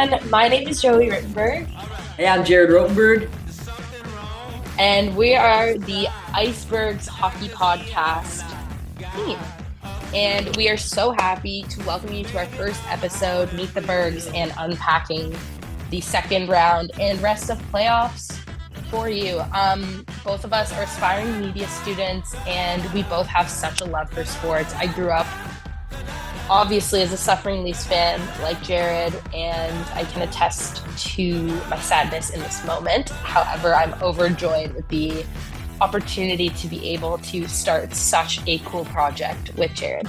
everyone. My name is Joey RittenBERG, Hey, I'm Jared RotenBERG. and we are the IceBergs Hockey Podcast team. And we are so happy to welcome you to our first episode, Meet the Bergs, and unpacking the second round and rest of playoffs for you. Both of us are aspiring media students, and we both have such a love for sports. I grew up obviously as a suffering Leafs fan like Jared, and I can attest to my sadness in this moment. However, I'm overjoyed with the opportunity to be able to start such a cool project with Jared.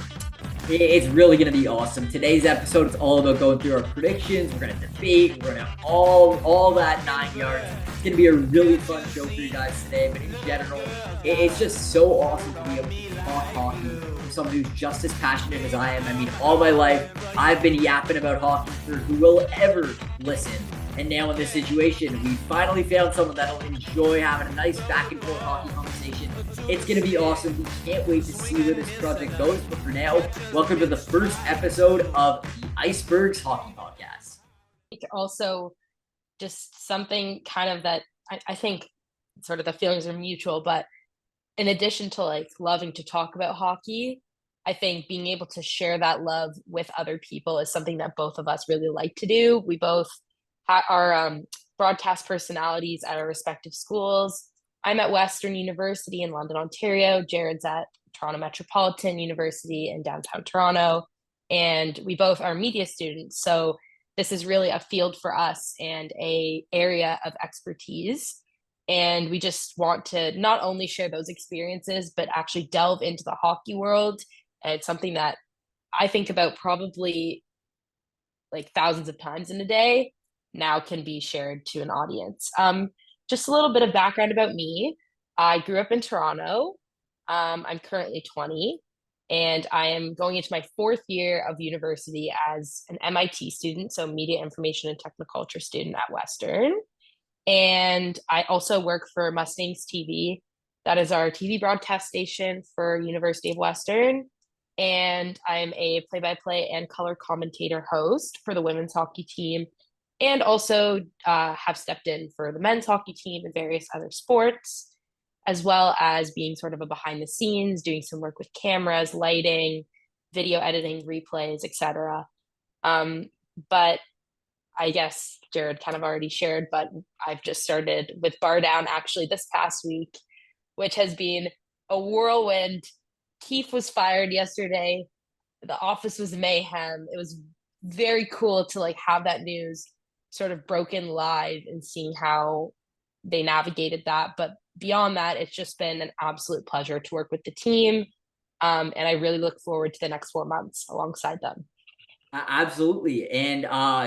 It's really going to be awesome. Today's episode is all about going through our predictions. We're going to debate. We're going to all that 9 yards. It's going to be a really fun show for you guys today. But in general, it's just so awesome to be able to talk hockey from someone who's just as passionate as I am. I mean, all my life, I've been yapping about hockey for who will ever listen. And now in this situation, we finally found someone that'll enjoy having a nice back and forth hockey conversation. It's going to be awesome. We can't wait to see where this project goes. But for now, welcome to the first episode of the IceBergs Hockey Podcast. Also, just something kind of that I think sort of the feelings are mutual, but in addition to like loving to talk about hockey, I think being able to share that love with other people is something that both of us really like to do. We both are broadcast personalities at our respective schools. I'm at Western University in London, Ontario. Jared's at Toronto Metropolitan University in downtown Toronto. And we both are media students. So this is really a field for us and a area of expertise. And we just want to not only share those experiences, but actually delve into the hockey world. And it's something that I think about probably like thousands of times in a day, now can be shared to an audience. Just a little bit of background about me. I grew up in Toronto. I'm currently 20, and I am going into my fourth year of university as an MIT student, so Media Information and Technoculture student at Western. And I also work for Mustangs TV. That is our TV broadcast station for University of Western. And I'm a play-by-play and color commentator host for the women's hockey team, and also have stepped in for the men's hockey team and various other sports, as well as being sort of a behind the scenes, doing some work with cameras, lighting, video editing, replays, etc. But I guess Jared kind of already shared, but I've just started with Bar Down actually this past week, which has been a whirlwind. Keith was fired yesterday. The office was mayhem. It was very cool to like have that news sort of broken live and seeing how they navigated that. But beyond that, it's just been an absolute pleasure to work with the team. And I really look forward to the next 4 months alongside them. Absolutely. And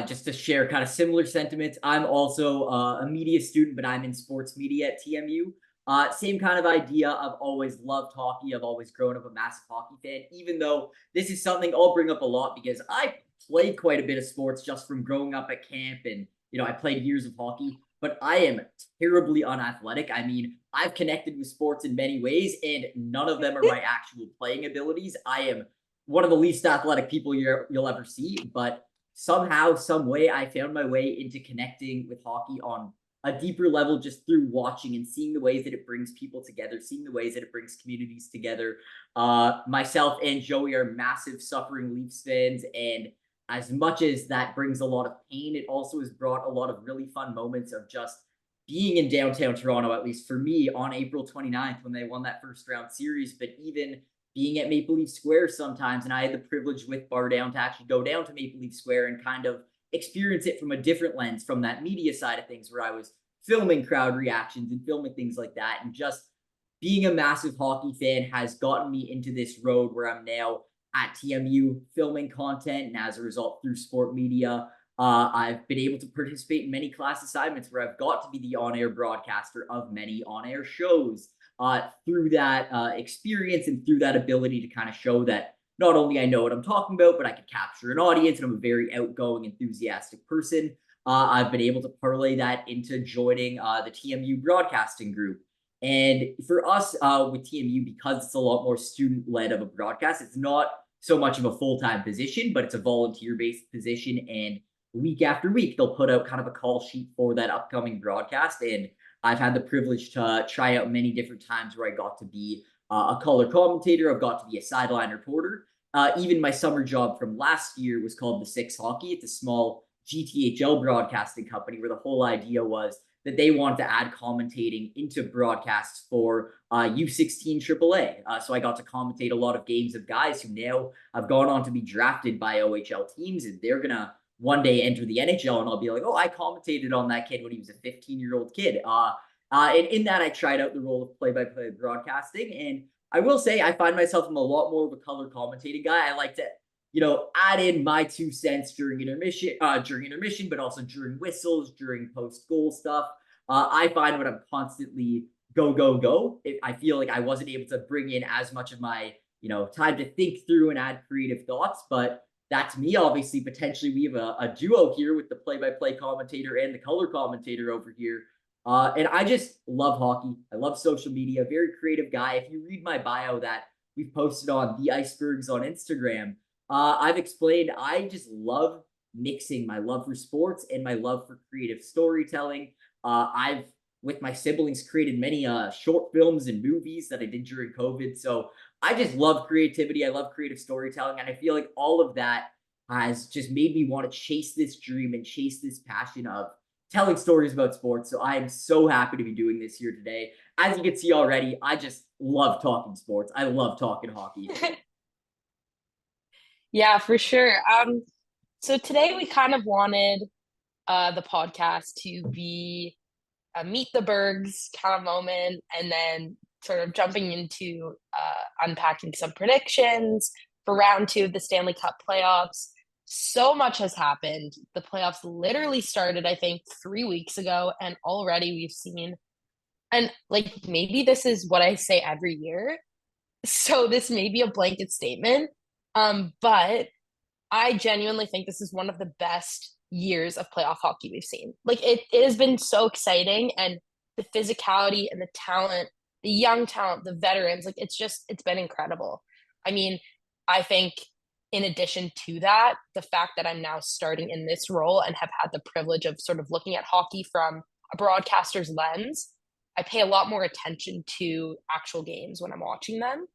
just to share kind of similar sentiments, I'm also a media student, but I'm in sports media at TMU. Same kind of idea. I've always loved hockey. I've always grown up a massive hockey fan, even though this is something I'll bring up a lot because I played quite a bit of sports just from growing up at camp. And, I played years of hockey, but I am terribly unathletic. I mean, I've connected with sports in many ways, and none of them are my actual playing abilities. I am one of the least athletic people you'll ever see, but somehow, some way, I found my way into connecting with hockey on a deeper level just through watching and seeing the ways that it brings people together, seeing the ways that it brings communities together. Myself and Joey are massive suffering Leafs fans, and as much as that brings a lot of pain, it also has brought a lot of really fun moments of just being in downtown Toronto, at least for me, on April 29th when they won that first round series, but even being at Maple Leaf Square sometimes. And I had the privilege with Bar Down to actually go down to Maple Leaf Square and kind of experience it from a different lens, from that media side of things, where I was filming crowd reactions and filming things like that. And just being a massive hockey fan has gotten me into this road where I'm now at TMU filming content. And as a result, through sport media, I've been able to participate in many class assignments where I've got to be the on-air broadcaster of many on-air shows. Through that experience and through that ability to kind of show that not only I know what I'm talking about, but I could capture an audience, and I'm a very outgoing, enthusiastic person. I've been able to parlay that into joining the TMU broadcasting group. And for us with TMU, because it's a lot more student-led of a broadcast, it's not so much of a full-time position, but it's a volunteer-based position. And week after week, they'll put out kind of a call sheet for that upcoming broadcast. And I've had the privilege to try out many different times where I got to be a color commentator. I've got to be a sideline reporter. Even my summer job from last year was called the Six Hockey. It's a small GTHL broadcasting company where the whole idea was that they wanted to add commentating into broadcasts for U16 AAA. So I got to commentate a lot of games of guys who now have gone on to be drafted by OHL teams, and they're going to one day enter the NHL, and I'll be like, oh, I commentated on that kid when he was a 15-year-old kid. And in that, I tried out the role of play-by-play broadcasting, and I will say I find myself I'm a lot more of a color commentating guy. I like to, add in my 2 cents during intermission, but also during whistles, during post-goal stuff. I find when I'm constantly go, go, go, I feel like I wasn't able to bring in as much of my, time to think through and add creative thoughts, but that's me. Obviously, potentially we have a duo here with the play-by-play commentator and the color commentator over here. And I just love hockey. I love social media, very creative guy. If you read my bio that we've posted on the IceBergs on Instagram, I've explained I just love mixing my love for sports and my love for creative storytelling. I've, with my siblings, created many short films and movies that I did during COVID. So I just love creativity. I love creative storytelling. And I feel like all of that has just made me want to chase this dream and chase this passion of telling stories about sports. So I am so happy to be doing this here today. As you can see already, I just love talking sports. I love talking hockey. Yeah, for sure. So today we kind of wanted the podcast to be a meet the Bergs kind of moment, and then sort of jumping into unpacking some predictions for round two of the Stanley Cup playoffs. So much has happened. The playoffs literally started, I think, 3 weeks ago, and already we've seen, and like maybe this is what I say every year. So this may be a blanket statement, but I genuinely think this is one of the best years of playoff hockey we've seen. Like it has been so exciting, and the physicality and the talent, the young talent, the veterans, like it's been incredible. I mean, I think in addition to that, the fact that I'm now starting in this role and have had the privilege of sort of looking at hockey from a broadcaster's lens, I pay a lot more attention to actual games when I'm watching them.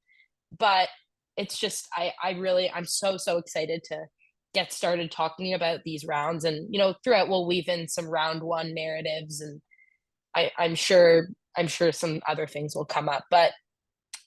But it's just I'm so excited to get started talking about these rounds, and throughout we'll weave in some round one narratives, and I'm sure some other things will come up. But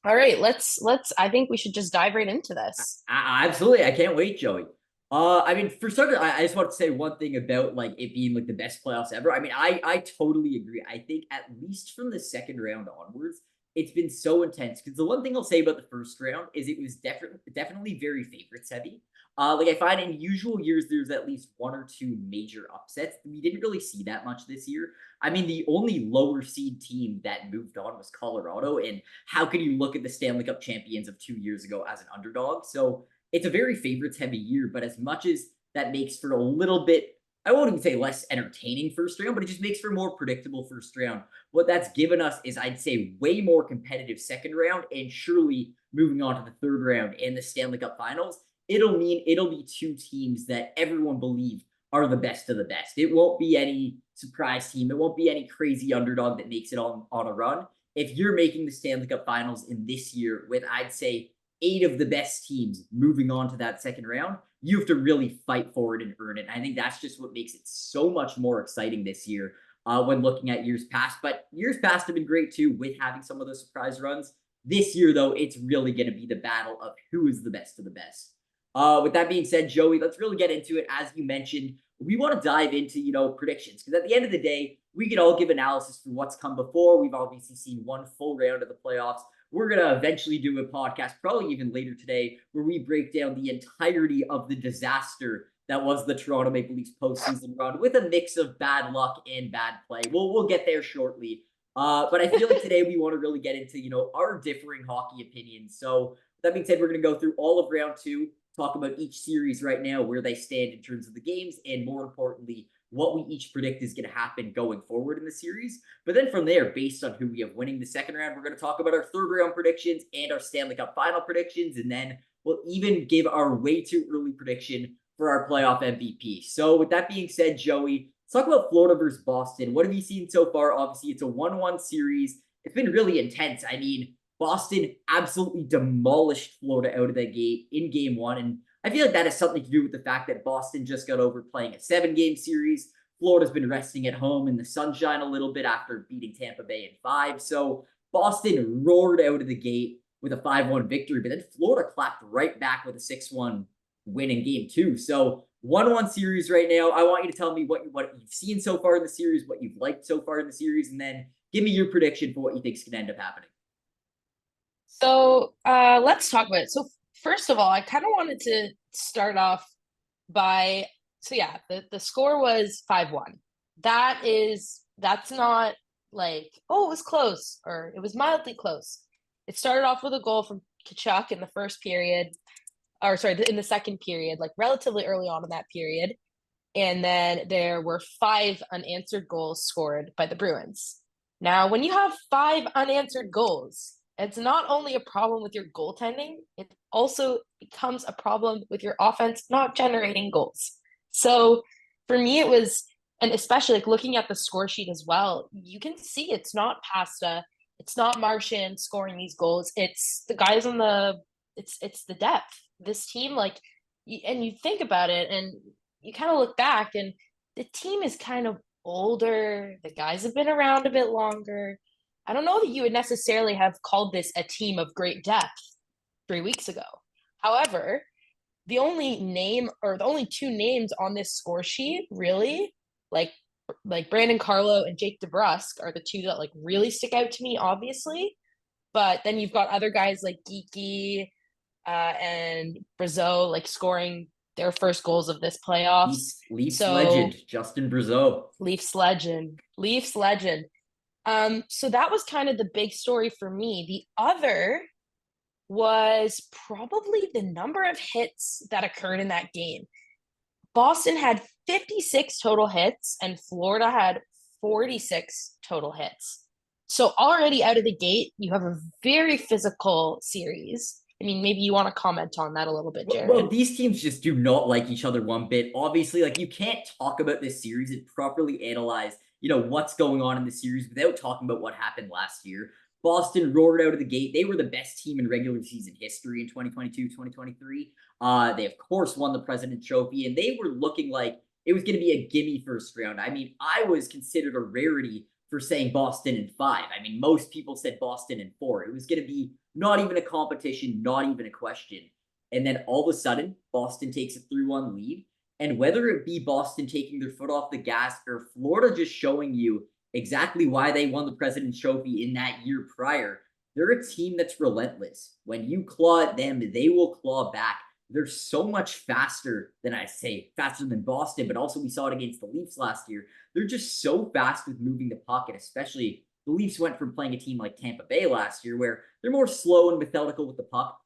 all right, let's I think we should just dive right into this. Absolutely. I can't wait, Joey. I mean, for starters, I just want to say one thing about like it being like the best playoffs ever. I mean, I totally agree. I think at least from the second round onwards, it's been so intense. Because the one thing I'll say about the first round is it was definitely very favorites heavy. Like I find in usual years there's at least one or two major upsets. We didn't really see that much this year. I mean, the only lower seed team that moved on was Colorado, and how can you look at the Stanley Cup champions of 2 years ago as an underdog? So it's a very favorites heavy year, but as much as that makes for a little bit, I won't even say less entertaining first round, but it just makes for more predictable first round. What that's given us is, I'd say, way more competitive second round, and surely moving on to the third round and the Stanley Cup finals, it'll mean it'll be two teams that everyone believed are the best of the best. It won't be any surprise team. It won't be any crazy underdog that makes it on a run. If you're making the Stanley Cup finals in this year with, I'd say, 8 of the best teams moving on to that second round, you have to really fight for it and earn it. And I think that's just what makes it so much more exciting this year when looking at years past. But years past have been great too, with having some of those surprise runs. This year, though, it's really going to be the battle of who is the best of the best. With that being said, Joey, let's really get into it. As you mentioned, we want to dive into, predictions, because at the end of the day, we could all give analysis for what's come before. We've obviously seen one full round of the playoffs. We're going to eventually do a podcast, probably even later today, where we break down the entirety of the disaster that was the Toronto Maple Leafs postseason run, with a mix of bad luck and bad play. We'll get there shortly. But I feel like today we want to really get into, our differing hockey opinions. So that being said, we're going to go through all of round two, talk about each series right now, where they stand in terms of the games, and more importantly, what we each predict is going to happen going forward in the series. But then from there, based on who we have winning the second round, we're going to talk about our third round predictions and our Stanley Cup final predictions. And then we'll even give our way too early prediction for our playoff MVP. So with that being said, Joey, let's talk about Florida versus Boston. What have you seen so far? Obviously, it's a 1-1 series. It's been really intense. I mean, Boston absolutely demolished Florida out of the gate in game one. And I feel like that has something to do with the fact that Boston just got over playing a 7-game series. Florida's been resting at home in the sunshine a little bit after beating Tampa Bay in 5. So Boston roared out of the gate with a 5-1 victory, but then Florida clapped right back with a 6-1 win in game 2. So 1-1 series right now. I want you to tell me what you've seen so far in the series, what you've liked so far in the series, and then give me your prediction for what you think is going to end up happening. So let's talk about it. So first of all, I kind of wanted to start off by so yeah, the score was 5-1. That's not like, oh, it was close or it was mildly close. It started off with a goal from Kachuk in the first period, or sorry, in the second period, like relatively early on in that period. And then there were 5 unanswered goals scored by the Bruins. Now, when you have 5 unanswered goals, it's not only a problem with your goaltending, it also becomes a problem with your offense not generating goals. So for me, it was, and especially like looking at the score sheet as well, you can see it's not Pasta, it's not Martian scoring these goals. It's the guys on the, it's the depth. This team, like, and you think about it, and you kind of look back and the team is kind of older. The guys have been around a bit longer. I don't know that you would necessarily have called this a team of great depth 3 weeks ago. However, the only name or the only 2 names on this score sheet really like Brandon Carlo and Jake DeBrusk are the 2 that like really stick out to me, obviously. But then you've got other guys like Geeky and Brazeau like scoring their first goals of this playoffs. Leafs So legend, Justin Brazeau. Leafs legend. So that was kind of the big story for me. The other was probably the number of hits that occurred in that game. Boston had 56 total hits and Florida had 46 total hits. So already out of the gate, you have a very physical series. I mean, maybe you want to comment on that a little bit, Well, Jared. these teams just do not like each other one bit. Obviously, like you can't talk about this series and properly analyze, what's going on in the series without talking about what happened last year. Boston roared out of the gate. They were the best team in regular season history in 2022, 2023. They, of course, won the President's Trophy, and they were looking like it was going to be a gimme first round. I mean, I was considered a rarity for saying Boston in 5. I mean, most people said Boston in 4. It was going to be not even a competition, not even a question. And then all of a sudden, Boston takes a 3-1 lead. And whether it be Boston taking their foot off the gas or Florida just showing you exactly why they won the President's Trophy in that year prior, they're a team that's relentless. When you claw at them, they will claw back. They're so much faster than faster than Boston, but also we saw it against the Leafs last year. They're just so fast with moving the puck, and especially the Leafs went from playing a team like Tampa Bay last year where they're more slow and methodical with the puck.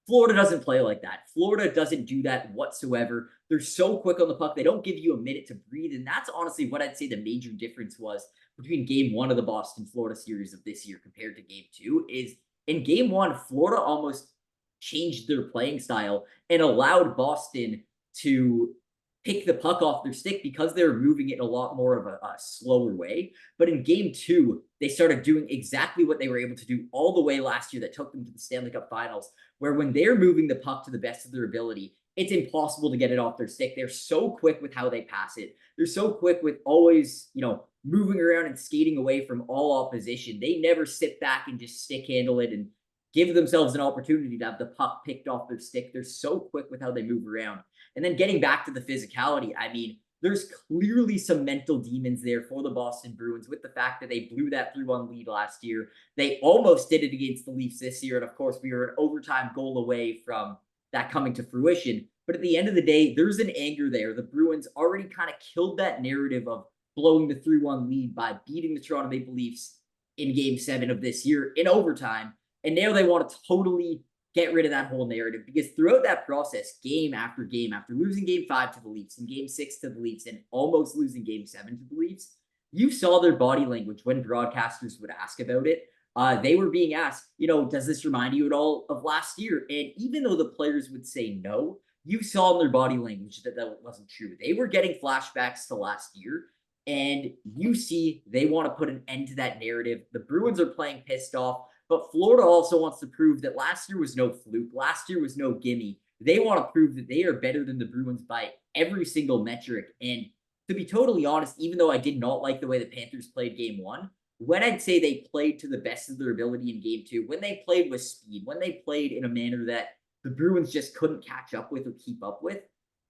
Florida doesn't play like that. Florida doesn't do that whatsoever. They're so quick on the puck. They don't give you a minute to breathe. And that's honestly what I'd say the major difference was between game 1 of the Boston Florida series of this year compared to game 2 is in game 1, Florida almost changed their playing style and allowed Boston to pick the puck off their stick because they were moving it in a lot more of a slower way. But in game 2, they started doing exactly what they were able to do all the way last year that took them to the Stanley Cup Finals, where when they're moving the puck to the best of their ability, it's impossible to get it off their stick. They're so quick with how they pass it. They're so quick with always, moving around and skating away from all opposition. They never sit back and just stick handle it and give themselves an opportunity to have the puck picked off their stick. They're so quick with how they move around. And then getting back to the physicality, I mean, there's clearly some mental demons there for the Boston Bruins with the fact that they blew that 3-1 lead last year. They almost did it against the Leafs this year. And of course, we were an overtime goal away from that coming to fruition. But at the end of the day, there's an anger there. The Bruins already kind of killed that narrative of blowing the 3-1 lead by beating the Toronto Maple Leafs in game 7 of this year in overtime. And now they want to totally get rid of that whole narrative because throughout that process, game after game, after losing game 5 to the Leafs and game 6 to the Leafs and almost losing game 7 to the Leafs, you saw their body language when broadcasters would ask about it. They were being asked, does this remind you at all of last year? And even though the players would say no, you saw in their body language that that wasn't true. They were getting flashbacks to last year, and you see they want to put an end to that narrative. The Bruins are playing pissed off, but Florida also wants to prove that last year was no fluke. Last year was no gimme. They want to prove that they are better than the Bruins by every single metric. And to be totally honest, even though I did not like the way the Panthers played game one, when I'd say they played to the best of their ability in game two, when they played with speed, when they played in a manner that the Bruins just couldn't catch up with or keep up with,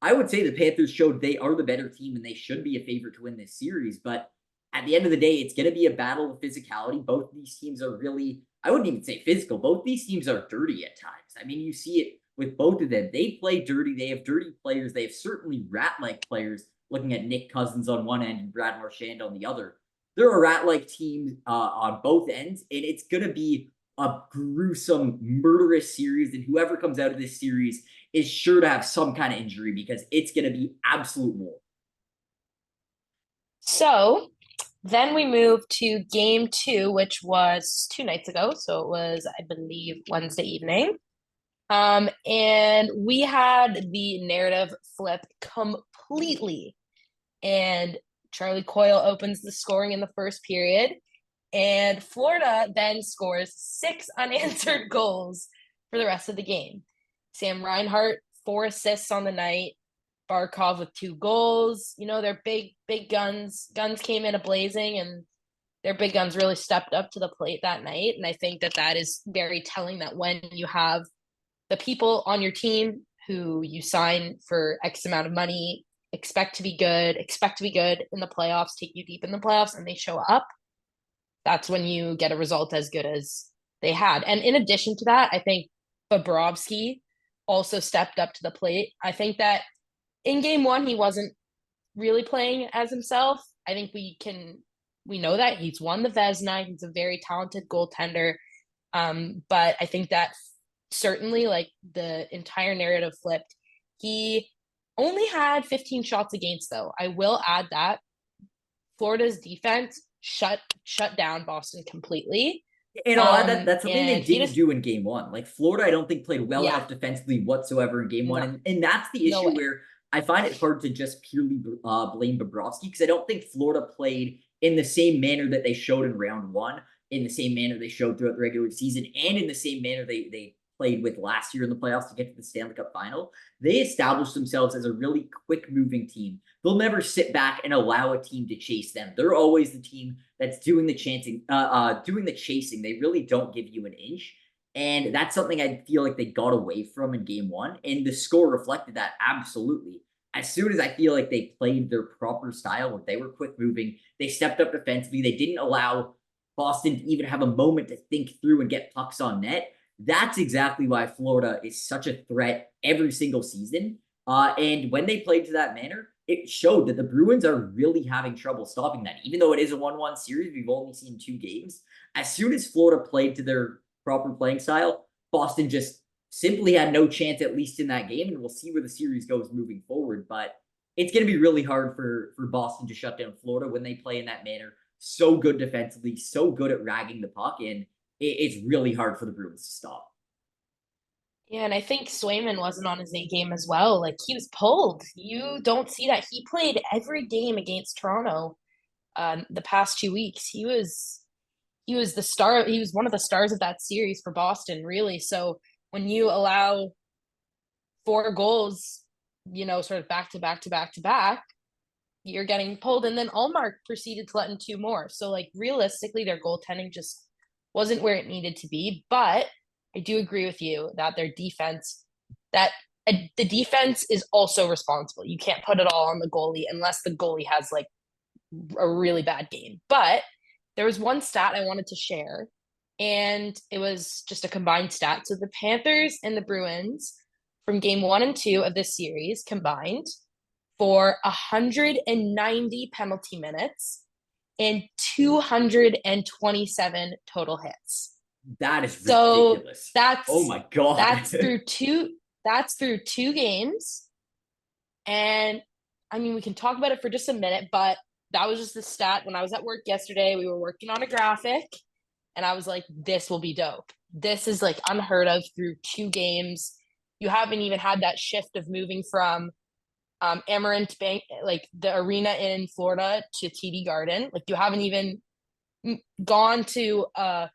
I would say the Panthers showed they are the better team and they should be a favorite to win this series. But at the end of the day, it's going to be a battle of physicality. Both of these teams are really, I wouldn't even say physical. Both these teams are dirty at times. I mean, you see it with both of them. They play dirty. They have dirty players. They have certainly rat-like players, looking at Nick Cousins on one end and Brad Marchand on the other. They're a rat-like team on both ends, and it's going to be a gruesome, murderous series. And whoever comes out of this series is sure to have some kind of injury because it's going to be absolute war. So then we move to game two, which was 2 nights ago. So it was, I believe, Wednesday evening. And we had the narrative flip completely. And Charlie Coyle opens the scoring in the first period. And Florida then scores 6 unanswered goals for the rest of the game. Sam Reinhart, 4 assists on the night. Barkov with 2 goals. You know, their big guns came in a blazing, and their big guns really stepped up to the plate that night. And I think that that is very telling, that when you have the people on your team who you sign for X amount of money, expect to be good in the playoffs, take you deep in the playoffs, and they show up, that's when you get a result as good as they had. And in addition to that, I think Bobrovsky also stepped up to the plate. I think that in game one, he wasn't really playing as himself. I think we know that he's won the Vezina. He's a very talented goaltender. But I think that certainly, like, the entire narrative flipped. He only had 15 shots against, though. I will add that Florida's defense shut down Boston completely. And I'll add that that's something they And he didn't just, do in game one. Like Florida, I don't think played well yeah, enough defensively whatsoever in game one. no, And that's the no issue way. where I find it hard to just purely blame Bobrovsky because I don't think Florida played in the same manner that they showed in round one, in the same manner they showed throughout the regular season, and in the same manner they played with last year in the playoffs to get to the Stanley Cup final. They established themselves as a really quick moving team. They'll never sit back and allow a team to chase them. They're always the team that's doing the doing the chasing. They really don't give you an inch. And that's something I feel like they got away from in game one. And the score reflected that absolutely. As soon as I feel like they played their proper style, where they were quick moving, they stepped up defensively, they didn't allow Boston to even have a moment to think through and get pucks on net. That's exactly why Florida is such a threat every single season. And when they played to that manner, it showed that the Bruins are really having trouble stopping that. Even though it is a 1-1 series, we've only seen 2 games. As soon as Florida played to their proper playing style, Boston just simply had no chance, at least in that game. And we'll see where the series goes moving forward. But it's going to be really hard for Boston to shut down Florida when they play in that manner. So good defensively, so good at ragging the puck. And it's really hard for the Bruins to stop. Yeah, and I think Swayman wasn't on his A game as well. Like, he was pulled. You don't see that. He played every game against Toronto the past 2 weeks. He was the star. He was one of the stars of that series for Boston, really. So when you allow 4 goals, you know, sort of back to back to back to back, you're getting pulled. And then Allmark proceeded to let in 2 more. So, like, realistically, their goaltending just wasn't where it needed to be. But I do agree with you that their defense, that the defense is also responsible. You can't put it all on the goalie unless the goalie has, like, a really bad game. But there was one stat I wanted to share, and it was just a combined stat. So the Panthers and the Bruins from game 1 and 2 of this series combined for 190 penalty minutes and 227 total hits. That is So ridiculous. Oh that's my God. that's through 2 games. And I mean, we can talk about it for just a minute, but that was just the stat. When I was at work yesterday, we were working on a graphic, and I was like, this will be dope. This is, like, unheard of through 2 games. you haven't even had that shift of moving from Amarant Bank, like the arena in Florida, to TD Garden. Like you haven't even gone to a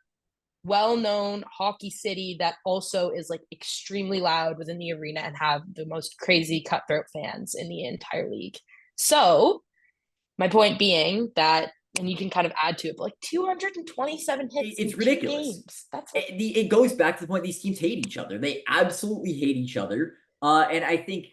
well-known hockey city that also is like extremely loud within the arena and have the most crazy cutthroat fans in the entire league. So my point being that, and you can kind of add to it, but like 227 hits It's in two ridiculous. games. That's like, It goes back to the point these teams hate each other. They absolutely hate each other. And I think,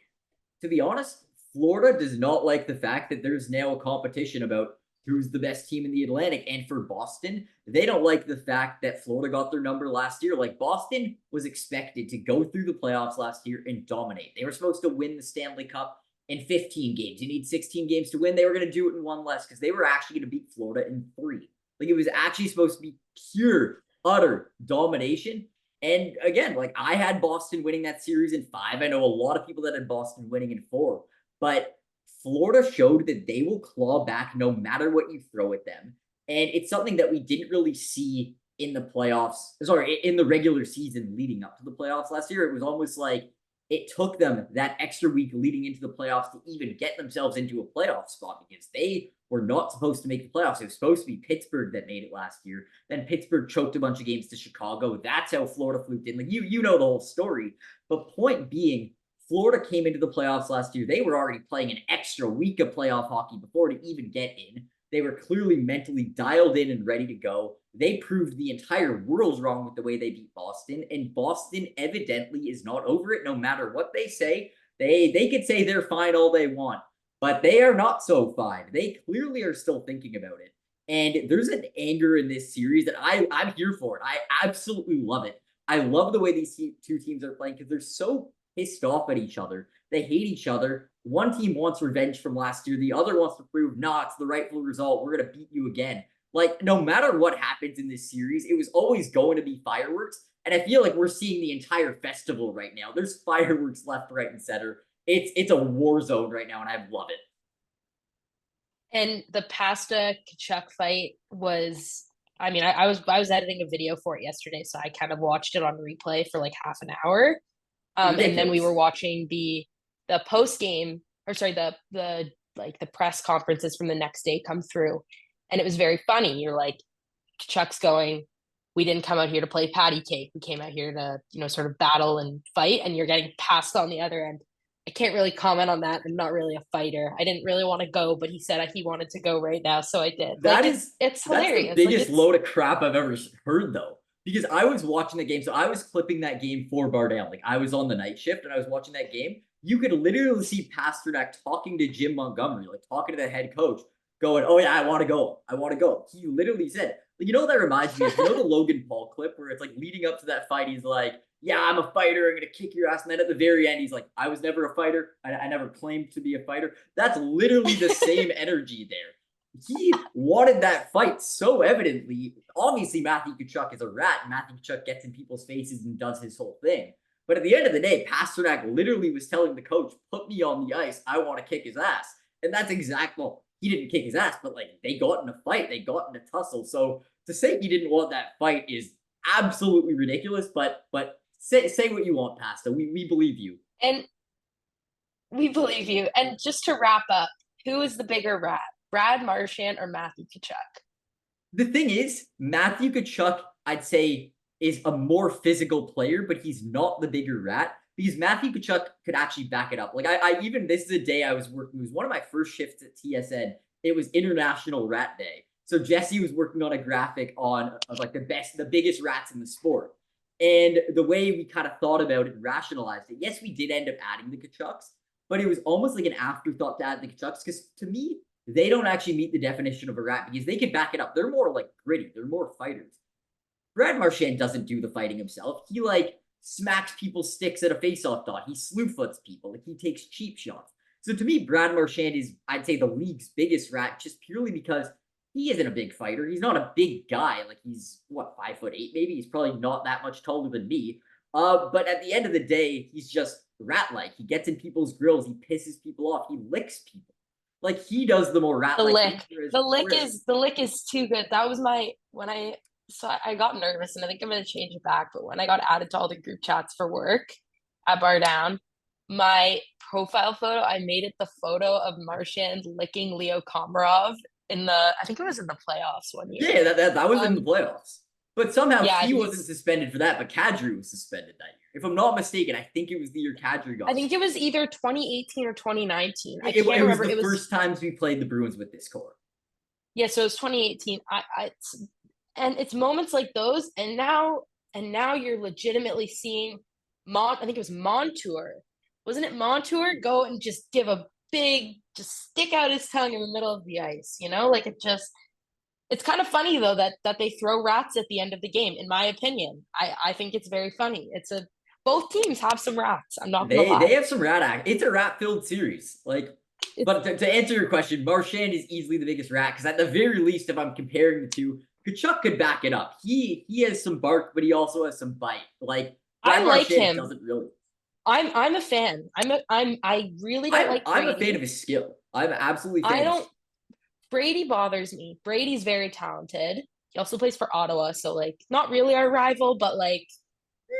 to be honest, Florida does not like the fact that there's now a competition about who's the best team in the Atlantic. And for Boston, they don't like the fact that Florida got their number last year. Like Boston was expected to go through the playoffs last year and dominate. They were supposed to win the Stanley Cup in 15 games. You need 16 games to win. They were going to do it in one less because they were actually going to beat Florida in 3. Like it was actually supposed to be pure, utter domination. And again, like I had Boston winning that series in 5. I know a lot of people that had Boston winning in 4, but Florida showed that they will claw back no matter what you throw at them. And it's something that we didn't really see in the playoffs. Sorry, in the regular season leading up to the playoffs last year. It was almost like it took them that extra week leading into the playoffs to even get themselves into a playoff spot because they were not supposed to make the playoffs. It was supposed to be Pittsburgh that made it last year. Then Pittsburgh choked a bunch of games to Chicago. That's how Florida fluked in. Like you know the whole story. But point being, Florida came into the playoffs last year. They were already playing an extra week of playoff hockey before to even get in. They were clearly mentally dialed in and ready to go. They proved the entire world's wrong with the way they beat Boston, and Boston evidently is not over it no matter what they say. They could say they're fine all they want, but they are not so fine. They clearly are still thinking about it. And there's an anger in this series that I'm here for it. I absolutely love it. I love the way these two teams are playing because they're so pissed off at each other. They hate each other. One team wants revenge from last year. The other wants to prove, nah, it's the rightful result. We're going to beat you again. Like, no matter what happens in this series, it was always going to be fireworks. And I feel like we're seeing the entire festival right now. There's fireworks left, right, and center. It's a war zone right now, and I love it. and the Pasta Kachuk fight was, I mean, I was editing a video for it yesterday, so I kind of watched it on replay for like half an hour. And then we were Ridiculous. watching the post game, or sorry, the like the press conferences from the next day come through, and it was very funny. You're like, Chuck's going, we didn't come out here to play patty cake. We came out here to, sort of battle and fight, and you're getting passed on the other end. I can't really comment on that. I'm not really a fighter. I didn't really want to go, but he said he wanted to go right now, so I did. Like it's That's the hilarious. Like biggest it's load of crap I've ever heard though. Because I was watching the game, so I was clipping that game for Bardale. Like I was on the night shift and I was watching that game. You could literally see Pasternak talking to Jim Montgomery, like talking to the head coach, going, "Oh yeah, I want to go. I want to go." He literally said, "You know what that reminds me of? You know the Logan Paul clip where it's like leading up to that fight, he's like, yeah, I'm a fighter. I'm gonna kick your ass." And then at the very end, he's like, "I was never a fighter. I never claimed to be a fighter." That's literally the same energy there. He wanted that fight so evidently. Obviously, Matthew Tkachuk is a rat. Matthew Tkachuk gets in people's faces and does his whole thing. But at the end of the day, Pasternak literally was telling the coach, "Put me on the ice. I want to kick his ass." And that's exactly, well, he didn't kick his ass, but like they got in a fight, they got in a tussle. So to say he didn't want that fight is absolutely ridiculous. But say what you want, Pasta. We believe you. and we believe you. And just to wrap up, who is the bigger rat, Brad Marchand or Matthew Tkachuk? The thing is, Matthew Tkachuk, I'd say, is a more physical player, but he's not the bigger rat because Matthew Tkachuk could actually back it up. Like I even this is a day I was working. It was one of my first shifts at TSN. It was International Rat Day. So Jesse was working on a graphic on of like the biggest rats in the sport. And the way we kind of thought about it and rationalized it, yes, we did end up adding the Tkachuks, but it was almost like an afterthought to add the Tkachuks because to me, they don't actually meet the definition of a rat because they can back it up. They're more like gritty. They're more fighters. Brad Marchand doesn't do the fighting himself. He like smacks people's sticks at a face-off dot. He slew foots people. Like he takes cheap shots. So to me, Brad Marchand is, I'd say, the league's biggest rat just purely because he isn't a big fighter. He's not a big guy. Like he's what, 5'8" maybe. He's probably not that much taller than me. But at the end of the day, he's just rat-like. He gets in people's grills. He pisses people off. He licks people. Like he does the more The rat-like thing. lick. The lick is too good. That was my when I so I got nervous and I think I'm gonna change it back. But when I got added to all the group chats for work, at Bar Down. My profile photo, I made it the photo of Marchand licking Leo Komarov in I think it was in the playoffs one year. Yeah, that was in the Um, playoffs. But somehow yeah, he wasn't suspended for that, but Kadri was suspended that year. If I'm not mistaken, I think it was the year Kadri I got think it suspended. was either 2018 or 2019. I It can't was remember. the It was first times we played the Bruins with this core. yeah, so it was 2018. And it's moments like those, and now you're legitimately seeing I think it was Montour. Wasn't it Montour go and just give a big, just stick out his tongue in the middle of the ice, you know? Like it's kind of funny though that they throw rats at the end of the game, in my opinion. I think it's very funny. Both teams have some rats. I'm not gonna They lie. have some rat act. It's a rat filled series. It's But to answer your question, Marchand is easily the biggest rat because at the very least, if I'm comparing the two, Kachuk could back it up. He has some bark, but he also has some bite. Like I Brad like Marchand him. doesn't really. I'm a fan. I really don't like I'm a fan of Brady. his skill. I'm absolutely a I fan of his. don't Brady bothers me. Brady's very talented. He also plays for Ottawa, so like not really our rival, but like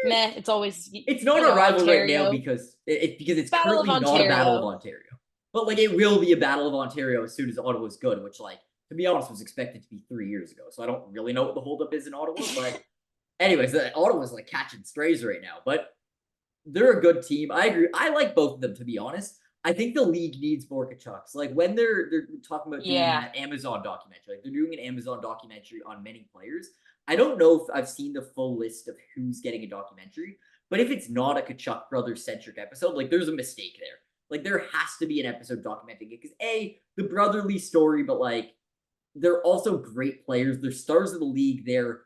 meh, it's always It's not a rival right now Ontario. because it's Battle of currently not a battle of Ontario. Ontario. But like it will be a battle of Ontario as soon as Ottawa's good, which like to be honest was expected to be 3 years ago. So I don't really know what the holdup is in Ottawa. But anyways, Ottawa's like catching strays right now. But they're a good team. I agree. I like both of them to be honest. I think the league needs more Kachucks. Like when they're talking about doing Yeah. that Amazon documentary, like they're doing an Amazon documentary on many players. I don't know if I've seen the full list of who's getting a documentary, but if it's not a Kachuk brothers centric episode, like there's a mistake there. Like there has to be an episode documenting it because the brotherly story, but like they're also great players. They're stars of the league. They're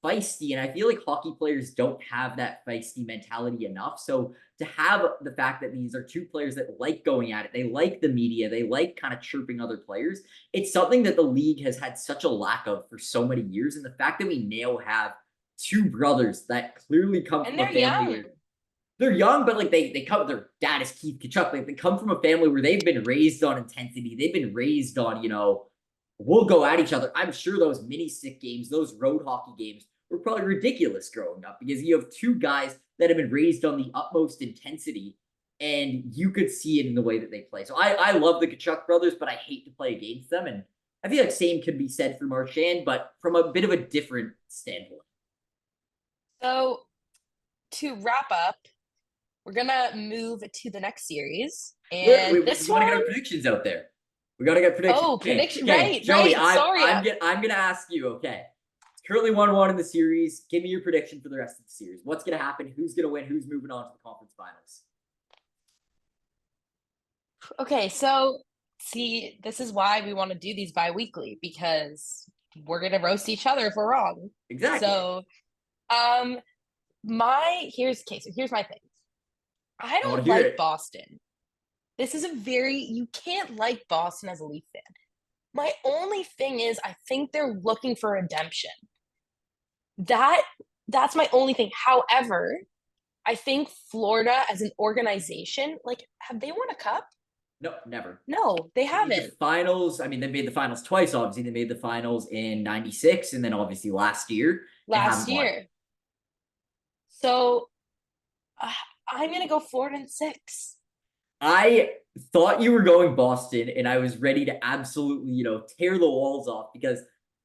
feisty, and I feel like hockey players don't have that feisty mentality enough. So to have the fact that these are two players that like going at it, they like the media, they like kind of chirping other players. It's something that the league has had such a lack of for so many years, and the fact that we now have two brothers that clearly come And from a they're family young. where they're young, but like they come. Their dad is Keith Kachuk. Like they come from a family where they've been raised on intensity. They've been raised on we'll go at each other. I'm sure those mini stick games, those road hockey games, were probably ridiculous growing up because you have two guys that have been raised on the utmost intensity, and you could see it in the way that they play. So I love the Kachuk brothers, but I hate to play against them, and I feel like same could be said for Marchand, but from a bit of a different standpoint. So to wrap up, we're gonna move to the next series. And We this got to get one, our predictions out there. We got to get predictions. oh, Okay, prediction, okay, right, Joey, right. Sorry. I'm gonna ask you. Okay, it's currently 1-1 in the series. Give me your prediction for the rest of the series. What's gonna happen? Who's gonna win? Who's moving on to the conference finals? Okay, so see, this is why we want to do these bi-weekly because we're gonna roast each other if we're wrong. Exactly. So, um, here's my thing. I I want don't to hear like it. Boston. This is a very you can't like Boston as a Leaf fan. My only thing is I think they're looking for redemption. That that's my only thing. However, I think Florida as an organization, like, have they won a cup? No, never. No, they They made the haven't finals. I mean, they made the finals twice. Obviously, they made the finals in '96, and then obviously last year, and last haven't won. year. So uh, I'm gonna go 4-6. I thought you were going Boston, and I was ready to absolutely, tear the walls off because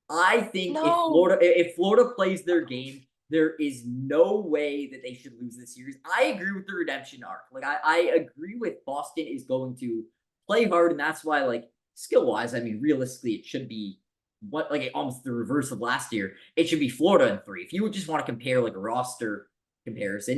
I think No, If Florida plays their game, there is no way that they should lose this series. I agree with the redemption arc. Like I agree with Boston is going to play hard, and that's why, like skill wise, I mean, realistically, it should be almost the reverse of last year. It should be Florida in three. If you would just want to compare like a roster comparison,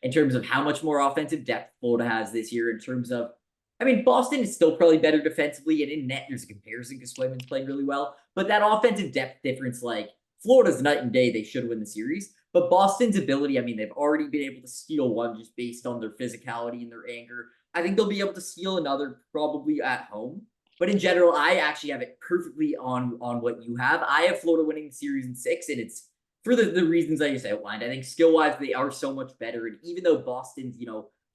in terms of how much more offensive depth Florida has this year, in terms of, I mean, Boston is still probably better defensively, and in net, there's a comparison because Swayman's playing really well. But that offensive depth difference, like Florida's night and day, they should win the series. But Boston's ability, I mean, they've already been able to steal one just based on their physicality and their anger. I think they'll be able to steal another probably at home. But in general, I actually have it perfectly on what you have. I have Florida winning the series in six, and it's for the reasons I just outlined. I think skill wise, they are so much better. And even though Boston's,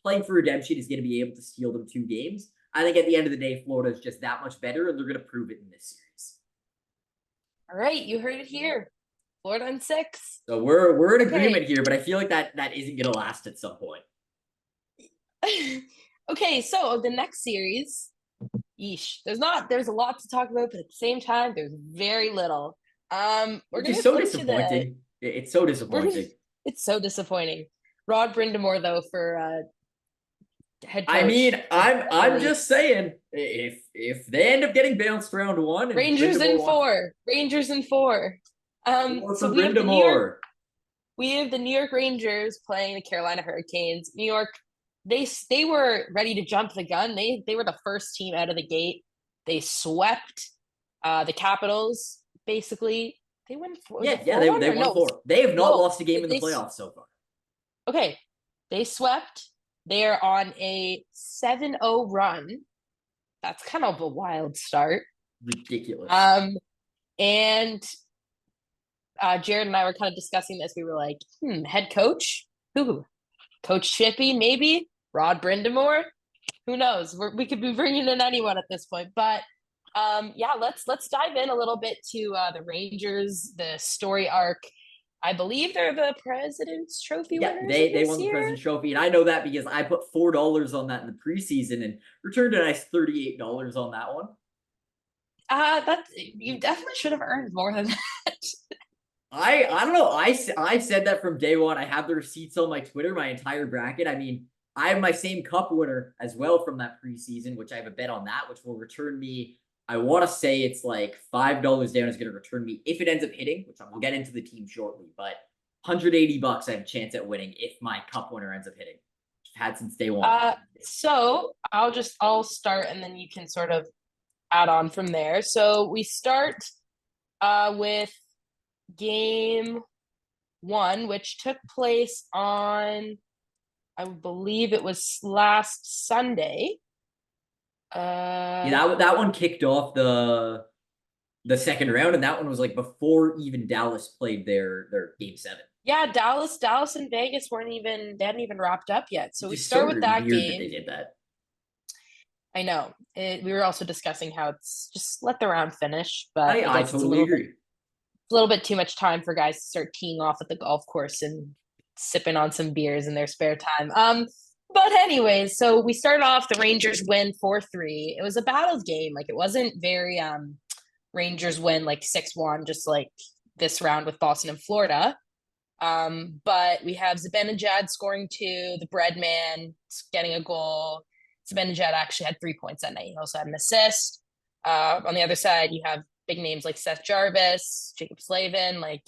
playing for redemption is going to be able to steal them two games, I think at the end of the day, Florida is just that much better, and they're going to prove it in this series. all right, you heard it here. 4-6. So we're in Okay, agreement here, but I feel like that isn't going to last at some point. Okay, so the next series, yeesh, there's a lot to talk about, but at the same time, there's very little. We're Which gonna is so flip to the disappointing. It's so we're gonna disappointing. it's so disappointing. Rod Brindamore though for head I mean, coach is I'm definitely just saying, if they end up getting bounced round one and Rangers in Brindamore wants four. Rangers in four. more So for Brindamore. We have the New York Rangers playing the Carolina Hurricanes. New York, they were ready to jump the gun. They were the first team out of the gate. They swept the Capitals. Basically, they went. Was Yeah, it yeah, 4-1 they or won no? four. They have not No. lost a game in the They playoffs so far. okay. They swept. They are on a 7-0 run. That's kind of a wild start. Ridiculous. And Jared and I were kind of discussing this. We were like, head coach? Who? Coach Chippy, maybe? Rod Brindamore? Who knows? We could be bringing in anyone at this point. But yeah, let's dive in a little bit to the Rangers, the story arc. I believe they're the President's Trophy Yeah, winners of they this won the year. President's Trophy, and I know that because I put $4 on that in the preseason and returned a nice $38 on that one. That's you definitely should have earned more than that. I don't know. I said that from day one. I have the receipts on my Twitter, my entire bracket. I mean, I have my same cup winner as well from that preseason, which I have a bet on that, which will return me. I want to say it's like $5 down is going to return me if it ends up hitting, which I will get into the team shortly. But $180, I have a chance at winning if my cup winner ends up hitting. I've had since day one. So I'll start and then you can sort of add on from there. So we start with game one, which took place on, I believe it was last Sunday. Yeah, that one kicked off the second round, and that one was like before even Dallas played their game seven. Yeah, Dallas and Vegas they hadn't even wrapped up yet. So It's we just so start with that weird that they game. did that. I know. We were also discussing how it's just let the round finish, but I I guess it's totally agree. a little bit too much time for guys to start teeing off at the golf course and sipping on some beers in their spare time. But anyways, so we started off the Rangers win 4-3. It was a battled game. Like it wasn't very Rangers win like 6-1, just like this round with Boston and Florida. But we have Zibanejad scoring two, the bread man getting a goal. Zibanejad actually had 3 points that night. He also had an assist. On the other side, you have big names like Seth Jarvis, Jacob Slavin, like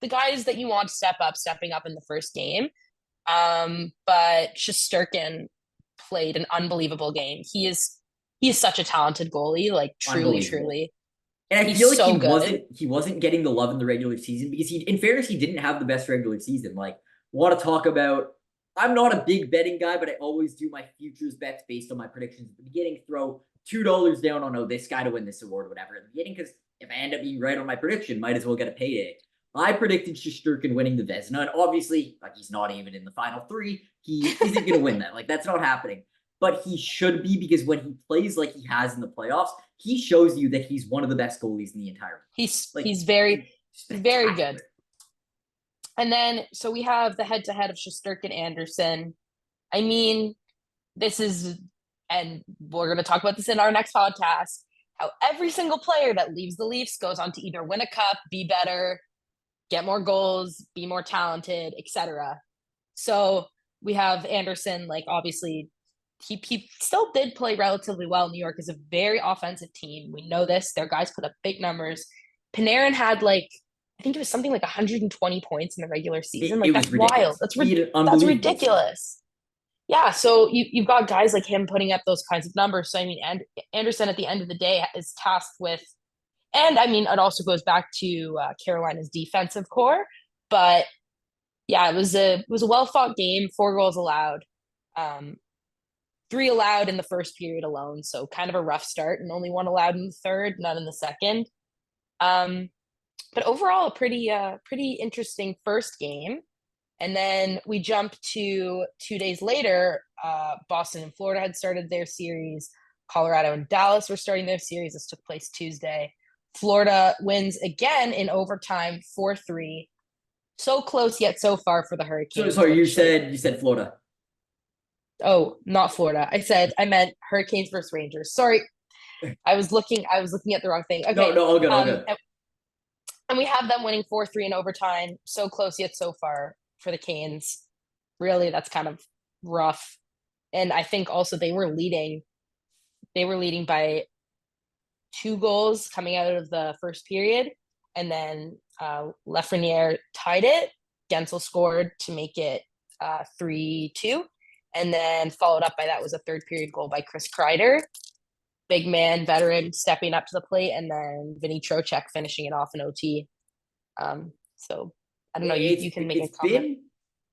the guys that you want to stepping up in the first game. But Shesterkin played an unbelievable game. He is such a talented goalie, like truly. And I He's feel like so good. he wasn't getting the love in the regular season because in fairness, he didn't have the best regular season. Like, want to talk about? I'm not a big betting guy, but I always do my futures bets based on my predictions at the beginning. Throw $2 down on this guy to win this award, whatever, at the beginning, because if I end up being right on my prediction, might as well get a payday. I predicted Shesterkin winning the Vezina, and obviously, like he's not even in the final three. He isn't going to win that. Like that's not happening. But he should be because when he plays like he has in the playoffs, he shows you that he's one of the best goalies in the entire league. He's very good. And then so we have the head to head of Shesterkin Anderson. I mean, this is, and we're going to talk about this in our next podcast. How every single player that leaves the Leafs goes on to either win a cup, be better, get more goals, be more talented, etc. So we have Anderson, like obviously he still did play relatively well. New York is a very offensive team. We know this. Their guys put up big numbers. Panarin had like I think it was something like 120 points in the regular season. Like It was that's wild. ridiculous. He had an unbelievable season. Ridiculous. Yeah, so you've got guys like him putting up those kinds of numbers. So I mean, and Anderson at the end of the day is tasked with, and I mean, it also goes back to Carolina's defensive core. But yeah, it was a well fought game. 4 goals allowed. 3 allowed in the first period alone, so kind of a rough start, and only 1 allowed in the third, none in the second. But overall, a pretty interesting first game. And then we jump to 2 days later. Boston and Florida had started their series. Colorado and Dallas were starting their series. This took place Tuesday. Florida wins again in overtime 4-3. So close yet so far for the So Hurricanes. sorry, you said Florida. Oh, not Florida. I meant Hurricanes versus Rangers. Sorry, I was looking at the wrong thing. No, Okay. no, all good, all Um, good. and we have them winning 4-3 in overtime. So close yet so far for the Canes. Really, that's kind of rough. And I think also they were leading by 2 goals coming out of the first period, and then Lafreniere tied it. Gensel scored to make it 3-2, and then followed up by that was a third period goal by Chris Kreider, big man, veteran, stepping up to the plate, and then Vinny Trocheck finishing it off in OT. So I don't know. You can make a It's comment. been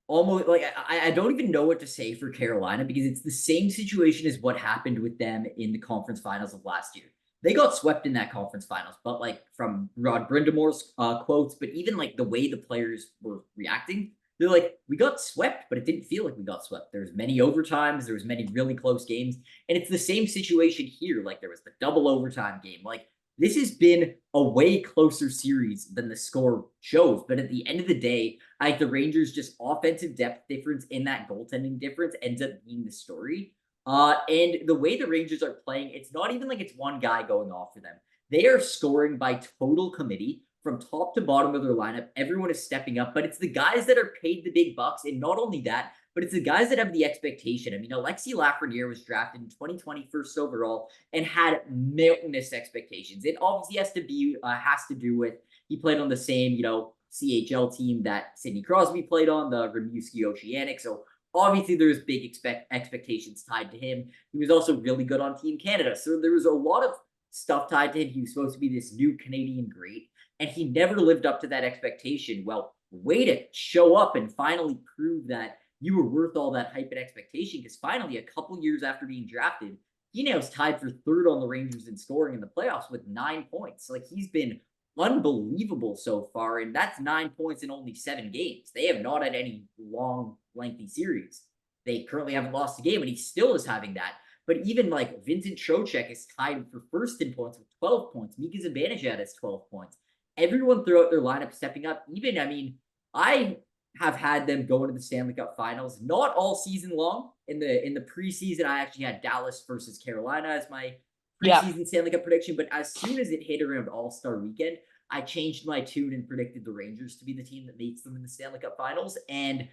almost like I don't even know what to say for Carolina because it's the same situation as what happened with them in the conference finals of last year. They got swept in that conference finals, but like from Rod Brindamore's quotes, but even like the way the players were reacting, they're like, we got swept, but it didn't feel like we got swept. There was many overtimes, there was many really close games, and it's the same situation here. Like there was the double overtime game. Like this has been a way closer series than the score shows. But at the end of the day, like the Rangers' just offensive depth difference in that goaltending difference ends up being the story. And the way the Rangers are playing, it's not even like it's one guy going off for them. They are scoring by total committee from top to bottom of their lineup. Everyone is stepping up, but it's the guys that are paid the big bucks. And not only that, but it's the guys that have the expectation. I mean, Alexi Lafreniere was drafted in 2020 first overall and had mountainous expectations. It obviously has to do with he played on the same CHL team that Sidney Crosby played on, the Rimouski Oceanic. So obviously there's big expectations tied to him. He was also really good on Team Canada, so there was a lot of stuff tied to him. He was supposed to be this new Canadian great, and he never lived up to that expectation. Well, way to show up and finally prove that you were worth all that hype and expectation, because finally, a couple years after being drafted, he now is tied for third on the Rangers in scoring in the playoffs with 9 points. Like he's been unbelievable so far, and that's 9 points in only 7 games. They have not had any long, lengthy series. They currently haven't lost a game, and he still is having that. But even like Vincent Trocheck is tied for first in points with 12 points. Mika Zibanejad has 12 points. Everyone throughout their lineup stepping up. Even, I mean, I have had them go into the Stanley Cup Finals, not all season long. In the preseason, I actually had Dallas versus Carolina as my Yeah. preseason Stanley Cup prediction. But as soon as it hit around All-Star Weekend, I changed my tune and predicted the Rangers to be the team that meets them in the Stanley Cup Finals. And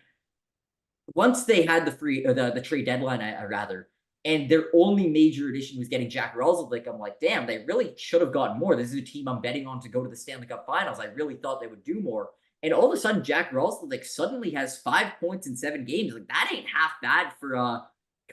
once they had the trade deadline, I rather, and their only major addition was getting Jack Roslovic, I'm like, damn, they really should have gotten more. This is a team I'm betting on to go to the Stanley Cup Finals. I really thought they would do more. And all of a sudden, Jack Roslovic suddenly has 5 points in 7 games. Like that ain't half bad for a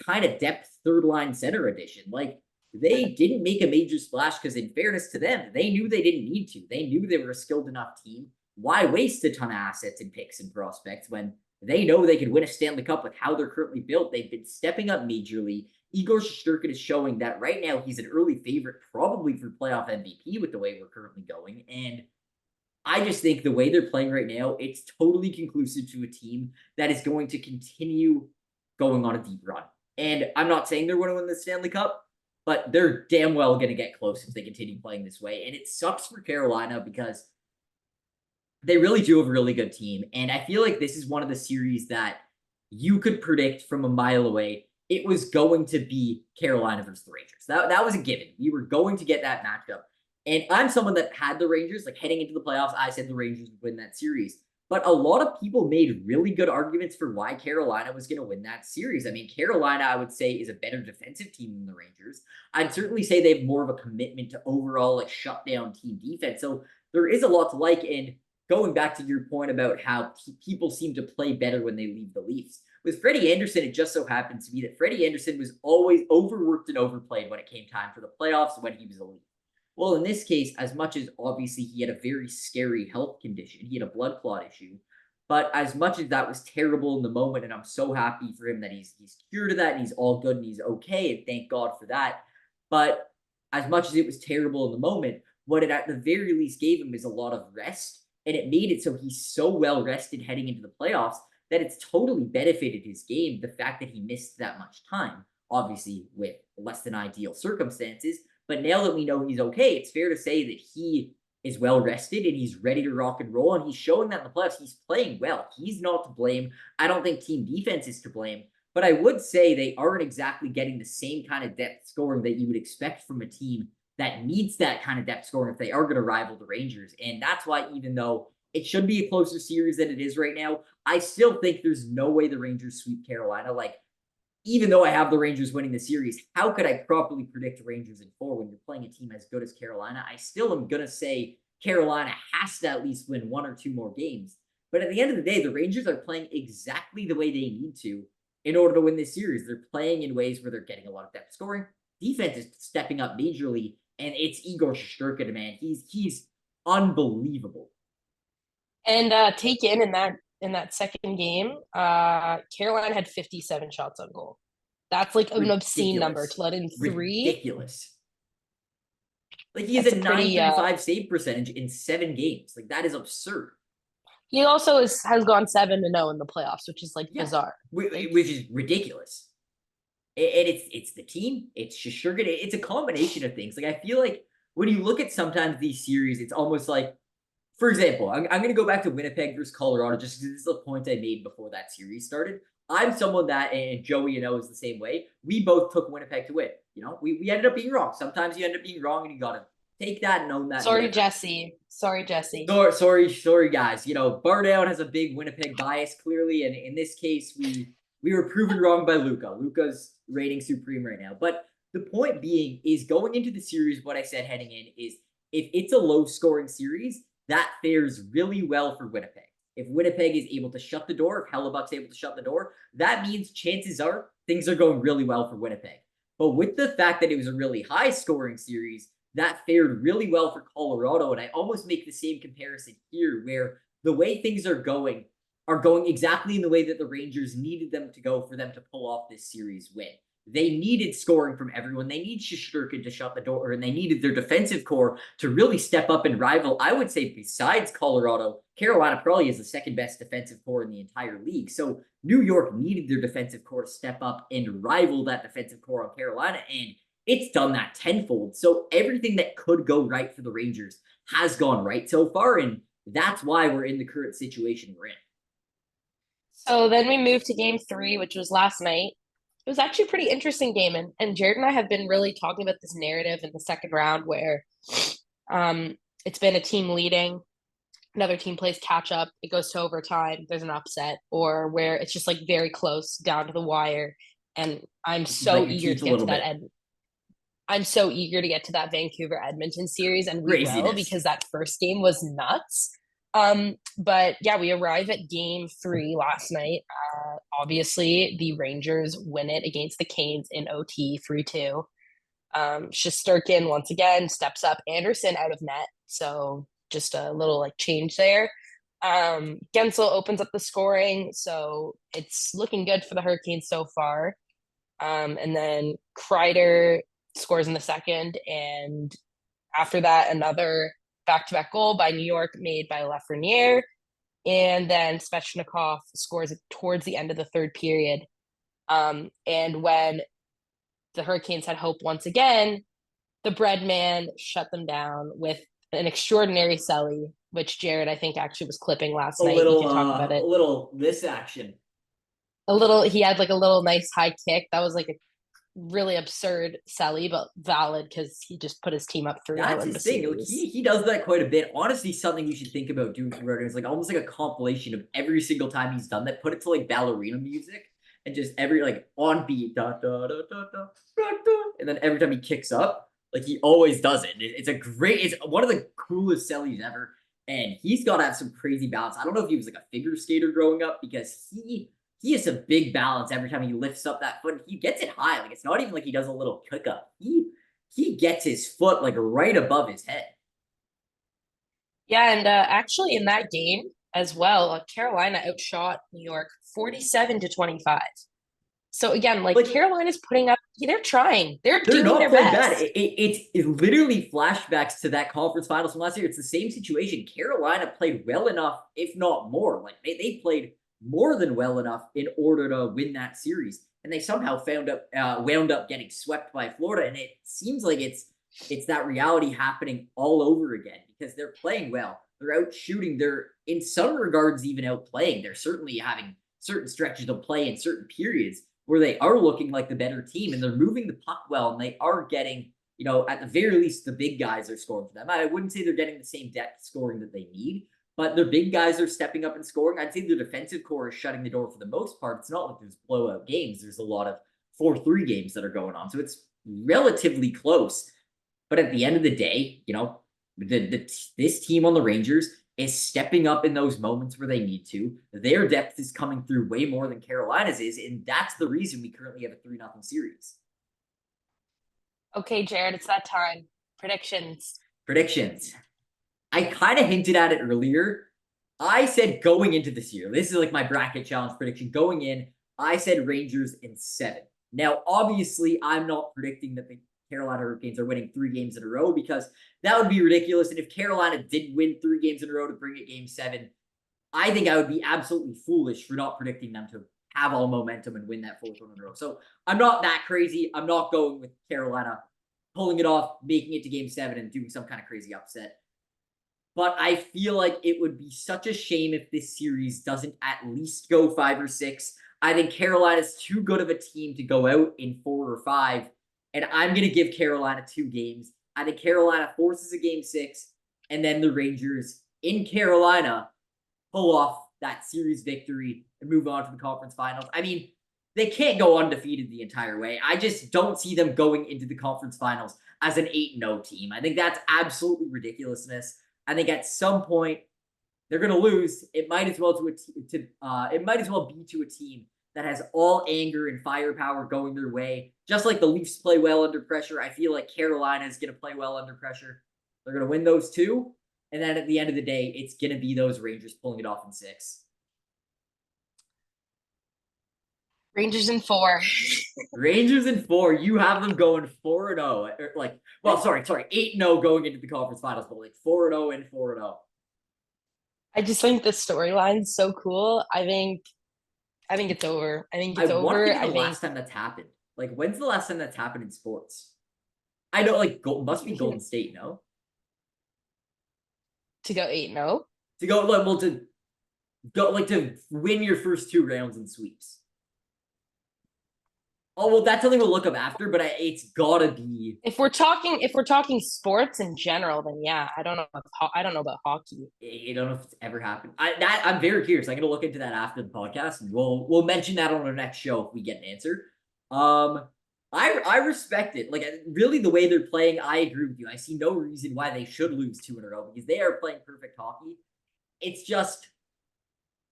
kind of depth third line center addition. Like they didn't make a major splash because, in fairness to them, they knew they didn't need to. They knew they were a skilled enough team. Why waste a ton of assets and picks and prospects when they know they could win a Stanley Cup with how they're currently built? They've been stepping up majorly. Igor Shesterkin is showing that right now he's an early favorite, probably for playoff MVP with the way we're currently going. And I just think the way they're playing right now, it's totally conclusive to a team that is going to continue going on a deep run. And I'm not saying they're going to win the Stanley Cup, but they're damn well going to get close if they continue playing this way. And it sucks for Carolina because they really do have a really good team. And I feel like this is one of the series that you could predict from a mile away. It was going to be Carolina versus the Rangers. That was a given. We were going to get that matchup. And I'm someone that had the Rangers, like heading into the playoffs, I said the Rangers would win that series. But a lot of people made really good arguments for why Carolina was going to win that series. I mean, Carolina, I would say, is a better defensive team than the Rangers. I'd certainly say they have more of a commitment to overall like shutdown team defense. So there is a lot to like. And going back to your point about how people seem to play better when they leave the Leafs, with Freddie Anderson, it just so happens to be that Freddie Anderson was always overworked and overplayed when it came time for the playoffs when he was a Leaf. Well, in this case, as much as obviously he had a very scary health condition, he had a blood clot issue, but as much as that was terrible in the moment, and I'm so happy for him that he's cured of that and he's all good and he's okay, and thank God for that. But as much as it was terrible in the moment, what it at the very least gave him is a lot of rest, and it made it so he's so well rested heading into the playoffs that it's totally benefited his game. The fact that he missed that much time, obviously with less than ideal circumstances, but now that we know he's okay, it's fair to say that he is well rested and he's ready to rock and roll. And he's showing that in the playoffs. He's playing well. He's not to blame. I don't think team defense is to blame. But I would say they aren't exactly getting the same kind of depth scoring that you would expect from a team that needs that kind of depth scoring if they are going to rival the Rangers. And that's why, even though it should be a closer series than it is right now, I still think there's no way the Rangers sweep Carolina. Like, even though I have the Rangers winning the series, how could I properly predict the Rangers in four when you're playing a team as good as Carolina? I still am going to say Carolina has to at least win one or two more games. But at the end of the day, the Rangers are playing exactly the way they need to in order to win this series. They're playing in ways where they're getting a lot of depth scoring. Defense is stepping up majorly, and it's Igor Shesterkin, man. He's unbelievable. And take in that second game, Carolina had 57 shots on goal. That's like an obscene number to Ridiculous. let in three. Ridiculous. Like, he has That's a a pretty 935 save percentage in 7 games. Like, that is absurd. he also has gone 7-0 in the playoffs, which is like Yeah, bizarre. Like, which is ridiculous. And it's the team. It's Shishurgin. It's a combination of things. Like, I feel like when you look at sometimes these series, it's almost like, for example, I'm going to go back to Winnipeg versus Colorado just because this is a point I made before that series started. I'm someone that, and Joey, is the same way. We both took Winnipeg to win. We ended up being wrong. Sometimes you end up being wrong, and you got to take that and own that and sorry, whatever. Jesse. Sorry, Jesse. Sorry, guys. Bardown has a big Winnipeg bias, clearly, and in this case, we were proven wrong by Luca. Luca's reigning supreme right now. But the point being is, going into the series, what I said heading in is, if it's a low-scoring series, that fares really well for Winnipeg. If Winnipeg is able to shut the door, if Hellebuck's able to shut the door, that means chances are things are going really well for Winnipeg. But with the fact that it was a really high-scoring series, that fared really well for Colorado. And I almost make the same comparison here, where the way things are going exactly in the way that the Rangers needed them to go for them to pull off this series win. They needed scoring from everyone. They need Shesterkin to shut the door, and they needed their defensive core to really step up and rival. I would say, besides Colorado, Carolina probably is the second best defensive core in the entire league. So New York needed their defensive core to step up and rival that defensive core on Carolina, and it's done that tenfold. So everything that could go right for the Rangers has gone right so far, and that's why we're in the current situation we're in. So then we moved to game three, which was last night. It was actually a pretty interesting game. And Jared and I have been really talking about this narrative in the second round where it's been a team leading, another team plays catch up, it goes to overtime, there's an upset, or where it's just like very close down to the wire. And I'm so eager to get to that end. I'm so eager to get to that Vancouver Edmonton series, and we will, because that first game was nuts. But yeah, we arrive at game three last night. Obviously, the Rangers win it against the Canes in OT 3-2. Shesterkin once again steps up. Anderson out of net, so just a little like change there. Gensel opens up the scoring, so it's looking good for the Hurricanes so far. And then Kreider scores in the second, and after that, another back-to-back goal by New York made by Lafreniere, and then Svechnikov scores towards the end of the third period. And when the Hurricanes had hope once again, the bread man shut them down with an extraordinary celly, which Jared, I think, actually was clipping last night. You can talk about it. A little this action. He had like a little nice high kick. That was like a really absurd celly, but valid because he just put his team up 3-0. That's his thing. He does that quite a bit. Honestly, something you should think about doing for Roten is like almost like a compilation of every single time he's done that. Put it to like ballerina music and just every like on beat, da, da, da, da, da, da, da, and then every time he kicks up, like he always does it. It's one of the coolest cellies ever. And he's got to have some crazy balance. I don't know if he was like a figure skater growing up, because he has a big balance every time he lifts up that foot. He gets it high. Like, it's not even like he does a little kick up. He gets his foot like right above his head. Yeah, and actually in that game as well, Carolina outshot New York 47-25. So again, like Carolina's putting up, they're trying. They're doing not their playing best. Bad. It's literally flashbacks to that conference finals from last year. It's the same situation. Carolina played well enough, if not more. Like they played more than well enough in order to win that series, and they somehow wound up getting swept by Florida. And it seems like it's that reality happening all over again, because they're playing well. They're out shooting. They're in some regards even outplaying. They're certainly having certain stretches of play in certain periods, where they are looking like the better team and they're moving the puck well and they are getting, at the very least, the big guys are scoring for them. I wouldn't say they're getting the same depth scoring that they need, but their big guys are stepping up and scoring. I'd say their defensive core is shutting the door for the most part. It's not like there's blowout games. There's a lot of 4-3 games that are going on. So it's relatively close. But at the end of the day, this team on the Rangers is stepping up in those moments where they need to. Their depth is coming through way more than Carolina's is, and that's the reason we currently have a 3-0 series. Okay, Jared, it's that time. Predictions. Predictions. I kind of hinted at it earlier. I said going into this year, this is like my bracket challenge prediction. Going in, I said Rangers in 7. Now, obviously, I'm not predicting that the Carolina Hurricanes are winning 3 games in a row because that would be ridiculous. And if Carolina did win 3 games in a row to bring it game 7, I think I would be absolutely foolish for not predicting them to have all momentum and win that 4th one in a row. So I'm not that crazy. I'm not going with Carolina pulling it off, making it to game 7 and doing some kind of crazy upset. But I feel like it would be such a shame if this series doesn't at least go 5 or 6. I think Carolina's too good of a team to go out in 4 or 5. And I'm going to give Carolina 2 games. I think Carolina forces a game 6. And then the Rangers in Carolina pull off that series victory and move on to the conference finals. I mean, they can't go undefeated the entire way. I just don't see them going into the conference finals as an 8-0 team. I think that's absolutely ridiculousness. I think at some point they're going to lose. It might as well be to a team that has all anger and firepower going their way. Just like the Leafs play well under pressure, I feel like Carolina is going to play well under pressure. They're going to win those 2. And then at the end of the day, it's going to be those Rangers pulling it off in 6. Rangers in 4. Rangers in 4. You have them going 4-0. Sorry, 8-0 going into the conference finals, but like 4-0 and 4-0. I just think the storyline's so cool. I think it's over. I think I it's want to over. think of I the think last time that's happened. Like, when's the last time that's happened in sports? I know, like, must be Golden State, no? to go 8-0. To go, like, well, to go, like, to win your first 2 rounds in sweeps. Oh, well, that's something we'll look up after, but it's gotta be. If we're talking sports in general, then yeah, I don't know about hockey. I don't know if it's ever happened. I'm very curious. I'm gonna look into that after the podcast, and we'll mention that on our next show if we get an answer. I respect it. Like, really, the way they're playing, I agree with you. I see no reason why they should lose 2 in a row because they are playing perfect hockey. It's just,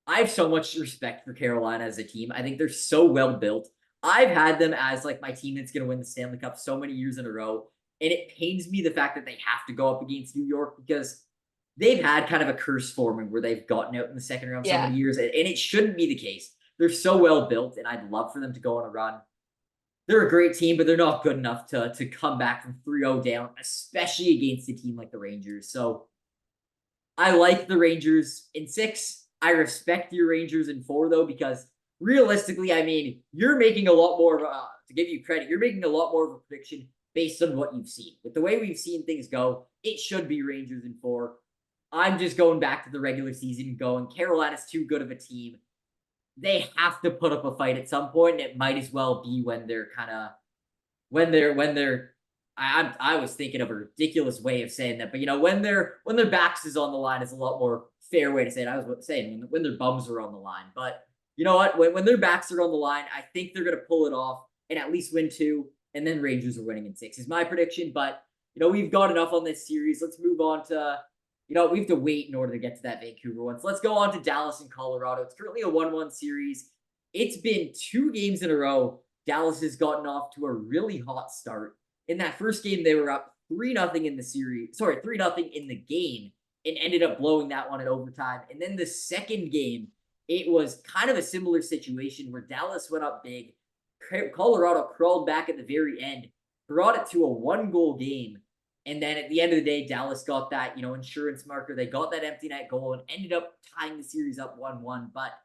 I have so much respect for Carolina as a team. I think they're so well built. I've had them as like my team that's going to win the Stanley Cup so many years in a row. And it pains me the fact that they have to go up against New York because they've had kind of a curse forming where they've gotten out in the second round so many years. And it shouldn't be the case. They're so well built, and I'd love for them to go on a run. They're a great team, but they're not good enough to come back from 3-0 down, especially against a team like the Rangers. So I like the Rangers in 6. I respect your Rangers in 4, though, because realistically, I mean, you're making a lot more to give you credit, you're making a lot more of a prediction based on what you've seen. With the way we've seen things go, it should be Rangers in 4. I'm just going back to the regular season and going, Carolina's too good of a team. They have to put up a fight at some point, and it might as well be when they're kind of I was thinking of a ridiculous way of saying that, but when their backs is on the line is a lot more fair way to say it. I was saying when their bums are on the line, but you know what? When their backs are on the line, I think they're going to pull it off and at least win 2, and then Rangers are winning in 6 is my prediction. But we've got enough on this series. Let's move on to we have to wait in order to get to that Vancouver one. So let's go on to Dallas and Colorado. It's currently a 1-1 series. It's been 2 games in a row. Dallas has gotten off to a really hot start. In that first game, they were up 3-0 in the series. Sorry, 3-0 in the game, and ended up blowing that one in overtime. And then the second game, it was kind of a similar situation where Dallas went up big. Colorado crawled back at the very end, brought it to a 1-goal game. And then at the end of the day, Dallas got that, insurance marker. They got that empty net goal and ended up tying the series up 1-1. But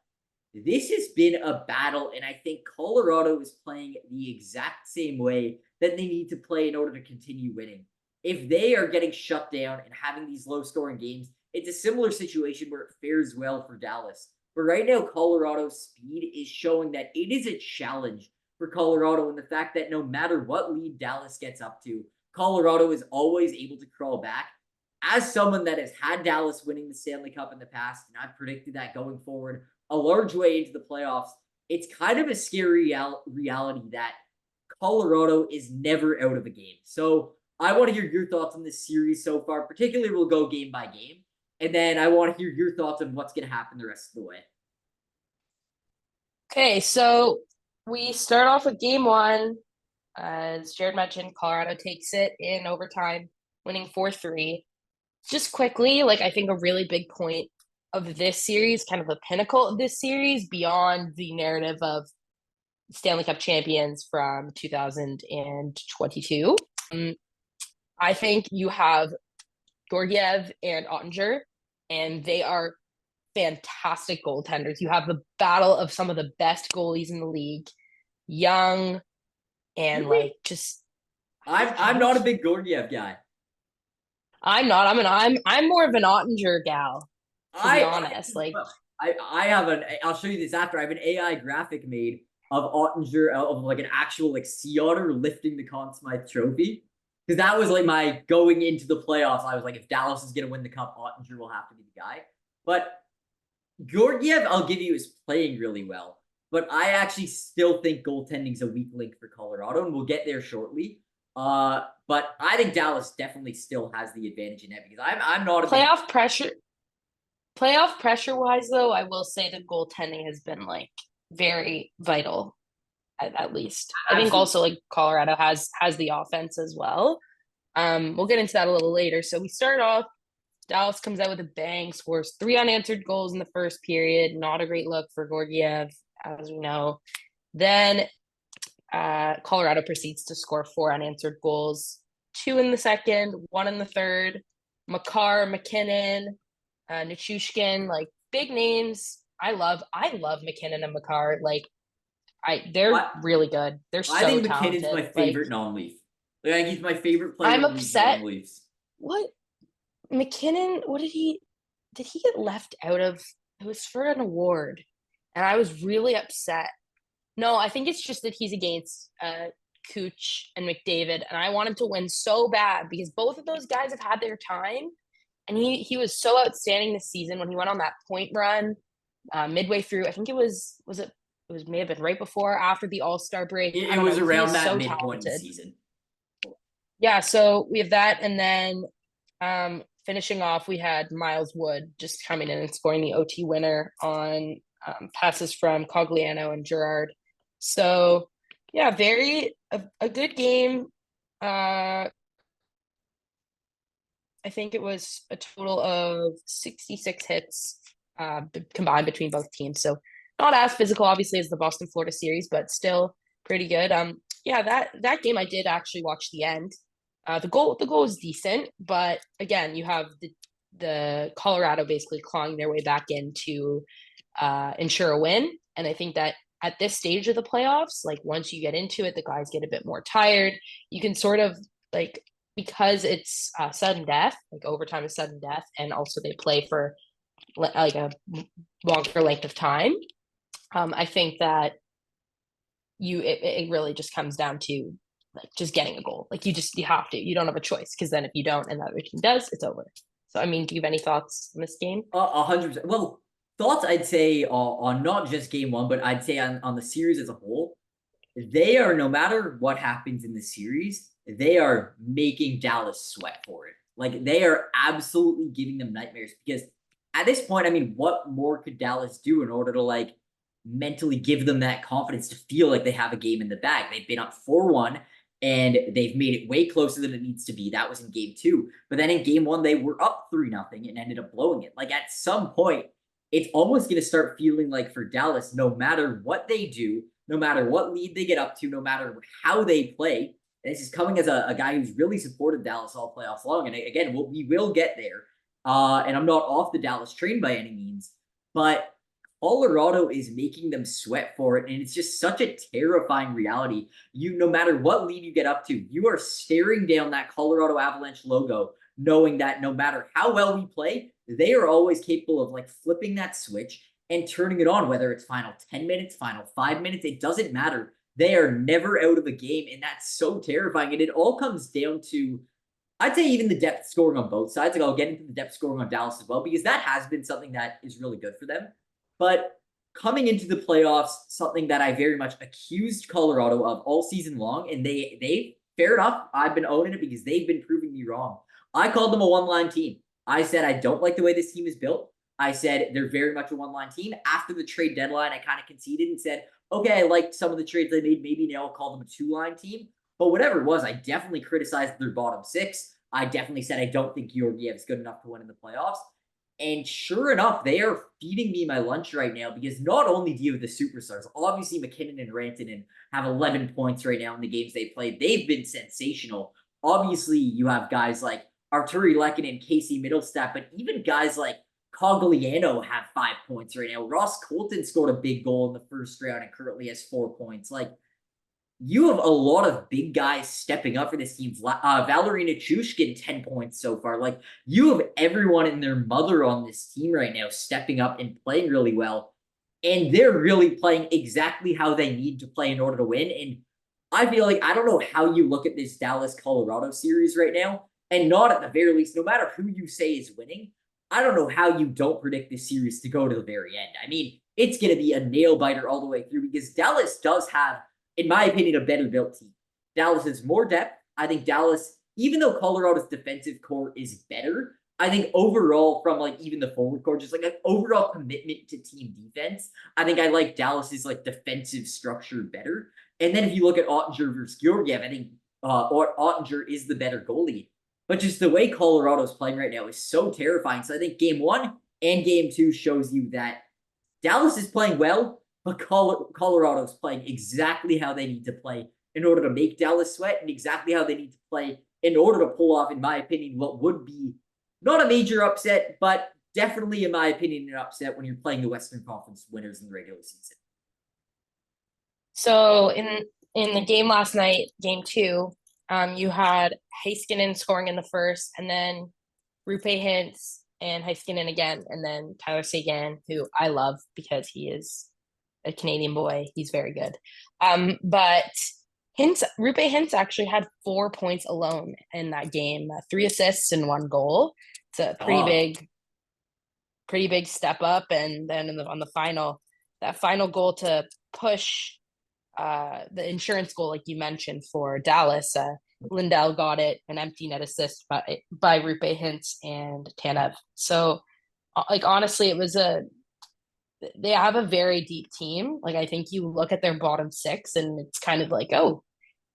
this has been a battle, and I think Colorado is playing the exact same way that they need to play in order to continue winning. If they are getting shut down and having these low-scoring games, it's a similar situation where it fares well for Dallas. But right now, Colorado's speed is showing that it is a challenge for Colorado, and the fact that no matter what lead Dallas gets up to, Colorado is always able to crawl back. As someone that has had Dallas winning the Stanley Cup in the past, and I've predicted that going forward a large way into the playoffs, it's kind of a scary reality that Colorado is never out of a game. So I want to hear your thoughts on this series so far. Particularly, we'll go game by game. And then I want to hear your thoughts on what's going to happen the rest of the way. Okay, so we start off with game one. As Jared mentioned, Colorado takes it in overtime, winning 4-3. Just quickly, like I think a really big point of this series, kind of the pinnacle of this series, beyond the narrative of Stanley Cup champions from 2022. I think you have Georgiev and Ottinger, and they are fantastic goaltenders. You have the battle of some of the best goalies in the league, young and Really? like just. I'm not a big Georgiev guy. I'm not. I'm more of an Ottinger gal, to be I honest. Like well, I have an. I'll show you this after. I have an AI graphic made of Ottinger of like an actual like sea otter lifting the Conn Smythe Trophy, because that was like my going into the playoffs. I was like, if Dallas is gonna win the cup, Ottinger will have to be the guy. But Georgiev, I'll give you, is playing really well. But I actually still think goaltending is a weak link for Colorado, and we'll get there shortly. But I think Dallas definitely still has the advantage in that because I'm not a big. playoff pressure, playoff pressure wise though, I will say the goaltending has been like very vital at least. I think Absolutely. also like Colorado has the offense as well. We'll get into that a little later. So we start off. Dallas comes out with a bang, scores 3 unanswered goals in the first period. Not a great look for Georgiev, as we know. Then Colorado proceeds to score 4 unanswered goals, 2 in the second, 1 in the third. Makar, McKinnon, Nichushkin, like big names. I love McKinnon and Makar. Like they're I, really good. They're I so think McKinnon's my talented. Like favorite non-Leaf. Like, he's my favorite player I'm in the league for upset. non-Leafs. What McKinnon? What did he get left out of? It was for an award, and I was really upset. No, I think it's just that he's against Cooch and McDavid, and I want him to win so bad because both of those guys have had their time, and he was so outstanding this season when he went on that point run midway through. I think it was may have been right before or after the All Star break. It, I it don't was know. He around is that so midpoint in the talented. season. Yeah, so we have that, and then finishing off, we had Miles Wood just coming in and scoring the OT winner on passes from Cogliano and Gerard. So, yeah, a good game. Uh, I think it was a total of 66 hits combined between both teams. So, not as physical, obviously, as the Boston Florida series, but still pretty good. Yeah, that game I did actually watch the end. The goal is decent, but again, you have the Colorado basically clawing their way back in to ensure a win. And I think that at this stage of the playoffs, like once you get into it, the guys get a bit more tired. You can sort of like because it's sudden death, like overtime is sudden death, and also they play for like a longer length of time. I think that it really just comes down to like just getting a goal. Like you have to. You don't have a choice because then if you don't and the other team does, it's over. So I mean, do you have any thoughts on this game? 100%. Well, thoughts I'd say on not just game one, but I'd say on the series as a whole. They are, no matter what happens in the series, they are making Dallas sweat for it. Like they are absolutely giving them nightmares because at this point, I mean, what more could Dallas do in order to like mentally give them that confidence to feel like they have a game in the bag? They've been up 4-1 and they've made it way closer than it needs to be. That was in game two. But then in game one, they were up 3-0 and ended up blowing it. Like at some point, it's almost going to start feeling like for Dallas, no matter what they do, no matter what lead they get up to, no matter how they play. And this is coming as a guy who's really supported Dallas all playoffs long. And again, we will get there. And I'm not off the Dallas train by any means, but Colorado is making them sweat for it. And it's just such a terrifying reality. No matter what lead you get up to, you are staring down that Colorado Avalanche logo, knowing that no matter how well we play, they are always capable of like flipping that switch and turning it on, whether it's final 10 minutes, final 5 minutes, it doesn't matter. They are never out of a game, and that's so terrifying. And it all comes down to, I'd say, even the depth scoring on both sides. Like, I'll get into the depth scoring on Dallas as well, because that has been something that is really good for them. But coming into the playoffs, something that I very much accused Colorado of all season long, and they fair enough, I've been owning it because they've been proving me wrong. I called them a one-line team. I said I don't like the way this team is built. I said they're very much a one-line team. After the trade deadline, I kind of conceded and said, okay, I liked some of the trades they made. Maybe now I'll call them a two-line team. But whatever it was, I definitely criticized their bottom six. I definitely said I don't think Georgiev is good enough to win in the playoffs. And sure enough, they are feeding me my lunch right now, because not only do you have the superstars, obviously McKinnon and Rantanen have 11 points right now in the games they played. They've been sensational. Obviously, you have guys like Arturi Lehkonen and Casey Middlestat, but even guys like Cogliano have 5 points right now. Ross Colton scored a big goal in the first round and currently has 4 points. Like, you have a lot of big guys stepping up for this team. Valerie Nichushkin, 10 points so far. Like, you have everyone and their mother on this team right now stepping up and playing really well. And they're really playing exactly how they need to play in order to win. And I feel like, I don't know how you look at this Dallas-Colorado series right now, and not at the very least, no matter who you say is winning, I don't know how you don't predict this series to go to the very end. I mean, it's going to be a nail-biter all the way through, because Dallas does have, in my opinion, a better built team. Dallas has more depth. I think Dallas, even though Colorado's defensive core is better, I think overall, from like even the forward core, just like an overall commitment to team defense, I think I like Dallas's like defensive structure better. And then if you look at Ottinger versus Georgiev, I think Ottinger is the better goalie. But just the way Colorado's playing right now is so terrifying. So I think game one and game two shows you that Dallas is playing well, but Colorado's playing exactly how they need to play in order to make Dallas sweat, and exactly how they need to play in order to pull off, in my opinion, what would be not a major upset, but definitely, in my opinion, an upset when you're playing the Western Conference winners in the regular season. So in the game last night, game two, you had Heiskanen scoring in the first, and then Rupe Hintz and Heiskanen again, and then Tyler Seguin, who I love because he is a Canadian boy. He's very good. But Rupe Hintz actually had 4 points alone in that game, 3 assists and 1 goal. It's a pretty big step up. And then on the final, that final goal to push the insurance goal, like you mentioned, for Dallas, Lindell got it, an empty net assist by Rupe Hintz and Tanev. So, like, honestly, they have a very deep team. Like, I think you look at their bottom six and it's kind of like, oh,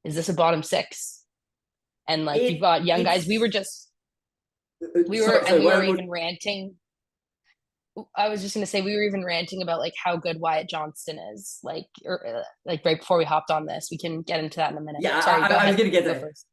is this a bottom six? And like, you've got young guys. We were even ranting. I was just gonna say, we were even ranting about like how good Wyatt Johnston is, like, like right before we hopped on this. We can get into that in a minute. Yeah, sorry, I was gonna get go that. first.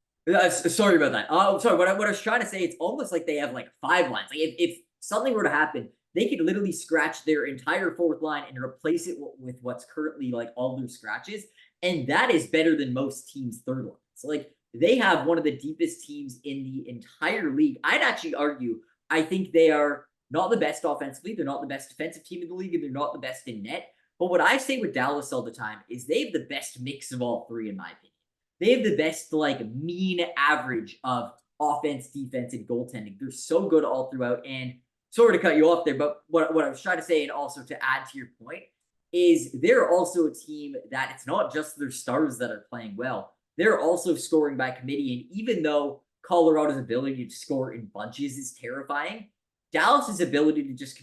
Sorry about that. Sorry. What I was trying to say, it's almost like they have like 5 lines. Like, if something were to happen, they could literally scratch their entire fourth line and replace it with what's currently like all their scratches, and that is better than most teams' third lines. So, like, they have one of the deepest teams in the entire league. I'd actually argue, I think they are not the best offensively, they're not the best defensive team in the league, and they're not the best in net. But what I say with Dallas all the time is they have the best mix of all three, in my opinion. They have the best, like, mean average of offense, defense, and goaltending. They're so good all throughout. And sorry to cut you off there, but what I was trying to say, and also to add to your point, is they're also a team that it's not just their stars that are playing well. They're also scoring by committee. And even though Colorado's ability to score in bunches is terrifying, Dallas's ability to just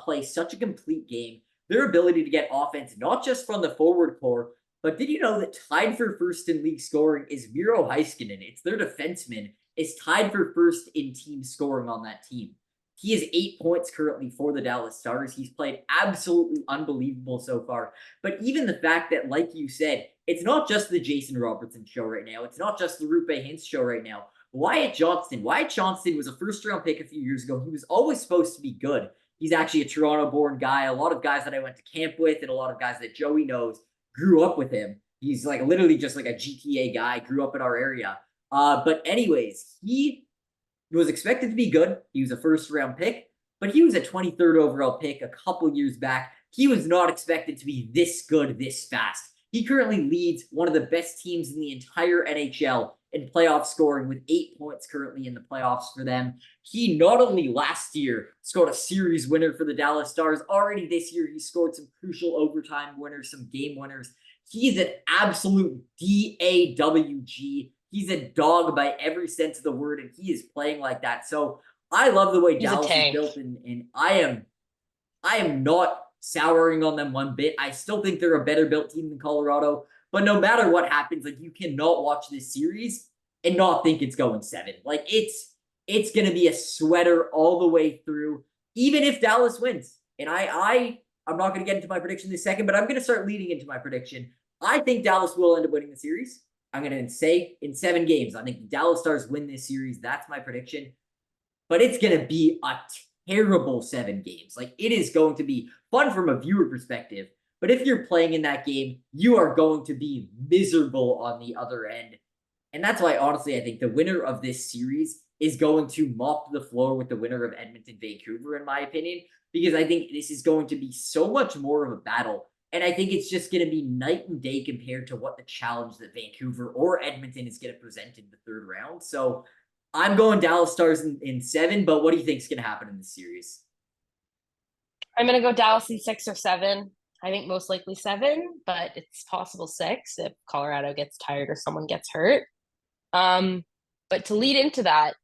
play such a complete game, their ability to get offense, not just from the forward core, but did you know that tied for first in league scoring is Miro Heiskanen? It's their defenseman, is tied for first in team scoring on that team. He has 8 points currently for the Dallas Stars. He's played absolutely unbelievable so far. But even the fact that, like you said, it's not just the Jason Robertson show right now. It's not just the Rupe Hintz show right now. Wyatt Johnston was a first-round pick a few years ago. He was always supposed to be good. He's actually a Toronto-born guy. A lot of guys that I went to camp with and a lot of guys that Joey knows grew up with him. He's like literally just like a GTA guy, grew up in our area. But anyways, he was expected to be good. He was a first-round pick, but he was a 23rd overall pick a couple years back. He was not expected to be this good this fast. He currently leads one of the best teams in the entire NHL in playoff scoring with 8 points currently in the playoffs for them. He not only last year scored a series winner for the Dallas Stars, already this year he scored some crucial overtime winners, some game winners. He's an absolute DAWG. He's a dog by every sense of the word, and he is playing like that. So I love the way He's a Dallas is tank. built, and I am not souring on them one bit. I still think they're a better built team than Colorado. But no matter what happens, like you cannot watch this series and not think it's going seven. Like it's gonna be a sweater all the way through, even if Dallas wins. And I'm not gonna get into my prediction this second, but I'm gonna start leading into my prediction. I think Dallas will end up winning the series. I'm gonna say in 7 games. I think the Dallas Stars win this series. That's my prediction. But it's gonna be a terrible 7 games. Like it is going to be fun from a viewer perspective. But if you're playing in that game, you are going to be miserable on the other end. And that's why, honestly, I think the winner of this series is going to mop the floor with the winner of Edmonton Vancouver, in my opinion, because I think this is going to be so much more of a battle. And I think it's just going to be night and day compared to what the challenge that Vancouver or Edmonton is going to present in the third round. So I'm going Dallas Stars in 7, but what do you think is going to happen in this series? I'm gonna go Dallas in 6 or 7. I think most likely 7, but it's possible 6 if Colorado gets tired or someone gets hurt. But to lead into that,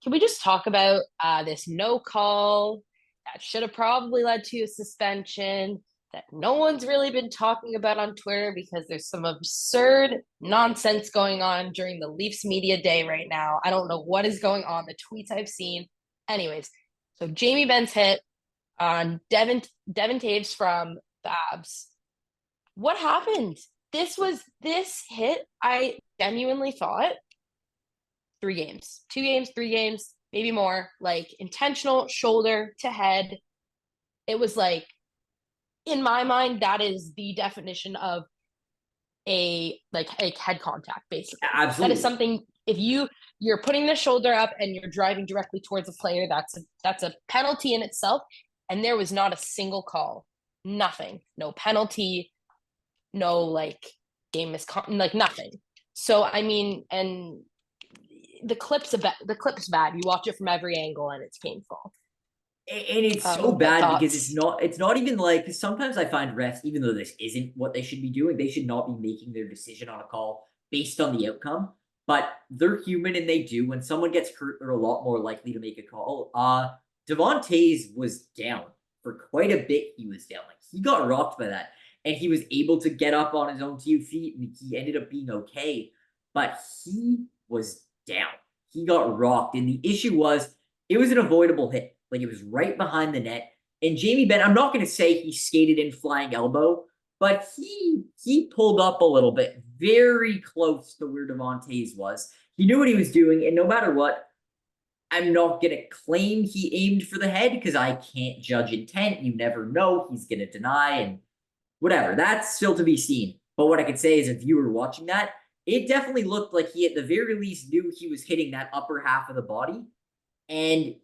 can we just talk about this no call that should have probably led to a suspension that no one's really been talking about on Twitter because there's some absurd nonsense going on during the Leafs media day right now. I don't know what is going on, the tweets I've seen. Anyways, so Jamie Benn's hit on Devin Taves from the Abs. What happened? This hit, I genuinely thought 3 games, 2 games, 3 games, maybe more, like intentional shoulder to head. It was like, in my mind, that is the definition of a head contact, basically. That is Absolutely. something, if you're putting the shoulder up and you're driving directly towards a player, that's a penalty in itself. And there was not a single call, nothing, no penalty, no like game miscon, like nothing. So I mean, and the clip's bad. You watch it from every angle and it's painful. And it's so But bad because it's thoughts? not it's not even like, because sometimes I find refs, even though this isn't what they should be doing, they should not be making their decision on a call based on the outcome. But they're human and they do. When someone gets hurt, they're a lot more likely to make a call. Devontae's was down for quite a bit. He was down. Like he got rocked by that. And he was able to get up on his own 2 feet and he ended up being okay. But he was down. He got rocked. And the issue was it was an avoidable hit. Like it was right behind the net. And Jamie Benn, I'm not going to say he skated in flying elbow, but he pulled up a little bit, very close to where Devontae's was. He knew what he was doing, and no matter what, I'm not going to claim he aimed for the head because I can't judge intent. You never know. He's going to deny and whatever. That's still to be seen. But what I can say as a viewer watching that, it definitely looked like he at the very least knew he was hitting that upper half of the body. And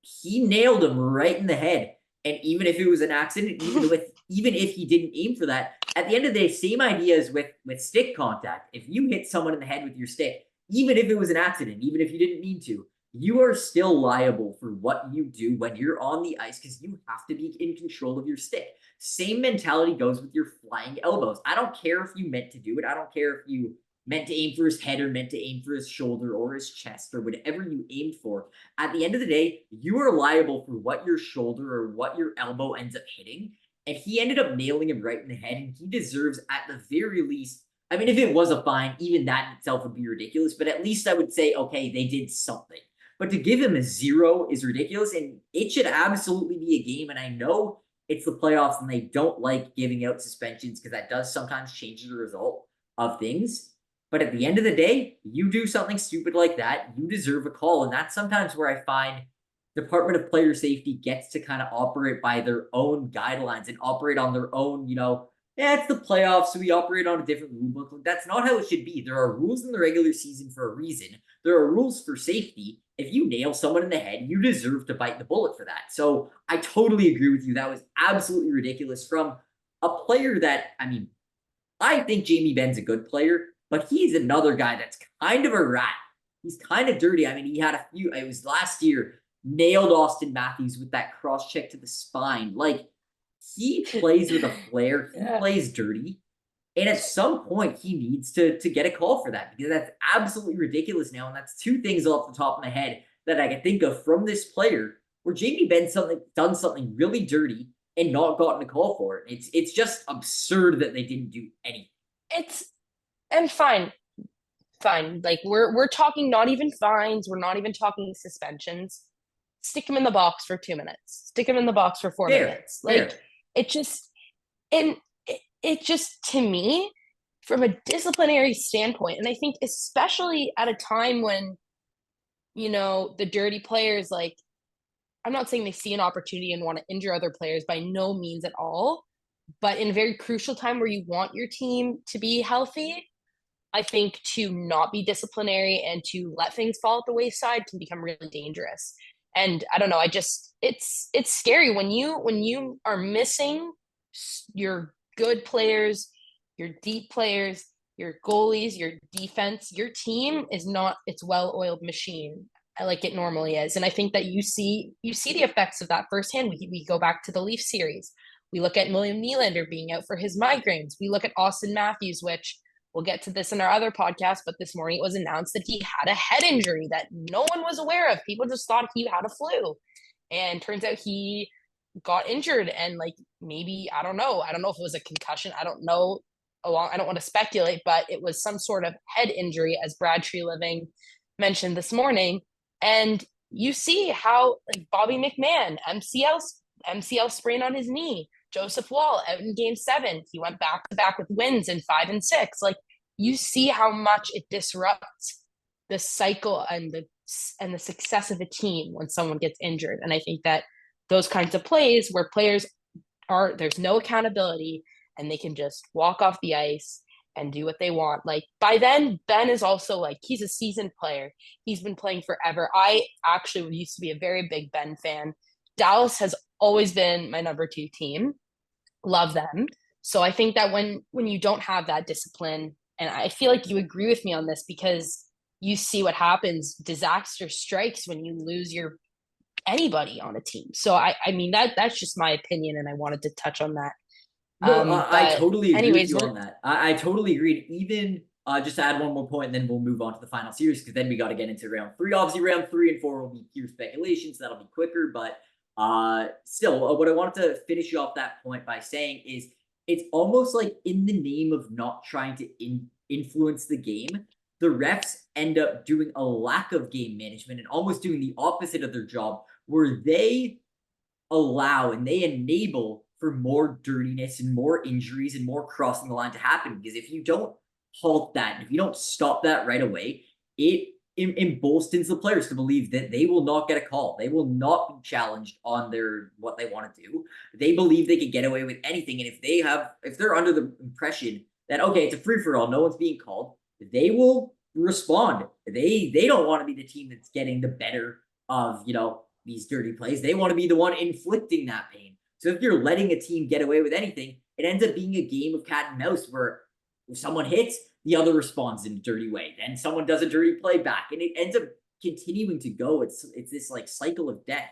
he nailed him right in the head. And even if it was an accident, even if he didn't aim for that, at the end of the day, same idea as with stick contact. If you hit someone in the head with your stick, even if it was an accident, even if you didn't mean to, you are still liable for what you do when you're on the ice because you have to be in control of your stick. Same mentality goes with your flying elbows. I don't care if you meant to do it. I don't care if you meant to aim for his head or meant to aim for his shoulder or his chest or whatever you aimed for. At the end of the day, you are liable for what your shoulder or what your elbow ends up hitting. And he ended up nailing him right in the head. And he deserves, at the very least, I mean, if it was a fine, even that in itself would be ridiculous. But at least I would say, okay, they did something. But to give him a 0 is ridiculous. And it should absolutely be a game. And I know it's the playoffs and they don't like giving out suspensions because that does sometimes change the result of things. But at the end of the day, you do something stupid like that, you deserve a call. And that's sometimes where I find Department of Player Safety gets to kind of operate by their own guidelines and operate on their own, yeah, it's the playoffs, so we operate on a different rule book. That's not how it should be. There are rules in the regular season for a reason. There are rules for safety. If you nail someone in the head, you deserve to bite the bullet for that. So I totally agree with you. That was absolutely ridiculous from a player that, I mean, I think Jamie Benn's a good player, but he's another guy that's kind of a rat. He's kind of dirty. I mean, he had a few, it was last year, nailed Austin Matthews with that cross check to the spine. Like, he plays with a flair, he Yeah. plays dirty. And at some point, he needs to get a call for that because that's absolutely ridiculous now. And that's two things off the top of my head that I can think of from this player where Jamie Benn done something really dirty and not gotten a call for it. It's just absurd that they didn't do anything. It's and fine. Like we're talking not even fines. We're not even talking suspensions. Stick him in the box for 2 minutes. Stick him in the box for four Fair, minutes. Like fair. it just and it just to me from a disciplinary standpoint, and I think especially at a time when the dirty players like I'm not saying they see an opportunity and want to injure other players by no means at all, but in a very crucial time where you want your team to be healthy, I think to not be disciplinary and to let things fall at the wayside can become really dangerous. And I don't know, I just it's scary when you are missing your good players, your deep players, your goalies, your defense, your team is not its well-oiled machine like it normally is. And I think that you see the effects of that firsthand. We go back to the Leaf series. We look at William Nylander being out for his migraines. We look at Austin Matthews, which we'll get to this in our other podcast, but this morning it was announced that he had a head injury that no one was aware of. People just thought he had a flu. And turns out he got injured and like maybe I don't know if it was a concussion. I don't know. I don't want to speculate, but it was some sort of head injury, as Brad Tree Living mentioned this morning. And you see how like Bobby McMahon, MCL sprain on his knee. Joseph Wall out in game 7. He went back to back with wins in 5 and 6. Like you see how much it disrupts the cycle and the success of a team when someone gets injured. And I think that those kinds of plays where players there's no accountability and they can just walk off the ice and do what they want. Like by then, Ben is also like he's a seasoned player. He's been playing forever. I actually used to be a very big Ben fan. Dallas has always been my number 2 team. Love them. So I think that when you don't have that discipline, and I feel like you agree with me on this because you see what happens. Disaster strikes when you lose your anybody on a team. So I mean that's just my opinion, and I wanted to touch on that. No, I But totally agree with anyways, you we're on that. I totally agree. Even just to add one more point, and then we'll move on to the final series because then we got to get into round 3. Obviously, round 3 and 4 will be pure speculation, so that'll be quicker. But still, what I wanted to finish you off that point by saying is it's almost like in the name of not trying to influence the game, the refs end up doing a lack of game management and almost doing the opposite of their job, where they allow and they enable for more dirtiness and more injuries and more crossing the line to happen. Because if you don't halt that, if you don't stop that right away, it emboldens the players to believe that they will not get a call. They will not be challenged on their what they want to do. They believe they can get away with anything. And if they're under the impression that okay, it's a free for all, no one's being called, they will respond. They don't want to be the team that's getting the better of these dirty plays. They want to be the one inflicting that pain. So if you're letting a team get away with anything, it ends up being a game of cat and mouse where if someone hits, the other responds in a dirty way. Then someone does a dirty play back, and it ends up continuing to go. It's this like cycle of death,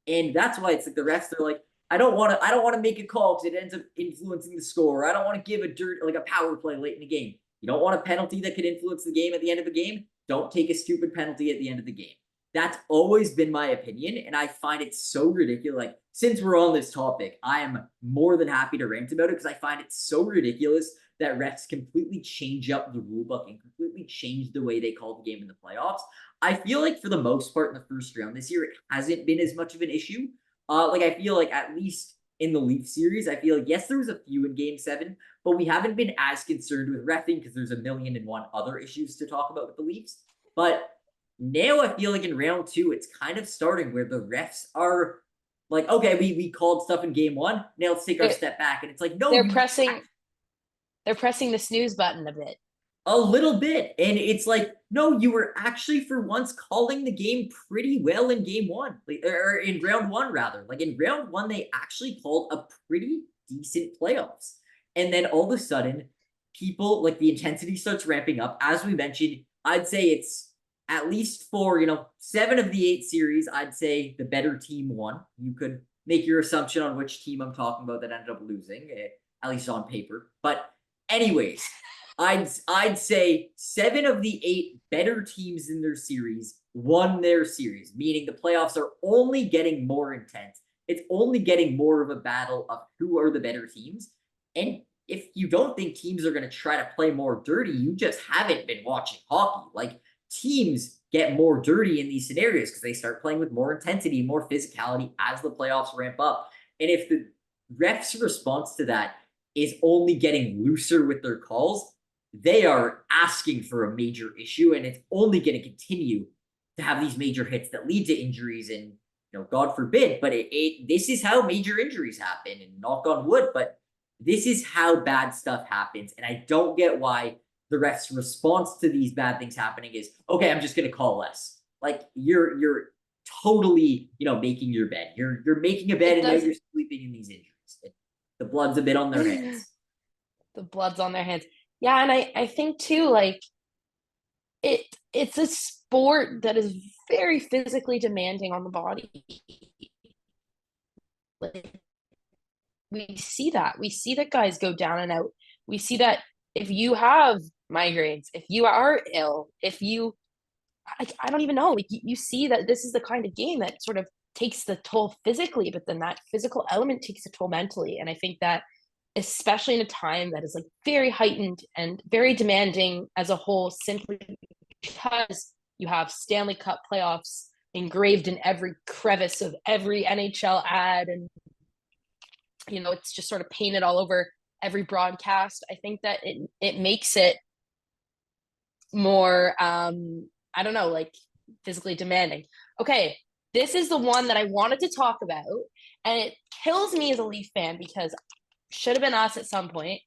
and that's why it's like the refs. They're like, I don't want to make a call because it ends up influencing the score. Or I don't want to give a power play late in the game. You don't want a penalty that could influence the game at the end of a game. Don't take a stupid penalty at the end of the game. That's always been my opinion, and I find it so ridiculous. Like, since we're on this topic, I am more than happy to rant about it because I find it so ridiculous that refs completely change up the rule book and completely change the way they call the game in the playoffs. I feel like for the most part in the first round this year, it hasn't been as much of an issue. I feel like at least in the Leaf series, I feel like yes, there was a few in Game 7, but we haven't been as concerned with refing because there's a million and one other issues to talk about with the Leafs. But now I feel like in round 2, it's kind of starting where the refs are like, okay, we called stuff in game 1. Now let's take our step back. And it's like, no, they're pressing they're pressing the snooze button a bit. a little bit. And it's like, no, you were actually for once calling the game pretty well in game 1, or in round 1, rather. Like in round 1, they actually called a pretty decent playoffs. And then all of a sudden, people, like the intensity starts ramping up. As we mentioned, I'd say it's at least for, 7 of the 8 series, I'd say the better team won. You could make your assumption on which team I'm talking about that ended up losing, at least on paper. But anyways, I'd say 7 of the 8 better teams in their series won their series, meaning the playoffs are only getting more intense. It's only getting more of a battle of who are the better teams. And if you don't think teams are going to try to play more dirty, you just haven't been watching hockey. Like, teams get more dirty in these scenarios because they start playing with more intensity, more physicality as the playoffs ramp up. And if the refs' response to that is only getting looser with their calls, they are asking for a major issue, and it's only going to continue to have these major hits that lead to injuries. And God forbid, but this is how major injuries happen. And knock on wood, but this is how bad stuff happens. And I don't get why the ref's response to these bad things happening is, okay, I'm just going to call less. Like, you're totally, making your bed. You're making a bed, and now you're sleeping in these injuries. The blood's a bit on their hands. The blood's on their hands. Yeah, and I think too, like, it's a sport that is very physically demanding on the body. Like, we see that guys go down and out. We see that if you have migraines, if you are ill, if you, I don't even know, like, you see that this is the kind of game that sort of takes the toll physically, but then that physical element takes a toll mentally. And I think that, especially in a time that is like very heightened and very demanding as a whole, simply because you have Stanley Cup playoffs engraved in every crevice of every NHL ad, and it's just sort of painted all over every broadcast. I think that it makes it more I don't know, like, physically demanding. Okay, this is the one that I wanted to talk about, and it kills me as a Leaf fan because should have been us at some point.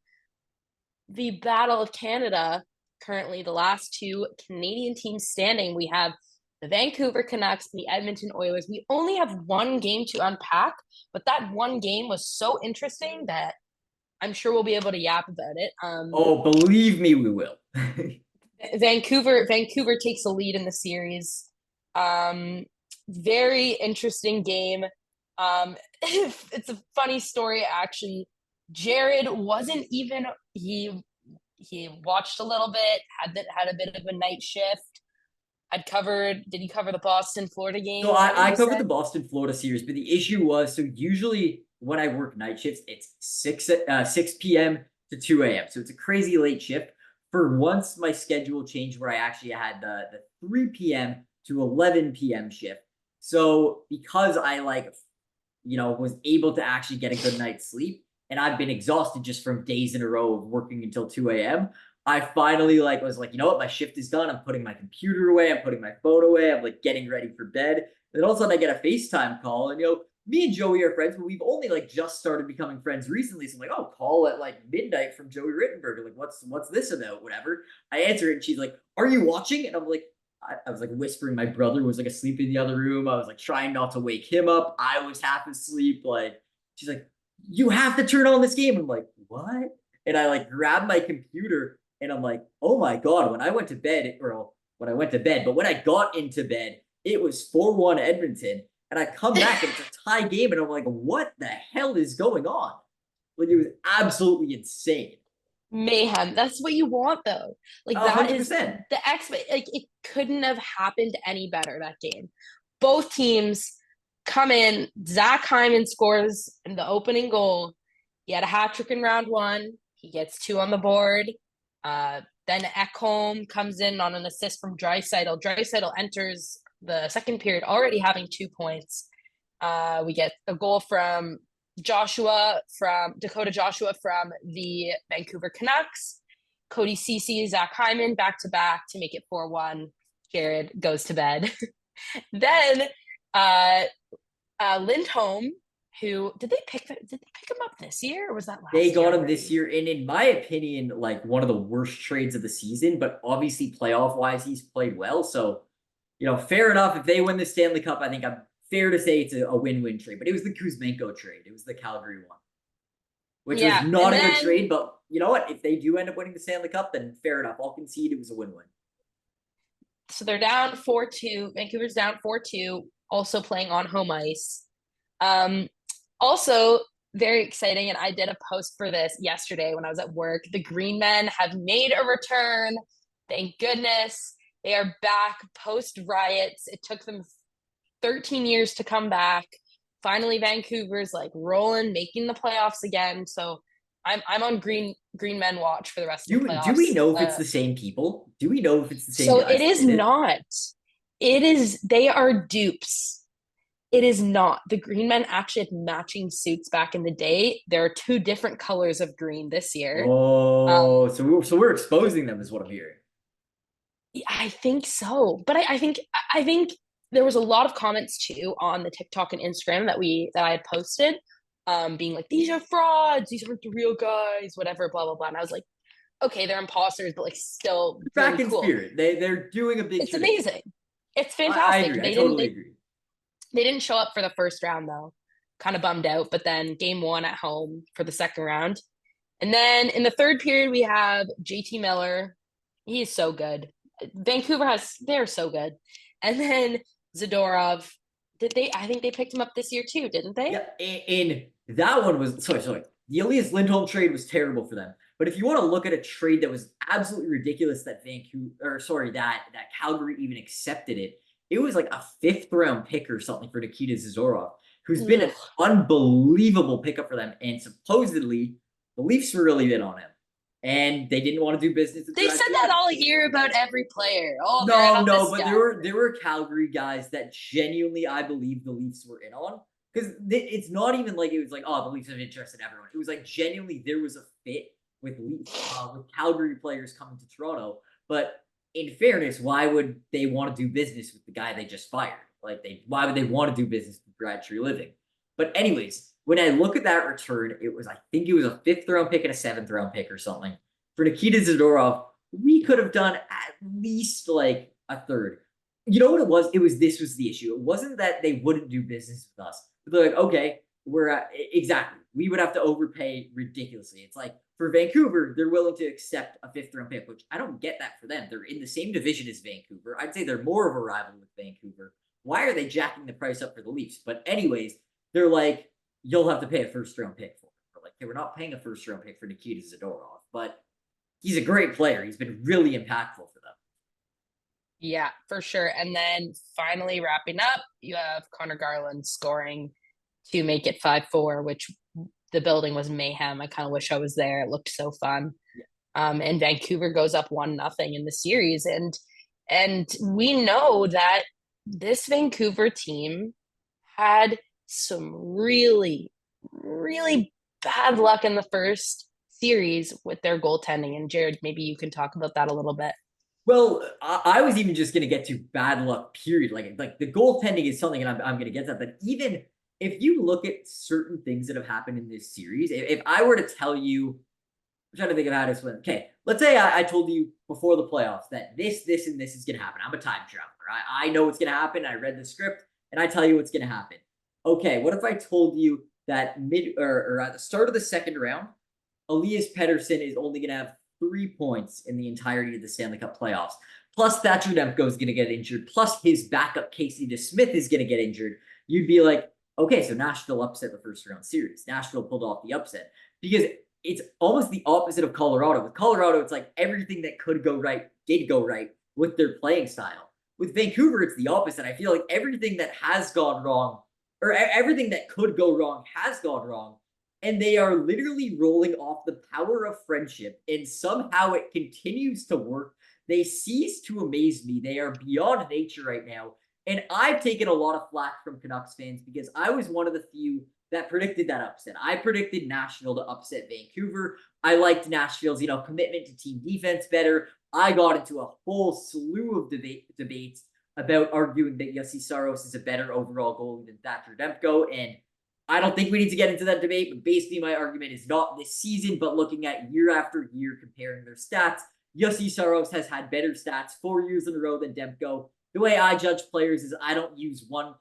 The Battle of Canada, currently the last 2 Canadian teams standing. We have the Vancouver Canucks, the Edmonton Oilers. We only have one game to unpack, but that one game was so interesting that I'm sure we'll be able to yap about it. Oh, believe me, we will. Vancouver takes a lead in the series. Very interesting game. It's a funny story, actually. Jared wasn't even he watched a little bit, had a bit of a night shift. Did he cover the Boston Florida game? So I covered the Boston Florida series, but the issue was, so usually when I work night shifts, it's 6 p.m. to 2 a.m. So it's a crazy late shift. For once, my schedule changed where I actually had the 3 p.m. to 11 p.m. shift. So because I was able to actually get a good night's sleep, and I've been exhausted just from days in a row of working until 2 a.m., I finally was like, you know what, my shift is done. I'm putting my computer away. I'm putting my phone away. I'm getting ready for bed. And then all of a sudden I get a FaceTime call, and me and Joey are friends, but we've only just started becoming friends recently. So I'm like, oh, call at midnight from Joey RittenBERG. Like, what's this about? Whatever. I answer it, and she's like, are you watching? And I'm like, I was whispering. My brother was asleep in the other room. I was trying not to wake him up. I was half asleep. She's like, you have to turn on this game. I'm like, what? And I grabbed my computer, and I'm like, oh my God, when I went to bed, but when I got into bed, it was 4-1 Edmonton. And I come back and it's a tie game, and I'm like, what the hell is going on? It was absolutely insane. Mayhem. That's what you want, though. Like, that is 100%. the it couldn't have happened any better, that game. Both teams come in. Zach Hyman scores in the opening goal. He had a hat trick in round 1. He gets 2 on the board. Then Ekholm comes in on an assist from Draisaitl. Draisaitl enters the second period already having 2 points. We get a goal from Dakota Joshua from the Vancouver Canucks. Cody Ceci, Zach Hyman back-to-back to make it 4-1. Jared goes to bed. Then Lindholm, who did they pick him up this year, or was that last year? They got him this year, and in my opinion, one of the worst trades of the season, but obviously playoff wise, he's played well. So, fair enough. If they win the Stanley Cup, I think I'm fair to say it's a win-win trade, but it was the Kuzmenko trade. It was the Calgary one. which was Yeah, and not a good then trade. But you know what? If they do end up winning the Stanley Cup, then fair enough. I'll concede it was a win-win. so they're down 4-2. Vancouver's down 4-2, also playing on home ice. Um, Also very exciting, and I did a post for this yesterday when I was at work. The Green Men have made a return. Thank goodness. They are back post riots. It took them 13 years to come back. Finally, Vancouver's like rolling, making the playoffs again. So I'm on Green Men watch for the rest of the Do we playoffs. know if it's the same people? Do we know if it's the same So it guys that is did it? not. It is, they are dupes. It is not. The Green Men actually had matching suits back in the day. There are two different colors of green this year. Oh, Um, so we're exposing them, is what I'm hearing. I think so, but I think there was a lot of comments too on the TikTok and Instagram that I had posted, being like, "These are frauds. These aren't the real guys. Whatever, blah blah blah." And I was like, "Okay, they're imposters, but like still Back really in cool. spirit, they're doing a big It's tradition. amazing. It's I fantastic. agree. I totally agree. They didn't show up for the first round though. Kind of bummed out, but then game one at home for the second round. And then in the third period, we have JT Miller. He is so good. They're so good. And then Zadorov, I think they picked him up this year too, didn't they? Yeah, and that one was sorry. The Elias Lindholm trade was terrible for them. But if you want to look at a trade that was absolutely ridiculous that that Calgary even accepted it, it was like a fifth round pick or something for Nikita Zazorov, who's been an Ugh. unbelievable pickup for them. And supposedly the Leafs were really in on him. And they didn't want to do business with They Brad said that Treliving. all year about every player. Oh, they're in No, on no, this but guy. there were Calgary guys that genuinely I believe the Leafs were in on because it's not even like it was like oh the Leafs have interest in everyone. It was like genuinely there was a fit with Calgary players coming to Toronto. But in fairness, why would they want to do business with the guy they just fired? Why would they want to do business with Brad Treliving? But anyways, when I look at that return, I think it was a fifth round pick and a seventh round pick or something for Nikita Zadorov. We could have done at least like a third. You know what it was? This was the issue. It wasn't that they wouldn't do business with us. But they're like, okay, exactly. We would have to overpay ridiculously. It's like for Vancouver, they're willing to accept a fifth round pick, which I don't get that for them. They're in the same division as Vancouver. I'd say they're more of a rival with Vancouver. Why are they jacking the price up for the Leafs? But anyways, they're like, you'll have to pay a first round pick for it. Like they were not paying a first round pick for Nikita Zadorov, but he's a great player. He's been really impactful for them. Yeah, for sure. And then finally wrapping up, you have Connor Garland scoring to make it 5-4, which the building was mayhem. I kind of wish I was there. It looked so fun. Yeah. And Vancouver goes up 1-0 in the series. And we know that this Vancouver team had some really, really bad luck in the first series with their goaltending. And Jared, maybe you can talk about that a little bit. Well, I was even just going to get to bad luck, period. Like the goaltending is something, and I'm going to get to that. But even if you look at certain things that have happened in this series, if I were to tell you, I'm trying to think of how to explain. Okay, let's say I told you before the playoffs that this, and this is going to happen. I'm a time traveler. I know what's going to happen. I read the script, and I tell you what's going to happen. Okay, what if I told you that or at the start of the second round, Elias Pettersson is only going to have 3 points in the entirety of the Stanley Cup playoffs. Plus, Thatcher Demko is going to get injured. Plus, his backup Casey DeSmith is going to get injured. You'd be like, okay, so Nashville upset the first round series. Nashville pulled off the upset because it's almost the opposite of Colorado. With Colorado, it's like everything that could go right did go right with their playing style. With Vancouver, it's the opposite. I feel like everything that has gone wrong, or everything that could go wrong, has gone wrong, and they are literally rolling off the power of friendship, and somehow it continues to work. They cease to amaze me. They are beyond nature right now. And I've taken a lot of flack from Canucks fans because I was one of the few that predicted that upset. I predicted Nashville to upset Vancouver. I liked Nashville's, commitment to team defense better. I got into a whole slew of debates about arguing that Yossi Saros is a better overall goalie than Thatcher Demko, and I don't think we need to get into that debate, but basically my argument is not this season, but looking at year after year, comparing their stats. Yossi Saros has had better stats 4 years in a row than Demko. The way I judge players is I don't use one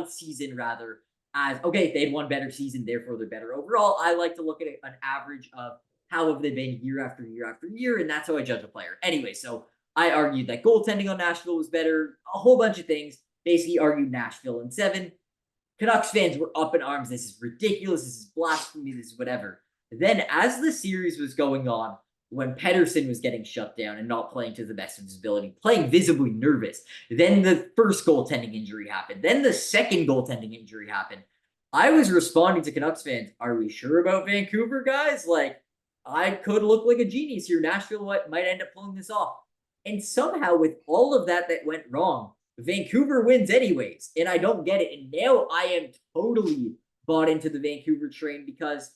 season rather as okay, they had one better season, therefore they're better overall. I like to look at an average of how have they been year after year after year, and that's how I judge a player. Anyway, so I argued that goaltending on Nashville was better, a whole bunch of things. Basically, argued Nashville in 7. Canucks fans were up in arms. This is ridiculous. This is blasphemy. This is whatever. Then, as the series was going on, when Pettersson was getting shut down and not playing to the best of his ability, playing visibly nervous, then the first goaltending injury happened. Then the second goaltending injury happened. I was responding to Canucks fans. Are we sure about Vancouver, guys? Like, I could look like a genius here. Nashville might end up pulling this off. And somehow, with all of that went wrong, Vancouver wins anyways, and I don't get it. And now I am totally bought into the Vancouver train because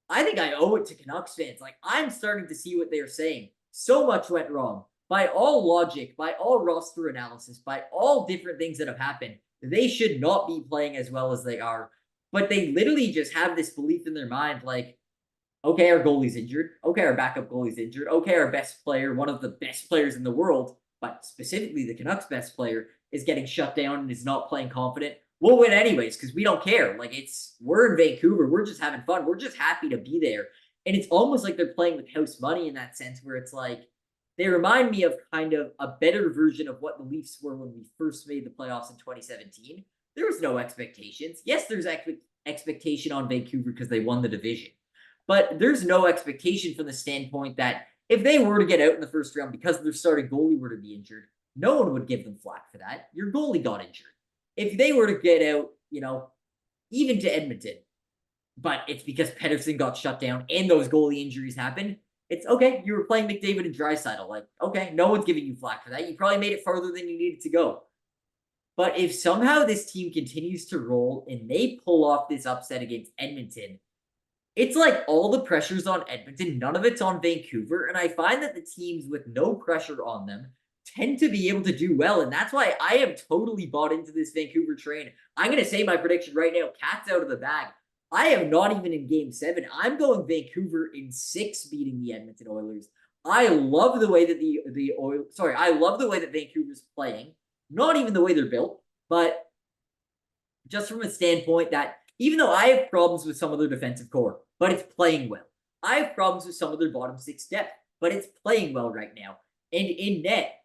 I think I owe it to Canucks fans. Like, I'm starting to see what they're saying. So much went wrong. By all logic, by all roster analysis, by all different things that have happened, they should not be playing as well as they are. But they literally just have this belief in their mind, like, okay, our goalie's injured. Okay, our backup goalie's injured. Okay, our best player, one of the best players in the world, but specifically the Canucks' best player, is getting shut down and is not playing confident. We'll win anyways because we don't care. Like, we're in Vancouver. We're just having fun. We're just happy to be there. And it's almost like they're playing with house money in that sense, where it's like they remind me of kind of a better version of what the Leafs were when we first made the playoffs in 2017. There was no expectations. Yes, there's expectation on Vancouver because they won the division. But there's no expectation from the standpoint that if they were to get out in the first round because their starting goalie were to be injured, no one would give them flack for that. Your goalie got injured. If they were to get out, even to Edmonton, but it's because Pettersson got shut down and those goalie injuries happened, it's okay. You were playing McDavid and Draisaitl. Like, okay, no one's giving you flack for that. You probably made it farther than you needed to go. But if somehow this team continues to roll and they pull off this upset against Edmonton, it's like all the pressure's on Edmonton, none of it's on Vancouver, and I find that the teams with no pressure on them tend to be able to do well, and that's why I am totally bought into this Vancouver train. I'm going to say my prediction right now, cat's out of the bag. I am not even in Game 7. I'm going Vancouver in 6 beating the Edmonton Oilers. I love the way that I love the way that Vancouver's playing. Not even the way they're built, but just from a standpoint that even though I have problems with some of their defensive core, but it's playing well. I have problems with some of their bottom 6 depth, but it's playing well right now. And in net,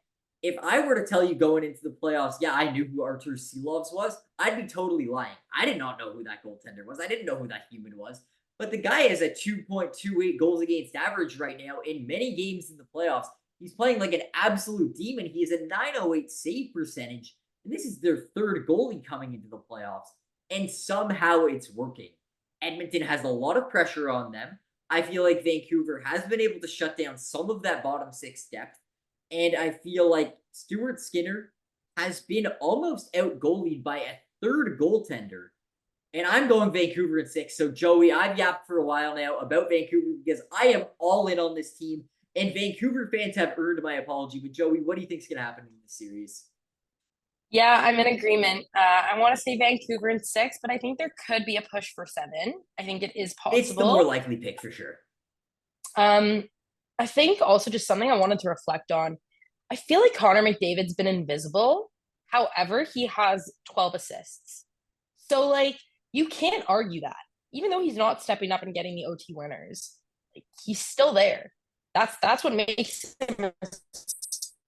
if I were to tell you going into the playoffs, yeah, I knew who Artur Silovs was, I'd be totally lying. I did not know who that goaltender was. I didn't know who that human was. But the guy has a 2.28 goals against average right now in many games in the playoffs. He's playing like an absolute demon. He has a 908 save percentage, and this is their third goalie coming into the playoffs. And somehow it's working. Edmonton has a lot of pressure on them. I feel like Vancouver has been able to shut down some of that bottom 6 depth. And I feel like Stuart Skinner has been almost out goalied by a third goaltender. And I'm going Vancouver in 6. So, Joey, I've yapped for a while now about Vancouver because I am all in on this team. And Vancouver fans have earned my apology. But, Joey, what do you think is going to happen in this series? Yeah, I'm in agreement. I want to say Vancouver in 6, but I think there could be a push for 7. I think it is It's the more possible. likely pick for sure. Um, I think also just something I wanted to reflect on. I feel like Connor McDavid's been invisible. However, he has 12 assists. So like you can't argue that. Even though he's not stepping up and getting the OT winners, like he's still there. That's what makes him a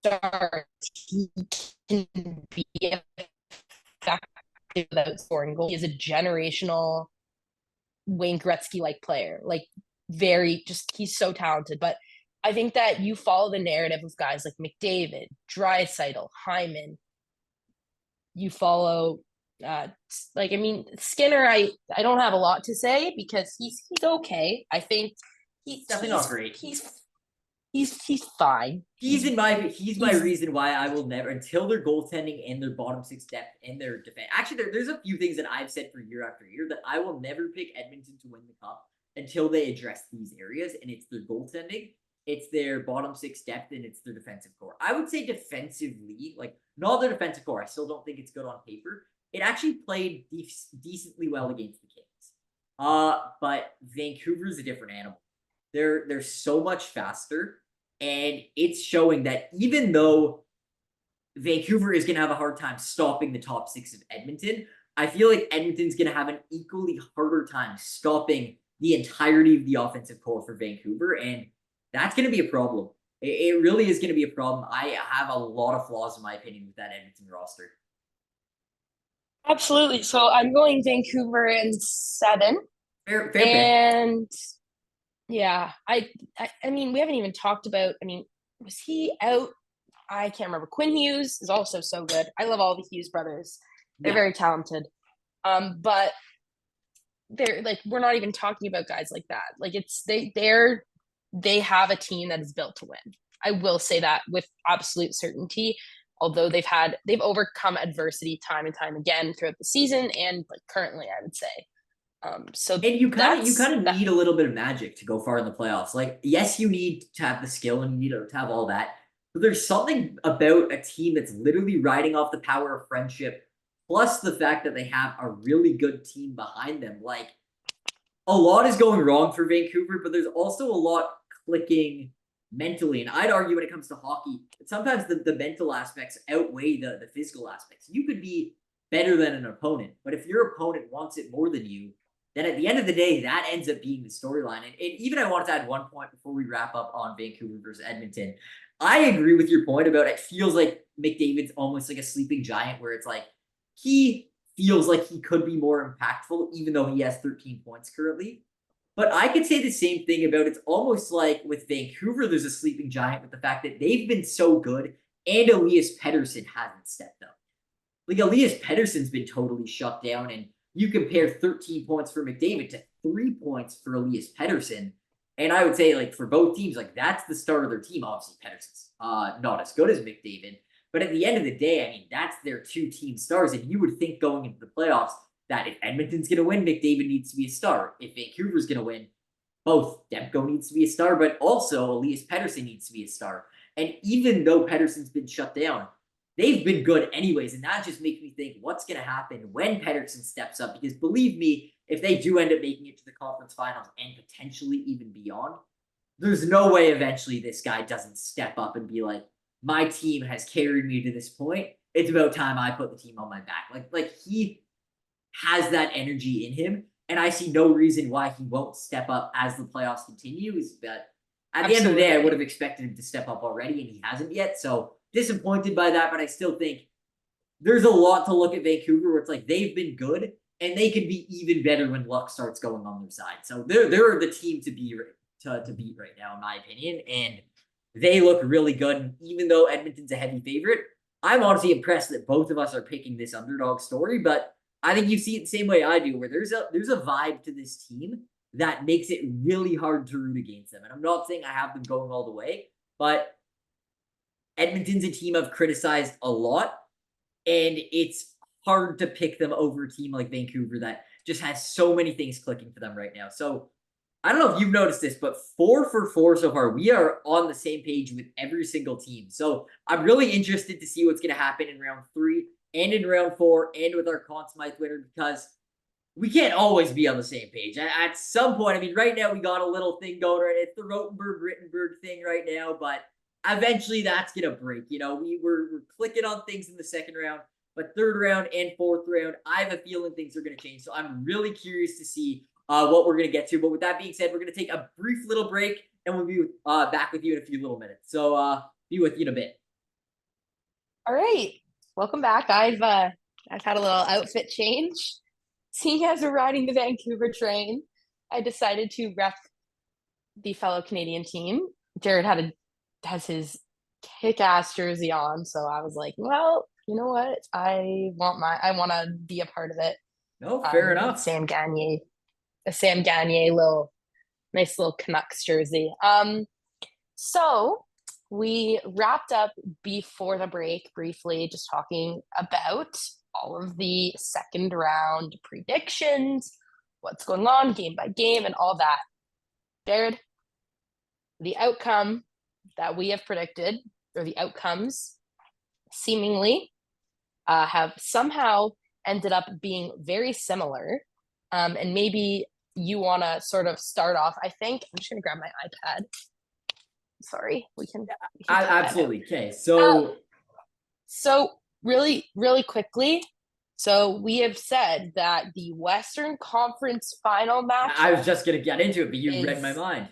star. He can be effective without scoring goals. He is a generational Wayne Gretzky like player. Like very just he's so talented. But I think that you follow the narrative of guys like McDavid, Draisaitl, Hyman. You follow Skinner. I don't have a lot to say because he's okay. I think It's definitely not great. He's fine. He's my reason why I will never, until their goaltending and their bottom 6 depth and their defense. Actually, there's a few things that I've said for year after year that I will never pick Edmonton to win the cup until they address these areas, and it's their goaltending, it's their bottom 6 depth, and it's their defensive core. I would say defensively, like not their defensive core. I still don't think it's good on paper. It actually played decently well against the Kings. But Vancouver's a different animal. They're so much faster. And it's showing that even though Vancouver is going to have a hard time stopping the top 6 of Edmonton, I feel like Edmonton's going to have an equally harder time stopping the entirety of the offensive core for Vancouver, and that's going to be a problem. It really is going to be a problem. I have a lot of flaws, in my opinion, with that Edmonton roster. Absolutely. So I'm going Vancouver in 7. Fair pick. And yeah, I mean, we haven't even talked about, I mean, was he out? I can't remember. Quinn Hughes is also so good. I love all the Hughes brothers. They're Yeah. very talented. But they're like, we're not even talking about guys like that. Like it's they have a team that is built to win. I will say that with absolute certainty. Although they've overcome adversity time and time again throughout the season and like currently, I would say. So And you that's kind of that. need a little bit of magic to go far in the playoffs. Like, yes, you need to have the skill and you need to have all that. But there's something about a team that's literally riding off the power of friendship, plus the fact that they have a really good team behind them. Like, a lot is going wrong for Vancouver, but there's also a lot clicking mentally. And I'd argue when it comes to hockey, that sometimes the mental aspects outweigh the physical aspects. You could be better than an opponent, but if your opponent wants it more than you, then at the end of the day, that ends up being the storyline. And even I wanted to add one point before we wrap up on Vancouver versus Edmonton. I agree with your point about it feels like McDavid's almost like a sleeping giant, where it's like he feels like he could be more impactful, even though he has 13 points currently. But I could say the same thing about it's almost like with Vancouver, there's a sleeping giant with the fact that they've been so good and Elias Pettersson hasn't stepped up. Like Elias Pettersson's been totally shut down, and you compare 13 points for McDavid to 3 points for Elias Pettersson. And I would say, like, for both teams, like, that's the start of their team. Obviously, Pettersson's not as good as McDavid. But at the end of the day, I mean, that's their two team stars. And you would think going into the playoffs that if Edmonton's going to win, McDavid needs to be a star. If Vancouver's going to win, both Demko needs to be a star, but also Elias Pettersson needs to be a star. And even though Pettersson's been shut down, they've been good anyways. And that just makes me think what's going to happen when Pettersson steps up. Because believe me, if they do end up making it to the conference finals and potentially even beyond, there's no way eventually this guy doesn't step up and be like, my team has carried me to this point. It's about time I put the team on my back. Like he has that energy in him. And I see no reason why he won't step up as the playoffs continues. But at the end of the day, I would have expected him to step up already, and he hasn't yet. So disappointed by that, but I still think there's a lot to look at Vancouver where it's like they've been good and they can be even better when luck starts going on their side. So they're the team to be to beat right now, in my opinion. And they look really good. And even though Edmonton's a heavy favorite, I'm honestly impressed that both of us are picking this underdog story. But I think you see it the same way I do, where there's a vibe to this team that makes it really hard to root against them. And I'm not saying I have them going all the way, but Edmonton's a team I've criticized a lot, and it's hard to pick them over a team like Vancouver that just has so many things clicking for them right now. So I don't know if you've noticed this, but 4 for 4 so far. We are on the same page with every single team. So I'm really interested to see what's going to happen in round 3 and in round 4 and with our Conn Smythe winner, because we can't always be on the same page. At some point, I mean, right now we got a little thing going right. It's the RotenBERG thing right now, but eventually that's gonna break. You know, we're clicking on things in the second round, but third round and fourth round, I have a feeling things are gonna change. So I'm really curious to see what we're gonna get to. But with that being said, we're gonna take a brief little break, and we'll be back with you in a few little minutes. So be with you in a bit. All right. Welcome back. I've had a little outfit change. Seeing as we're riding the Vancouver train, I decided to rep the fellow Canadian team. Jared has his kick-ass jersey on, so I was like, well, you know what? I want to be a part of it. No, fair With enough. A Sam Gagner nice little Canucks jersey. So we wrapped up before the break briefly, just talking about all of the second round predictions, what's going on game by game, and all that. Jared, the outcome that we have predicted, or the outcomes, seemingly have somehow ended up being very similar. And maybe you want to sort of start off. I think I'm just going to grab my iPad. Sorry, we can cut that out. Absolutely. Okay, Uh, so so really, really quickly, So we have said that the Western Conference final I was matchup just gonna get into it, but you read my is mind.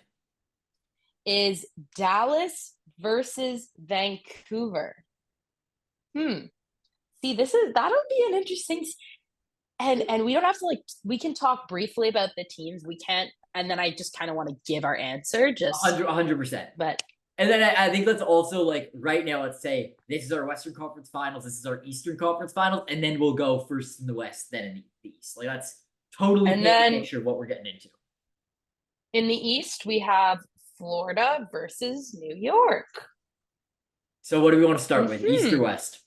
is Dallas versus Vancouver. Hmm. See, that'll be an interesting and we don't have to like we can talk briefly about the teams. We can't and then I just kind of want to give our answer just 100%. but And then I think let's also like right now, let's say this is our Western Conference Finals, this is our Eastern Conference Finals, and then we'll go first in the West, then in the East. Like that's totally and paint the then picture of what we're getting into. in the East we have Florida versus New York. So what do we want to start with, East or Hmm. West?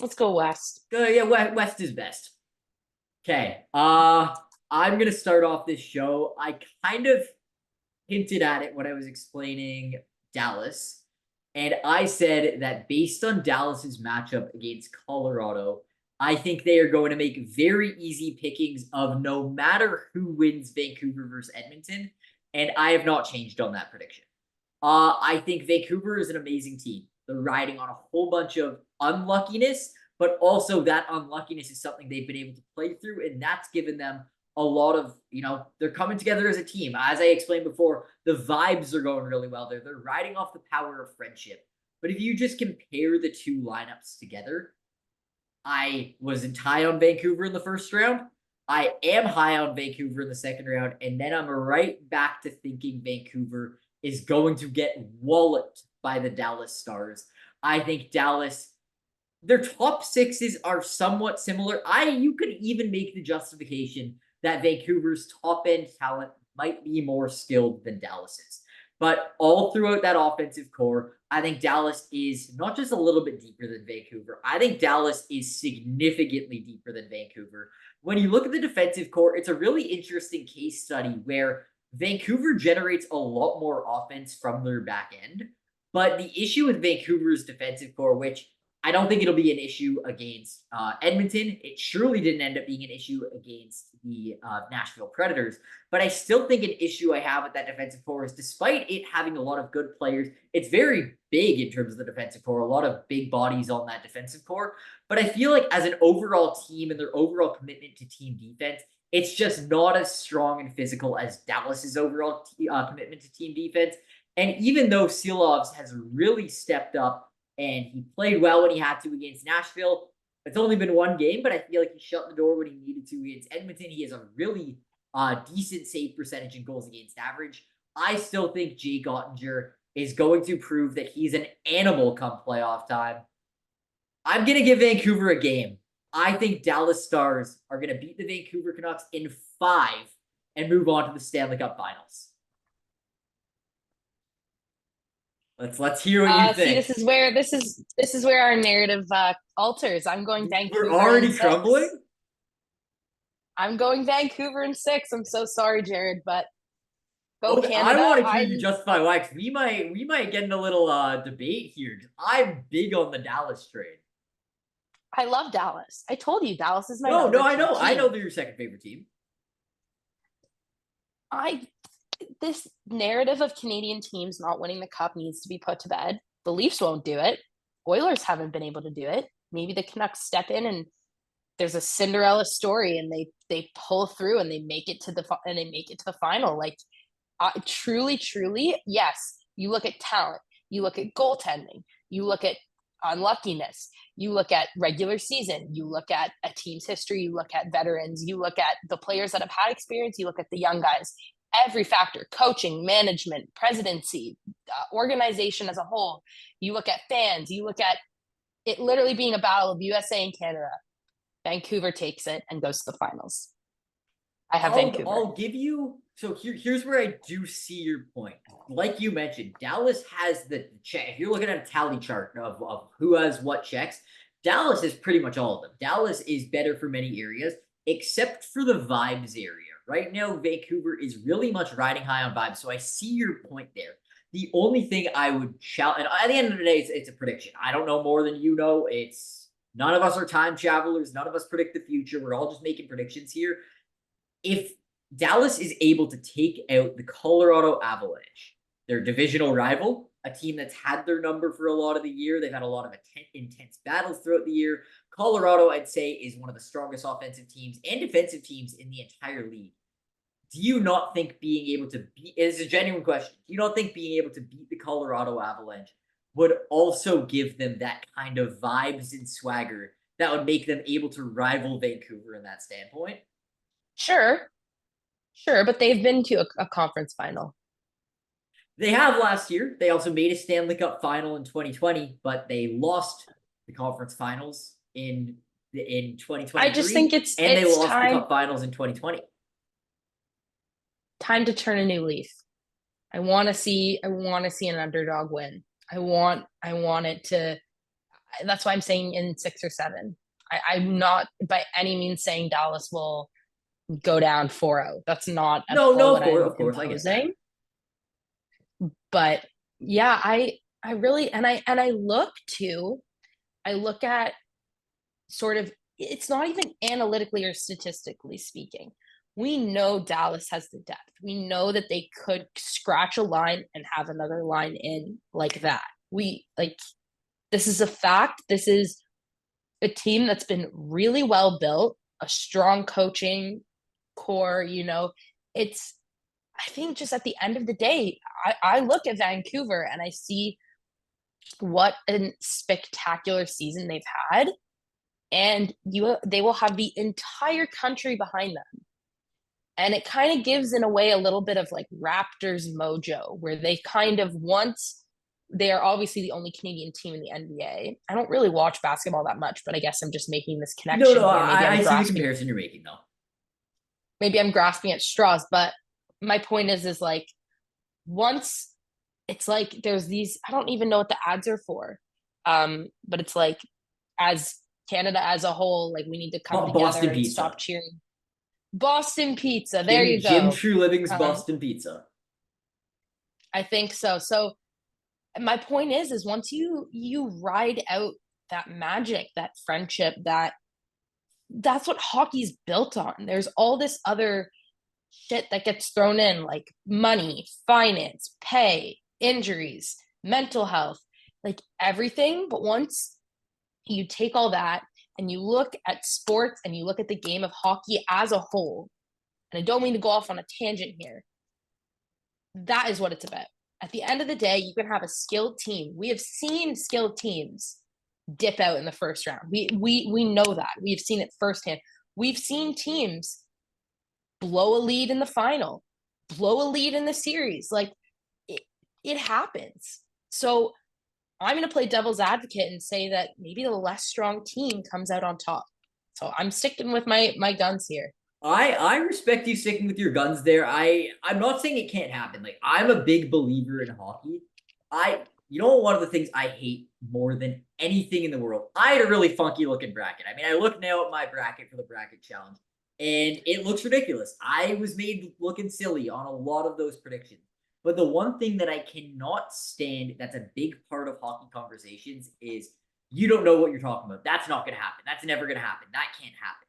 Let's go West. Yeah, West is best. Okay. I'm gonna start off this show. I kind of hinted at it when I was explaining Dallas. And I said that based on Dallas's matchup against Colorado, I think they are going to make very easy pickings of no matter who wins Vancouver versus Edmonton. And I have not changed on that prediction. I think Vancouver is an amazing team. They're riding on a whole bunch of unluckiness, but also that unluckiness is something they've been able to play through, and that's given them a lot of, they're coming together as a team. As I explained before, the vibes are going really well there. They're riding off the power of friendship. But if you just compare the two lineups together, I wasn't high on Vancouver in the first round. I am high on Vancouver in the second round. And then I'm right back to thinking Vancouver is going to get walloped by the Dallas Stars. I think Dallas, their top sixes are somewhat similar. You could even make the justification that Vancouver's top end talent might be more skilled than Dallas's. But all throughout that offensive core, I think Dallas is not just a little bit deeper than Vancouver. I think Dallas is significantly deeper than Vancouver. When you look at the defensive core, it's a really interesting case study where Vancouver generates a lot more offense from their back end. But the issue with Vancouver's defensive core, which I don't think it'll be an issue against Edmonton. It surely didn't end up being an issue against the Nashville Predators. But I still think an issue I have with that defensive core is despite it having a lot of good players, it's very big in terms of the defensive core, a lot of big bodies on that defensive core. But I feel like as an overall team and their overall commitment to team defense, it's just not as strong and physical as Dallas's overall commitment to team defense. And even though Silovs has really stepped up and he played well when he had to against Nashville. It's only been one game, but I feel like he shut the door when he needed to against Edmonton. He has a really decent save percentage and goals against average. I still think Jake Ottinger is going to prove that he's an animal come playoff time. I'm going to give Vancouver a game. I think Dallas Stars are going to beat the Vancouver Canucks in 5 and move on to the Stanley Cup Finals. Let's hear what you See, think. this is where our narrative alters. I'm going Vancouver. We're already in 6. crumbling. I'm going Vancouver in 6. I'm so sorry, Jared, but go Okay, Canada. I want to hear you justify why. We might get in a little debate here. I'm big on the Dallas trade. I love Dallas. I told you Dallas is my No, I know. team. I know they're your second favorite team. This narrative of Canadian teams not winning the cup needs to be put to bed. The Leafs won't do it. Oilers haven't been able to do it. Maybe the Canucks step in and there's a Cinderella story and they pull through and they make it to the final. Like truly, yes. You look at talent. You look at goaltending. You look at unluckiness. You look at regular season. You look at a team's history. You look at veterans. You look at the players that have had experience. You look at the young guys. Every factor, coaching, management, presidency, organization as a whole. You look at fans. You look at it literally being a battle of USA and Canada. Vancouver takes it and goes to the finals. I have Vancouver. I'll give you. So here's where I do see your point. Like you mentioned, Dallas has the check. If you're looking at a tally chart of who has what checks, Dallas is pretty much all of them. Dallas is better for many areas, except for the vibes area. Right now, Vancouver is really much riding high on vibes. So I see your point there. The only thing I would shout, and at the end of the day, it's a prediction. I don't know more than you know. None of us are time travelers. None of us predict the future. We're all just making predictions here. If Dallas is able to take out the Colorado Avalanche, their divisional rival, a team that's had their number for a lot of the year. They've had a lot of intense battles throughout the year. Colorado, I'd say, is one of the strongest offensive teams and defensive teams in the entire league. Do you not think being able to beat, it's a genuine question, do you not think being able to beat the Colorado Avalanche would also give them that kind of vibes and swagger that would make them able to rival Vancouver in that standpoint? Sure, sure, but they've been to a conference final. They have last year. They also made a Stanley Cup final in 2020, but they lost the conference finals in I just think 2023, it's and they it's lost the time cup finals in 2020. time to turn a new leaf. I want to see an underdog win. I want it to. That's why I'm saying in 6 or 7. I'm not by any means saying Dallas will go down 4-0. That's not at No, all no, what I'm of course, I get that. imposing. But yeah, I really and I look at sort of, it's not even analytically or statistically speaking. We know Dallas has the depth. We know that they could scratch a line and have another line in like that. We like this is a fact. This is a team that's been really well built, a strong coaching core, It's I think just at the end of the day, I look at Vancouver and I see what a spectacular season they've had, and they will have the entire country behind them. And it kind of gives, in a way, a little bit of like Raptors mojo, where they kind of once they are obviously the only Canadian team in the NBA. I don't really watch basketball that much, but I guess I'm just making this No, connection no, here. Maybe I'm I see the grasping, comparison you're making, though. at straws, but my point is like once it's like there's these, I don't even know what the ads are for. But it's like as Canada as a whole, like we need to come together Boston and stop Pizza. cheering. Boston pizza, there you Jim go. True Living's Um, Boston Pizza. I think so. So my point is once you ride out that magic, that friendship, that's what hockey's built on. There's all this other shit that gets thrown in, like money, finance, pay, injuries, mental health, like everything. But once you take all that and you look at sports and you look at the game of hockey as a whole, and I don't mean to go off on a tangent here, that is what it's about. At the end of the day, you can have a skilled team. We have seen skilled teams dip out in the first round. We know that. We've seen it firsthand. We've seen teams blow a lead in the final, blow a lead in the series. Like it happens. So I'm going to play devil's advocate and say that maybe the less strong team comes out on top. So I'm sticking with my guns here. I respect you sticking with your guns there. I'm not saying it can't happen. Like, I'm a big believer in hockey. One of the things I hate more than anything in the world. I had a really funky looking bracket. I mean, I look now at my bracket for the bracket challenge, and it looks ridiculous. I was made looking silly on a lot of those predictions. But the one thing that I cannot stand that's a big part of hockey conversations is you don't know what you're talking about. That's not going to happen. That's never going to happen. That can't happen.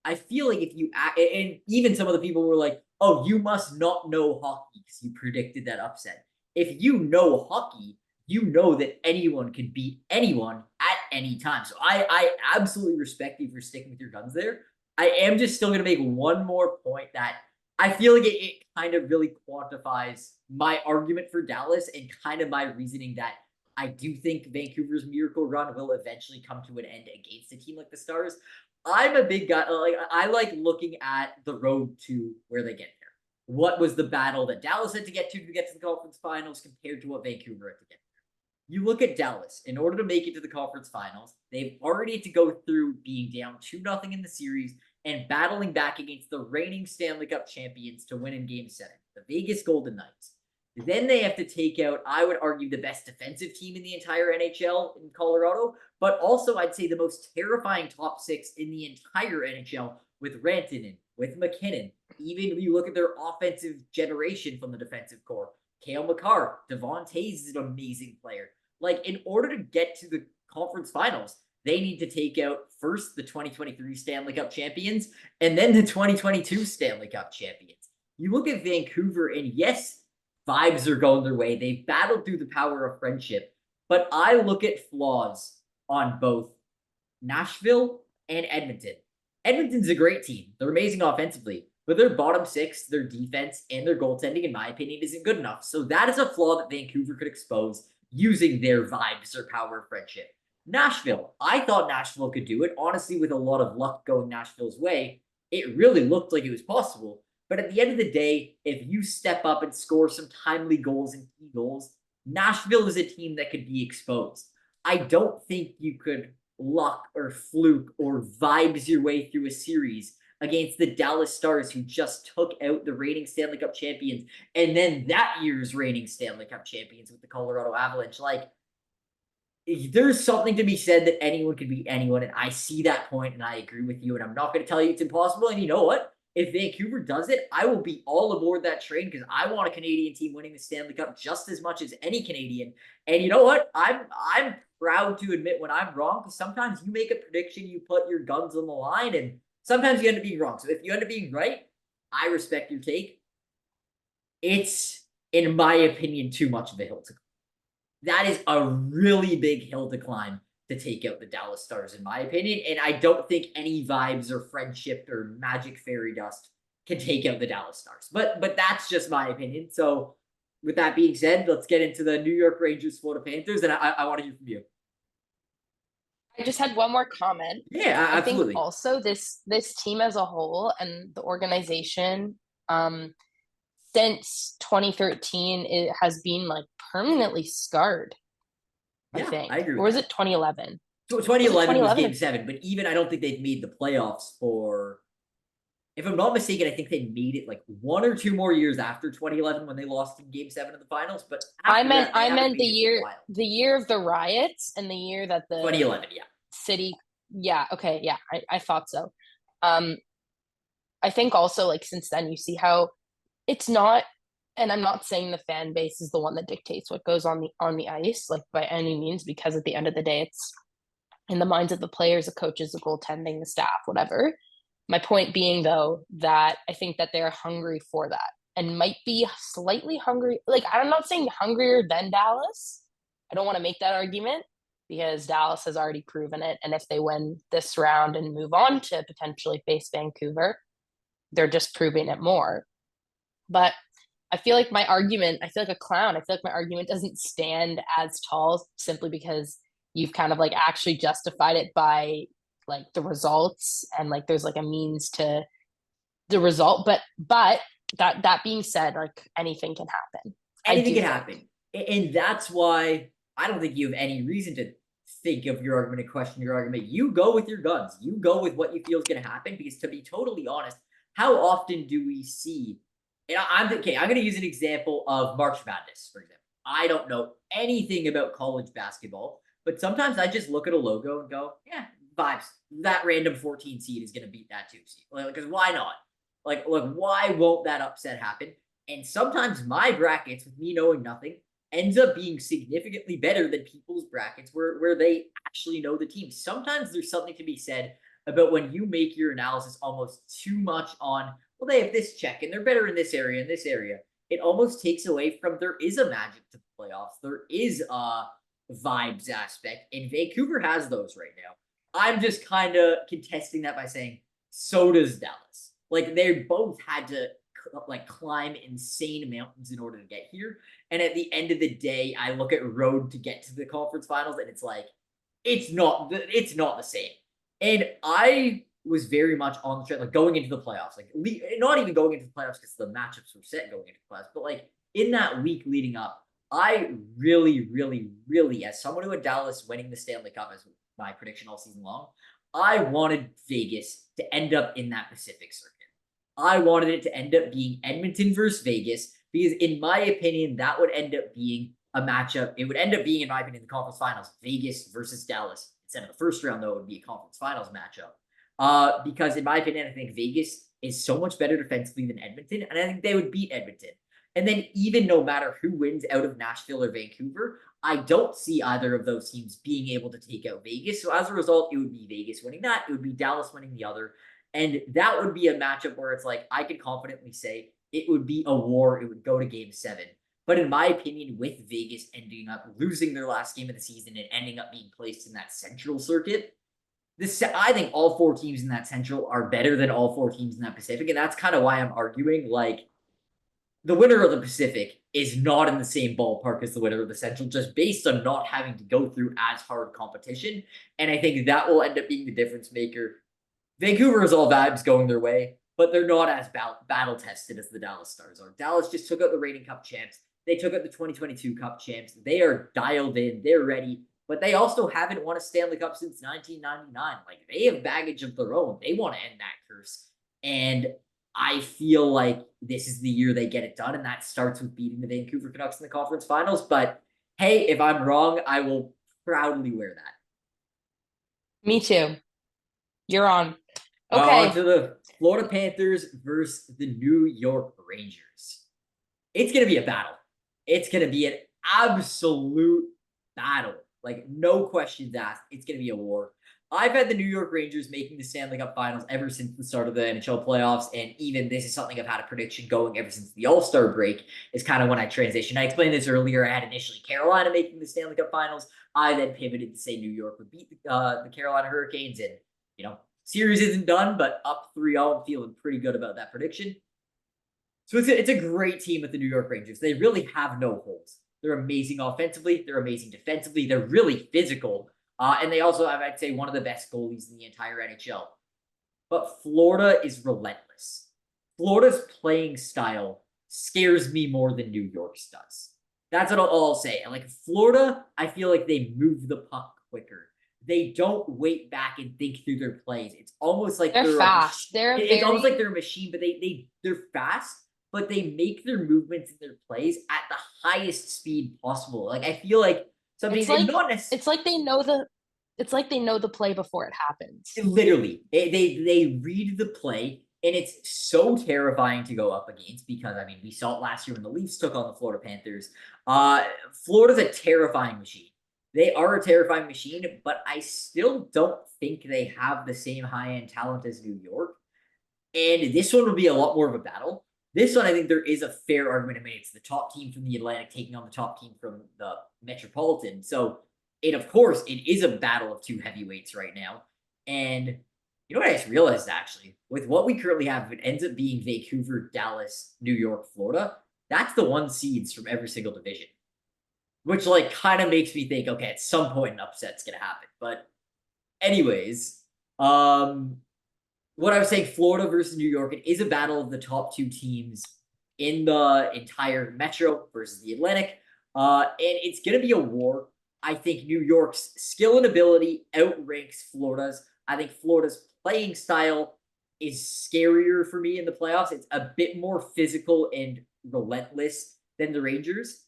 I feel like if you act, and even some of the people were like, "Oh, you must not know hockey because you predicted that upset." If you know hockey, you know that anyone can beat anyone at any time. So I absolutely respect you for sticking with your guns there. I am just still going to make one more point that I feel like it kind of really quantifies my argument for Dallas and kind of my reasoning that I do think Vancouver's miracle run will eventually come to an end against a team like the Stars. I'm a big guy. Like, I like looking at the road to where they get there. What was the battle that Dallas had to get to the conference finals compared to what Vancouver had to get there? You look at Dallas. In order to make it to the conference finals, they've already had to go through being down 2-0 in the series and battling back against the reigning Stanley Cup champions to win in Game 7, the Vegas Golden Knights. Then they have to take out, I would argue, the best defensive team in the entire NHL in Colorado, but also I'd say the most terrifying top 6 in the entire NHL with Rantanen, with McKinnon. Even when you look at their offensive generation from the defensive core, Cale Makar, Devon Toews is an amazing player. Like, in order to get to the conference finals, they need to take out first the 2023 Stanley Cup champions and then the 2022 Stanley Cup champions. You look at Vancouver, and yes, Vibes are going their way. They've battled through the power of friendship. But I look at flaws on both Nashville and Edmonton. Edmonton's a great team. They're amazing offensively, but their bottom six, their defense, and their goaltending, in my opinion, isn't good enough. So that is a flaw that Vancouver could expose using their vibes or power of friendship. Nashville, I thought Nashville could do it. Honestly, with a lot of luck going Nashville's way, it really looked like it was possible. But at the end of the day, if you step up and score some timely goals and key goals, Nashville is a team that could be exposed. I don't think you could luck or fluke or vibes your way through a series against the Dallas Stars, who just took out the reigning Stanley Cup champions and then that year's reigning Stanley Cup champions with the Colorado Avalanche. Like, there's something to be said that anyone can beat anyone, and I see that point, and I agree with you. And I'm not going to tell you it's impossible. And you know what? If Vancouver does it, I will be all aboard that train because I want a Canadian team winning the Stanley Cup just as much as any Canadian. And you know what? I'm proud to admit when I'm wrong, because sometimes you make a prediction, you put your guns on the line, and sometimes you end up being wrong. So if you end up being right, I respect your take. It's, in my opinion, too much of a hill to climb. That is a really big hill to climb to take out the Dallas Stars, in my opinion. And I don't think any vibes or friendship or magic fairy dust can take out the Dallas Stars. But that's just my opinion. So with that being said, let's get into the New York Rangers, Florida Panthers, and I want to hear from you. I just had one more comment. Yeah, I think absolutely. also this team as a whole and the organization, since 2013, it has been like permanently scarred, I Yeah, I think. agree Or with was it that. 2011? Was it 2011 was 2011? game seven, but even I don't think they've made the playoffs for, if I'm not mistaken, I think they made it like 1 or 2 more years after 2011 when they lost in game seven of the finals. But I after meant that, they I haven't meant made it for a while. the year of the riots and the year that the 2011, yeah. city, yeah, okay, yeah, I thought so. Um I think also like since then you see how it's not, and I'm not saying the fan base is the one that dictates what goes on the ice, like by any means, because at the end of the day, it's in the minds of the players, the coaches, the goaltending, the staff, whatever. My point being though, that I think that they're hungry for that and might be slightly hungry. Like I'm not saying hungrier than Dallas. I don't want to make that argument because Dallas has already proven it. And if they win this round and move on to potentially face Vancouver, they're just proving it more. But I feel like a clown. I feel like my argument doesn't stand as tall simply because you've kind of like actually justified it by like the results and like there's like a means to the result. But that being said, like anything can happen. I Anything do can think. happen. And that's why I don't think you have any reason to think of your argument and question your argument. You go with your guns. You go with what you feel is going to happen. Because to be totally honest, how often do we see? And I'm okay. I'm going to use an example of March Madness, for example. I don't know anything about college basketball, but sometimes I just look at a logo and go, "Yeah, vibes. That random 14 seed is going to beat that 2 seed. Because why not? Like, look, why won't that upset happen?" And sometimes my brackets, with me knowing nothing, ends up being significantly better than people's brackets where they actually know the team. Sometimes there's something to be said about when you make your analysis almost too much on, well, they have this check and they're better in this area and this area. It almost takes away from there is a magic to the playoffs. There is a vibes aspect, and Vancouver has those right now. I'm just kind of contesting that by saying so does Dallas. Like they both had to like climb insane mountains in order to get here. And at the end of the day, I look at road to get to the conference finals, and it's like it's not the same. And I was very much on the trend, like going into the playoffs, like not even going into the playoffs because the matchups were set going into the playoffs, but like in that week leading up, I really, really, really, as someone who had Dallas winning the Stanley Cup as my prediction all season long, I wanted Vegas to end up in that Pacific circuit. I wanted it to end up being Edmonton versus Vegas because, in my opinion, that would end up being a matchup. It would end up being, in my opinion, the conference finals, Vegas versus Dallas. Instead of the first round, though, it would be a conference finals matchup. Because, in my opinion, I think Vegas is so much better defensively than Edmonton, and I think they would beat Edmonton. And then, even no matter who wins out of Nashville or Vancouver, I don't see either of those teams being able to take out Vegas. So, as a result, it would be Vegas winning that. It would be Dallas winning the other. And that would be a matchup where it's like, I could confidently say it would be a war. It would go to game seven. But in my opinion, with Vegas ending up losing their last game of the season and ending up being placed in that Central circuit, I think all four teams in that Central are better than all four teams in that Pacific. And that's kind of why I'm arguing like the winner of the Pacific is not in the same ballpark as the winner of the Central, just based on not having to go through as hard competition. And I think that will end up being the difference maker. Vancouver is all vibes going their way, but they're not as battle tested as the Dallas Stars are. Dallas just took out the reigning Cup champs. They took out the 2022 Cup champs. They are dialed in. They're ready. But they also haven't won a Stanley Cup since 1999. Like, they have baggage of their own. They want to end that curse. And I feel like this is the year they get it done, and that starts with beating the Vancouver Canucks in the conference finals. But hey, if I'm wrong, I will proudly wear that. Me too. You're on. On Okay. to the Florida Panthers versus the New York Rangers. It's going to be a battle. It's going to be an absolute battle. Like, no questions asked. It's going to be a war. I've had the New York Rangers making the Stanley Cup Finals ever since the start of the NHL playoffs, and even this is something I've had a prediction going ever since the All-Star break is kind of when I transitioned. I explained this earlier. I had initially Carolina making the Stanley Cup Finals. I then pivoted to say New York would beat the Carolina Hurricanes, and, you know, series isn't done, but up 3-0, I'm feeling pretty good about that prediction. So it's a great team with the New York Rangers. They really have no holes. They're amazing offensively. They're amazing defensively. They're really physical. And they also have, I'd say, one of the best goalies in the entire NHL. But Florida is relentless. Florida's playing style scares me more than New York's does. That's what I'll say. And like Florida, I feel like they move the puck quicker. They don't wait back and think through their plays. It's almost like They're fast. it's almost like they're a machine, but they're fast, but they make their movements and their plays at the highest speed possible. Like, I feel like something not necessarily. It's like they know the play before it happens. Literally, they read the play, and it's so terrifying to go up against because, I mean, we saw it last year when the Leafs took on the Florida Panthers. Florida's a terrifying machine. They are a terrifying machine, but I still don't think they have the same high-end talent as New York. And this one will be a lot more of a battle. This one, I think there is a fair argument to make. It's the top team from the Atlantic taking on the top team from the Metropolitan. So, of course, it is a battle of two heavyweights right now. And you know what I just realized, actually? With what we currently have, if it ends up being Vancouver, Dallas, New York, Florida, that's the one seeds from every single division. Which, like, kind of makes me think, okay, at some point an upset's going to happen. But anyways, what I was saying, Florida versus New York, it is a battle of the top two teams in the entire Metro versus the Atlantic. And it's going to be a war. I think New York's skill and ability outranks Florida's. I think Florida's playing style is scarier for me in the playoffs. It's a bit more physical and relentless than the Rangers.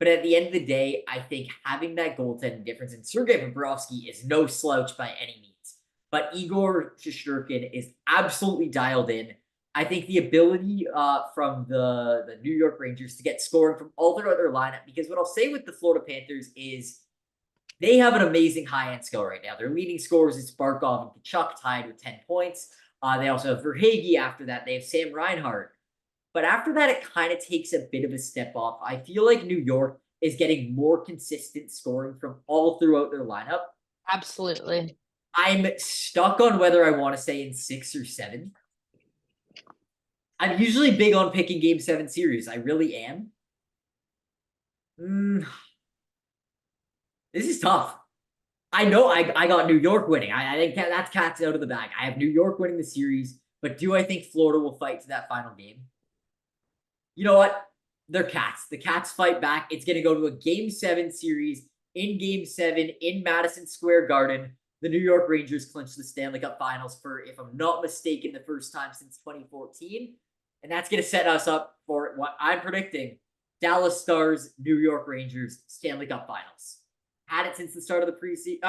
But at the end of the day, I think having that goaltending difference, and Sergei Bobrovsky is no slouch by any means, but Igor Shesterkin is absolutely dialed in. I think the ability from the New York Rangers to get scoring from all their other lineup, because what I'll say with the Florida Panthers is they have an amazing high-end skill right now. Their leading scorers is Barkov and Kachuk, tied with 10 points. They also have Verhaeghe after that. They have Sam Reinhart. But after that, it kind of takes a bit of a step off. I feel like New York is getting more consistent scoring from all throughout their lineup. Absolutely. I'm stuck on whether I want to say in 6 or 7. I'm usually big on picking Game 7 series. I really am. This is tough. I know I got New York winning. I think that's cat's out of the bag. I have New York winning the series, but do I think Florida will fight to that final game? You know what? They're Cats. The Cats fight back. It's going to go to a Game 7 series in Game 7 in Madison Square Garden. The New York Rangers clinched the Stanley Cup Finals for, if I'm not mistaken, the first time since 2014. And that's going to set us up for what I'm predicting. Dallas Stars, New York Rangers, Stanley Cup Finals. Had it since the start of the preseason.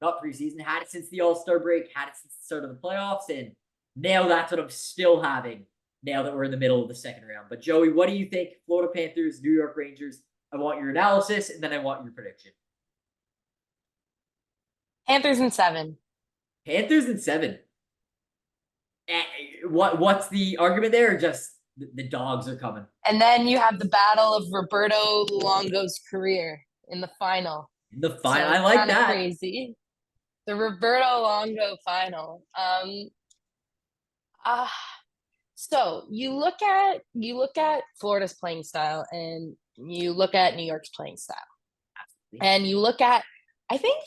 Not preseason. Had it since the All-Star break. Had it since the start of the playoffs. And now that's what I'm still having now that we're in the middle of the second round. But Joey, what do you think? Florida Panthers, New York Rangers. I want your analysis, and then I want your prediction. Panthers in 7. Panthers in 7. What's the argument there? Or just The dogs are coming. And then you have the battle of Roberto Luongo's career in the final. The fine, So I like kind of that. crazy. The Roberto Luongo final. Uh, so you look at Florida's playing style and you look at New York's playing style. And you look at, I think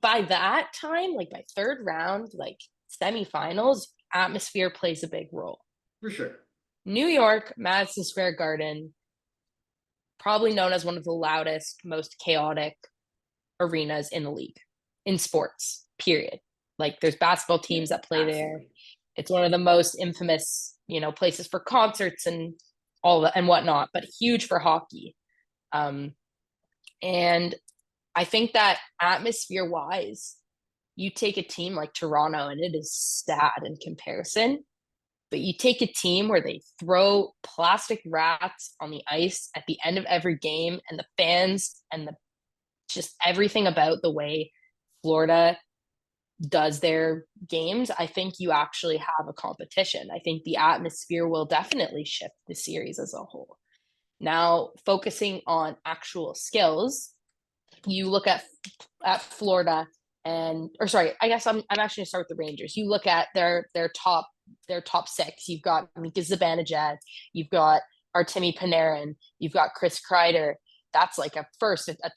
by that time, like by third round, like semifinals, atmosphere plays a big role. For sure. New York, Madison Square Garden, probably known as one of the loudest, most chaotic arenas in the league in sports, period. Like there's basketball teams that play there. Absolutely. It's one of the most infamous, places for concerts and all that and whatnot, but huge for hockey. Um, and I think that atmosphere wise, you take a team like Toronto and it is sad in comparison, but you take a team where they throw plastic rats on the ice at the end of every game and the fans and the just everything about the way Florida does their games, I think you actually have a competition. I think the atmosphere will definitely shift the series as a whole. Now, focusing on actual skills, you look at Florida and or sorry, I guess I'm actually gonna start with the Rangers. You look at their top six. You've got Mika Zibanejad, you've got Artemi Panarin, you've got Chris Kreider. That's like a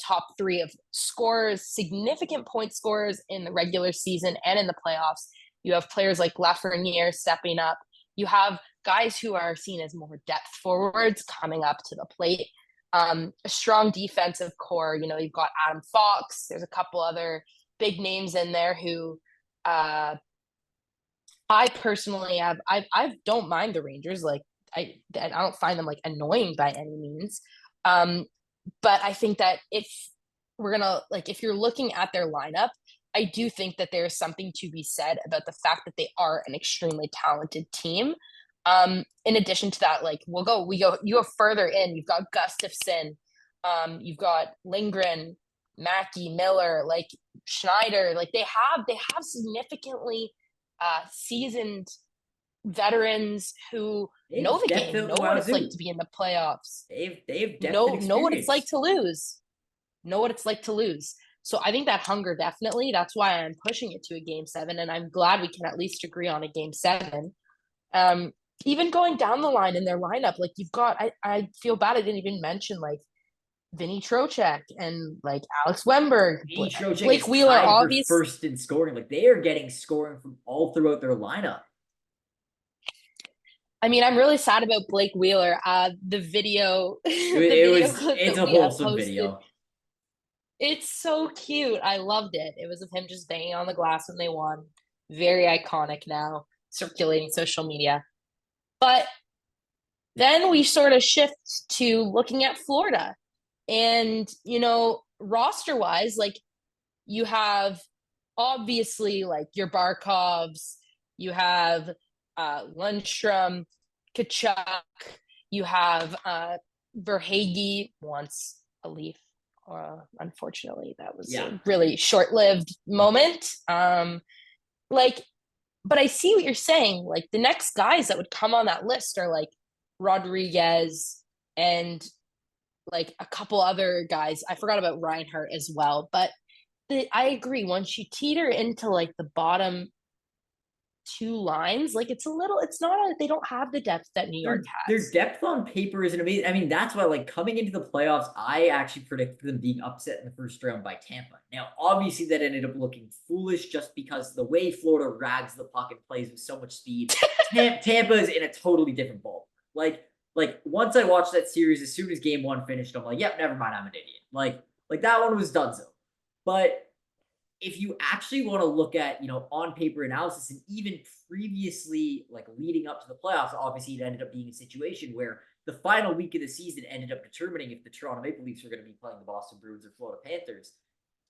top three of scorers, significant point scorers in the regular season and in the playoffs. You have players like Lafreniere stepping up. You have guys who are seen as more depth forwards coming up to the plate. A strong defensive core. You've got Adam Fox. There's a couple other big names in there who I personally have. I don't mind the Rangers. Like I don't find them like annoying by any means. But I think that if you're looking at their lineup, I do think that there's something to be said about the fact that they are an extremely talented team. In addition to that, like you go further in, you've got Gustafson, you've got Lindgren, Mackey, Miller, like Schneider, like they have significantly seasoned veterans who They know the game, know definitely what it's like wazoo. to be in the playoffs, They have depth and know what it's like experience. to lose, know what it's like to lose. So I think that hunger definitely. That's why I'm pushing it to a game seven, and I'm glad we can at least agree on a game seven. Um, Even going down the line in their lineup, like you've got, I feel bad I didn't even mention like Vinny Trocheck and like Alex Wemberg, Vinny Trocheck Blake is Wheeler, tied for obvious. first in scoring. Like they are getting scoring from all throughout their lineup. I mean, I'm really sad about Blake Wheeler. The video, It, the it video was clip it's that a we have wholesome posted, video. it's so cute. I loved it. It was of him just banging on the glass when they won. Very iconic now, circulating social media. But then we sort of shift to looking at Florida. And, roster wise, like you have obviously like your Barkovs, you have Lundstrom, Kachuk, you have Verhage, once a Leaf. Unfortunately, that was Yeah. a really short-lived moment. Like, but I see what you're saying. Like the next guys that would come on that list are like Rodriguez and like a couple other guys. I forgot about Reinhardt as well, but I agree. Once you teeter into like the bottom two lines, like it's not they don't have the depth that New York Their has. depth on paper isn't amazing. I mean, that's why like coming into the playoffs, I actually predicted them being upset in the first round by Tampa. Now, obviously, that ended up looking foolish just because the way Florida rags the puck and plays with so much speed. Tampa is in a totally different ball. Like once I watched that series, as soon as game one finished, I'm like, yep, never mind, I'm an idiot. Like that one was done so. But if you actually want to look at, on paper analysis and even previously, like leading up to the playoffs, obviously it ended up being a situation where the final week of the season ended up determining if the Toronto Maple Leafs were going to be playing the Boston Bruins or Florida Panthers.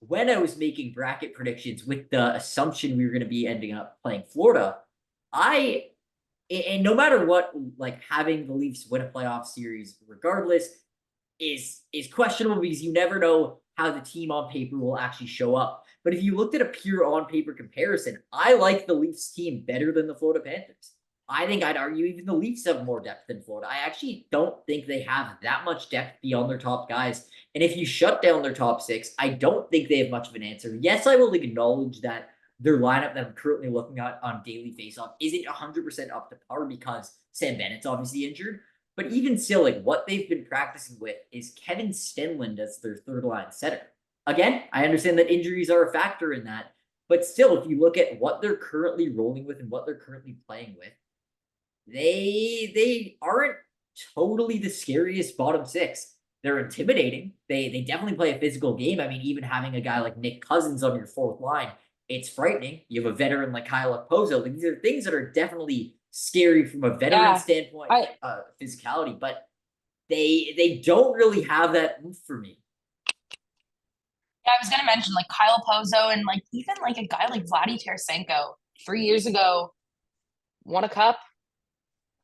When I was making bracket predictions with the assumption we were going to be ending up playing Florida, and no matter what, like having the Leafs win a playoff series, regardless, is questionable because you never know how the team on paper will actually show up. But if you looked at a pure on paper comparison, I like the Leafs team better than the Florida Panthers. I think I'd argue even the Leafs have more depth than Florida. I actually don't think they have that much depth beyond their top guys. And if you shut down their top six, I don't think they have much of an answer. Yes, I will acknowledge that their lineup that I'm currently looking at on daily faceoff isn't 100% up to par because Sam Bennett's obviously injured. But even still, like what they've been practicing with is Kevin Stenlund as their third line center. Again, I understand that injuries are a factor in that. But still, if you look at what they're currently rolling with and what they're currently playing with, they aren't totally the scariest bottom six. They're intimidating. They definitely play a physical game. I mean, even having a guy like Nick Cousins on your fourth line, it's frightening. You have a veteran like Kyle Okposo. Like, these are things that are definitely scary from a veteran Yeah, standpoint, I physicality, but they don't really have that oomph for me. yeah, I was gonna mention like Kyle Pozo and like even like a guy like Vladdy Tarasenko 3 years ago won a cup.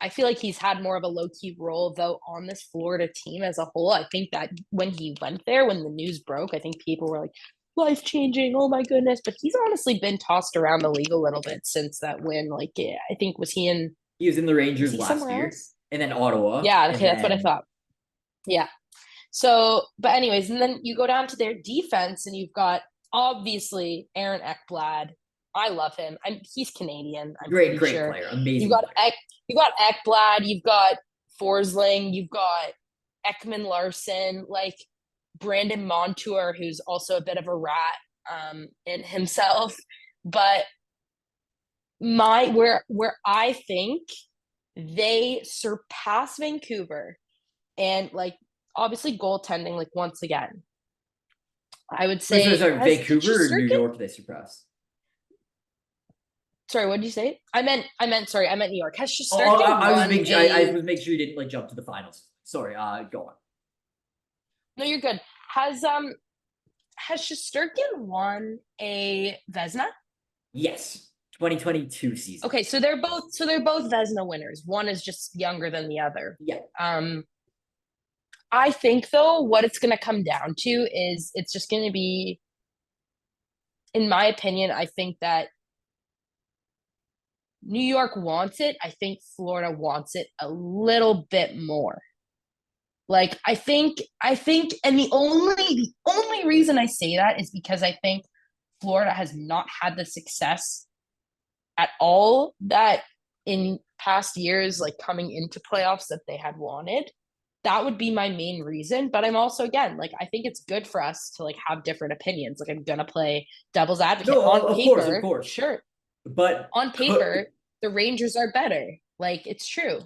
I feel like he's had more of a low key role though on this Florida team as a whole. I think that when he went there, when the news broke, I think people were like, life changing. Oh my goodness. But he's honestly been tossed around the league a little bit since that win. Like, yeah, I think He was in the was Rangers he last somewhere year, else? and then Ottawa, Yeah, and okay, that's what I then thought. Yeah. So, but anyways, and then you go down to their defense, and you've got obviously Aaron Ekblad. I love him. He's Canadian. I'm great, pretty great sure. player, You've amazing got player. you got Ekblad. You've got Forsling. You've got Ekman Larson. Like Brandon Montour, who's also a bit of a rat in himself. But where I think they surpass Vancouver and like obviously goaltending, like once again, I would Wait, sorry, say sorry, has Vancouver or New Shesterkin. York they surpassed? Sorry, what did you say? Sorry, I meant New York. Has Oh, Shesterkin I was won making sure I a? was making sure you didn't like jump to the finals. Sorry, go on. No, you're good. Has Shesterkin won a Vesna? Yes, 2022 season. Okay, so they're both Vesna winners. One is just younger than the other. Yeah. Um, I think though, what it's going to come down to is it's just going to be, in my opinion, I think that New York wants it. I think Florida wants it a little bit more. Like and the only reason I say that is because I think Florida has not had the success at all that in past years, like coming into playoffs, that they had wanted. That would be my main reason. But I'm also, again, like I think it's good for us to like have different opinions. Like I'm gonna play devil's advocate. No, On of paper, course. sure. But On paper, the Rangers are better. Like it's true.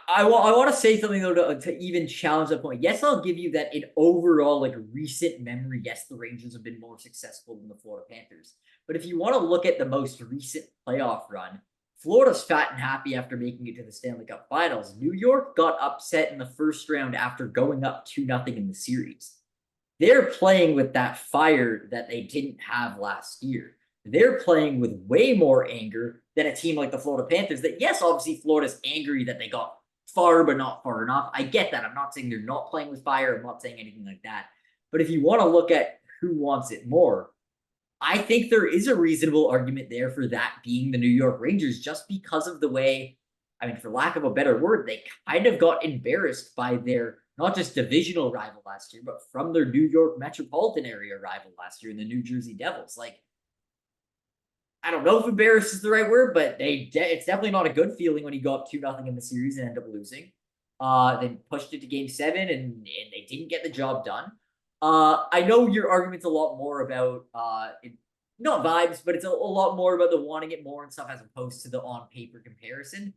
I want to say something though to even challenge that point. Yes, I'll give you that in overall like recent memory. Yes, the Rangers have been more successful than the Florida Panthers. But if you want to look at the most recent playoff run, Florida's fat and happy after making it to the Stanley Cup Finals. New York got upset in the first round after going up 2-0 in the series. They're playing with that fire that they didn't have last year. They're playing with way more anger than a team like the Florida Panthers. That, yes, obviously Florida's angry that they got far, but not far enough. I get that. I'm not saying they're not playing with fire. I'm not saying anything like that. But if you want to look at who wants it more, I think there is a reasonable argument there for that being the New York Rangers just because of the way, I mean, for lack of a better word, they kind of got embarrassed by their not just divisional rival last year, but from their New York metropolitan area rival last year in the New Jersey Devils. Like, I don't know if embarrassed is the right word, but it's definitely not a good feeling when you go up 2-0 in the series and end up losing. Then pushed it to game seven and they didn't get the job done. I know your argument's a lot more about not vibes, but it's a lot more about the wanting it more and stuff as opposed to the on paper comparison.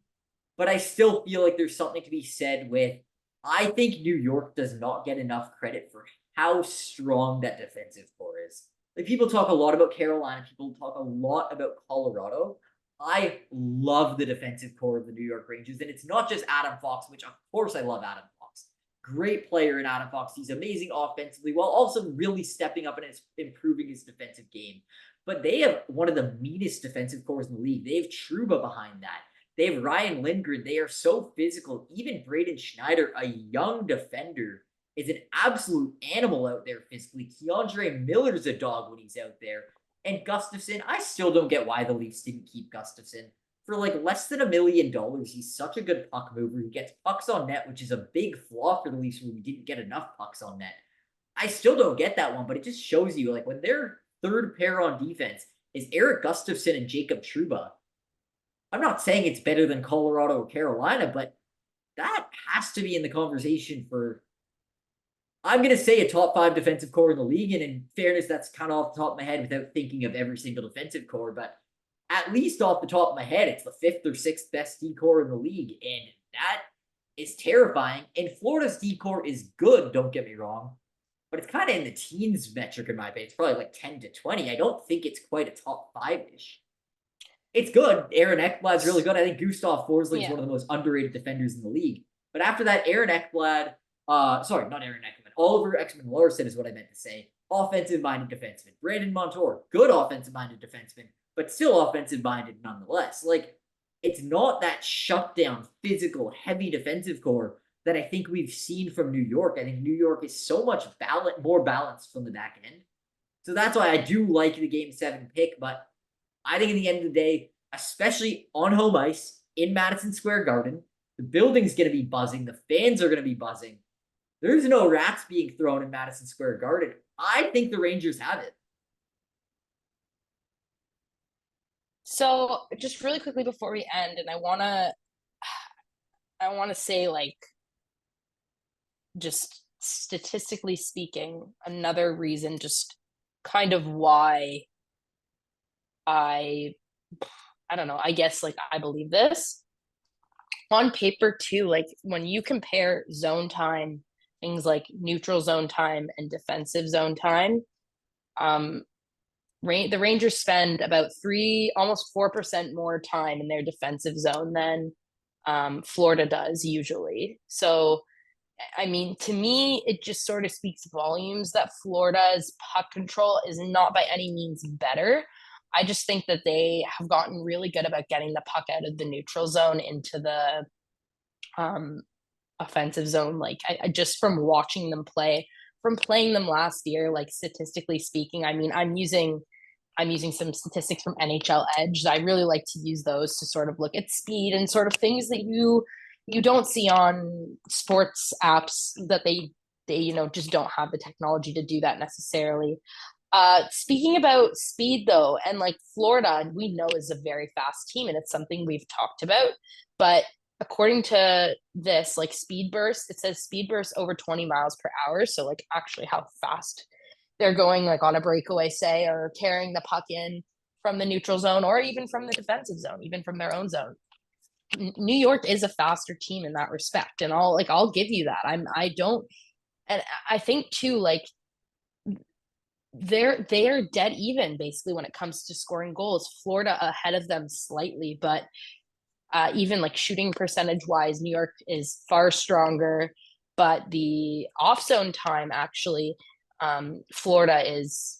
But I still feel like there's something to be said with I think New York does not get enough credit for how strong that defensive core is. Like people talk a lot about Carolina, people talk a lot about Colorado. I love the defensive core of the New York Rangers, and it's not just Adam Fox, which of course I love Adam Fox. Great player in Adam Fox. He's amazing offensively while also really stepping up and improving his defensive game. But they have one of the meanest defensive cores in the league. They have Truba behind that. They have Ryan Lindgren. They are so physical. Even Braden Schneider, a young defender, is an absolute animal out there physically. Keandre Miller's a dog when he's out there. And Gustafson, I still don't get why the Leafs didn't keep Gustafson. for like less than $1 million, he's such a good puck mover. He gets pucks on net, which is a big flaw for the Leafs where we didn't get enough pucks on net. I still don't get that one, but it just shows you like when their third pair on defense is Eric Gustafsson and Jacob Trouba. I'm not saying it's better than Colorado or Carolina, but that has to be in the conversation for, I'm going to say, a top 5 defensive core in the league. And in fairness, that's kind of off the top of my head without thinking of every single defensive core. But at least off the top of my head, it's the 5th or 6th best D core in the league. And that is terrifying. And Florida's D core is good, don't get me wrong. But it's kind of in the teens metric in my opinion. It's probably like 10 to 20. I don't think it's quite a top 5-ish. It's good. Aaron Ekblad's really good. I think Gustav Forsling is one of the most underrated defenders in the league. But after that, Aaron Ekblad, sorry, not Aaron Ekman, Oliver Ekman-Larsson is what I meant to say. Offensive-minded defenseman. Brandon Montour, good offensive-minded defenseman, but still offensive-minded nonetheless. Like, it's not that shutdown, physical, heavy defensive core that I think we've seen from New York. I think New York is so much more balanced from the back end. So that's why I do like the Game 7 pick, but I think at the end of the day, especially on home ice in Madison Square Garden, the building's going to be buzzing. The fans are going to be buzzing. There's no rats being thrown in Madison Square Garden. I think the Rangers have it. So just really quickly before we end, and I wanna say, like, just statistically speaking, another reason just kind of why I don't know, I guess like I believe this. On paper too, like when you compare zone time, things like neutral zone time and defensive zone time, the Rangers spend about almost 4% more time in their defensive zone than Florida does usually. So, I mean, to me, it just sort of speaks volumes that Florida's puck control is not by any means better. I just think that they have gotten really good about getting the puck out of the neutral zone into the offensive zone. Like, I just from watching them play, from playing them last year, like statistically speaking, I mean, I'm using some statistics from NHL Edge. I really like to use those to sort of look at speed and sort of things that you don't see on sports apps that they just don't have the technology to do that necessarily. Speaking about speed though, and like Florida, we know is a very fast team, and it's something we've talked about. But according to this, like speed burst, it says speed burst over 20 miles per hour. So like actually how fast they're going, like on a breakaway, say, or carrying the puck in from the neutral zone, or even from the defensive zone, even from their own zone. New York is a faster team in that respect, and I'll give you that. I don't, and I think too, like they are dead even basically when it comes to scoring goals. Florida ahead of them slightly, but even like shooting percentage wise, New York is far stronger. But the off zone time, actually, Florida is.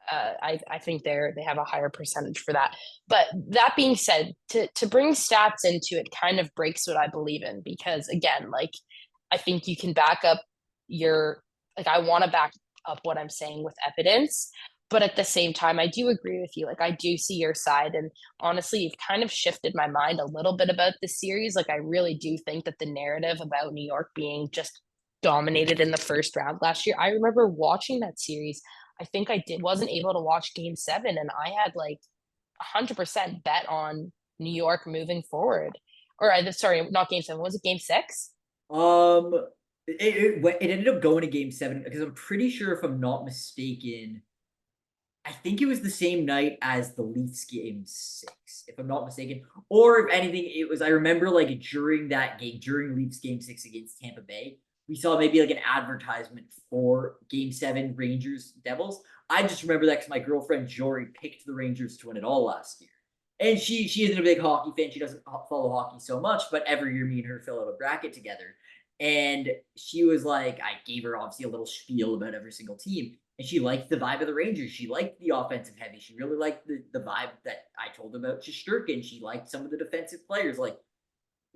I think they have a higher percentage for that. But that being said, to bring stats into it kind of breaks what I believe in, because again, like I think you can back up I want to back up what I'm saying with evidence, but at the same time, I do agree with you. Like I do see your side, and honestly, you've kind of shifted my mind a little bit about this series. Like I really do think that the narrative about New York being just dominated in the first round last year. I remember watching that series. I think wasn't able to watch Game 7, and I had like 100% bet on New York moving forward. Or sorry, not Game 7. Was it Game 6? It ended up going to Game 7 because I'm pretty sure, if I'm not mistaken, I think it was the same night as the Leafs Game 6, if I'm not mistaken. Or if anything, it was, I remember like during that game, during Leafs Game 6 against Tampa Bay, we saw maybe like an advertisement for Game 7 Rangers Devils. I just remember that because my girlfriend Jory picked the Rangers to win it all last year. And she isn't a big hockey fan. She doesn't follow hockey so much, but every year me and her fill out a bracket together. And she was like, I gave her obviously a little spiel about every single team. And she liked the vibe of the Rangers. She liked the offensive heavy. She really liked the vibe that I told about Shesterkin. She liked some of the defensive players. Like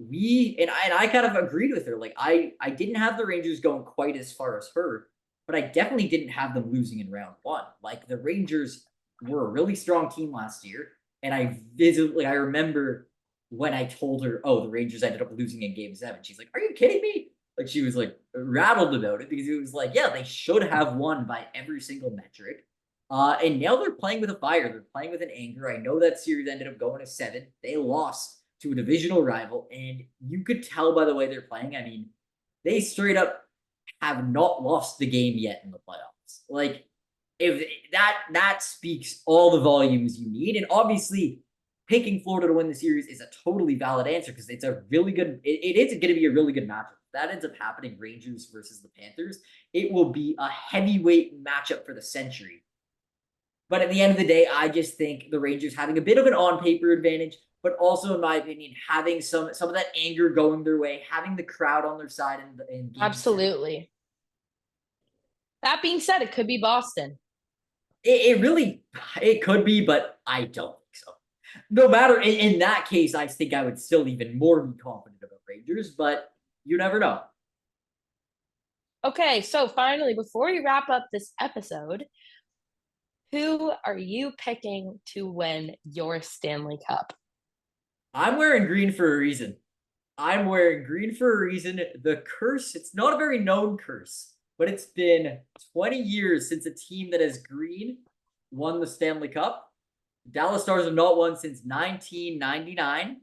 I kind of agreed with her. Like I didn't have the Rangers going quite as far as her, but I definitely didn't have them losing in round one. Like the Rangers were a really strong team last year. And I remember when I told her, oh, the Rangers ended up losing in game 7. She's like, are you kidding me? Like, she was like rattled about it because it was like, yeah, they should have won by every single metric. And now they're playing with a fire. They're playing with an anger. I know that series ended up going to 7. They lost to a divisional rival. And you could tell by the way they're playing. I mean, they straight up have not lost the game yet in the playoffs. Like, if that speaks all the volumes you need. And obviously, picking Florida to win the series is a totally valid answer because it's a really good. It is going to be a really good matchup. If that ends up happening, Rangers versus the Panthers, it will be a heavyweight matchup for the century. But at the end of the day, I just think the Rangers having a bit of an on paper advantage, but also, in my opinion, having some of that anger going their way, having the crowd on their side in Game 7. Absolutely. That being said, it could be Boston. It really it could be, but I don't think so. No matter in that case, I think I would still even more be confident about Rangers, but you never know. Okay, so finally, before we wrap up this episode, who are you picking to win your Stanley Cup? I'm wearing green for a reason. I'm wearing green for a reason. The curse, it's not a very known curse, but it's been 20 years since a team that has green won the Stanley Cup. The Dallas Stars have not won since 1999.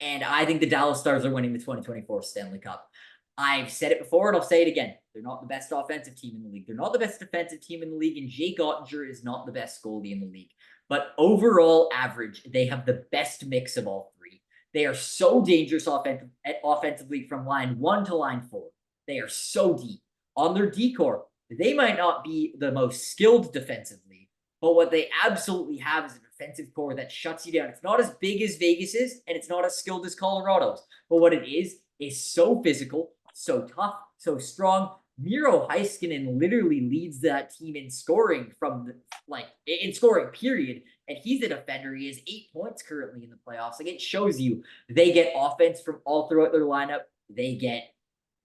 And I think the Dallas Stars are winning the 2024 Stanley Cup. I've said it before and I'll say it again. They're not the best offensive team in the league. They're not the best defensive team in the league. And Jake Ottinger is not the best goalie in the league. But overall average, they have the best mix of all three. They are so dangerous offensively from line 1 to line 4. They are so deep. On their decor, they might not be the most skilled defensively, but what they absolutely have is a defensive core that shuts you down. It's not as big as Vegas's, and it's not as skilled as Colorado's. But what it is so physical, so tough, so strong. Miro Heiskanen literally leads that team in scoring in scoring, period. And he's a defender. He has 8 points currently in the playoffs. Like, it shows you they get offense from all throughout their lineup. They get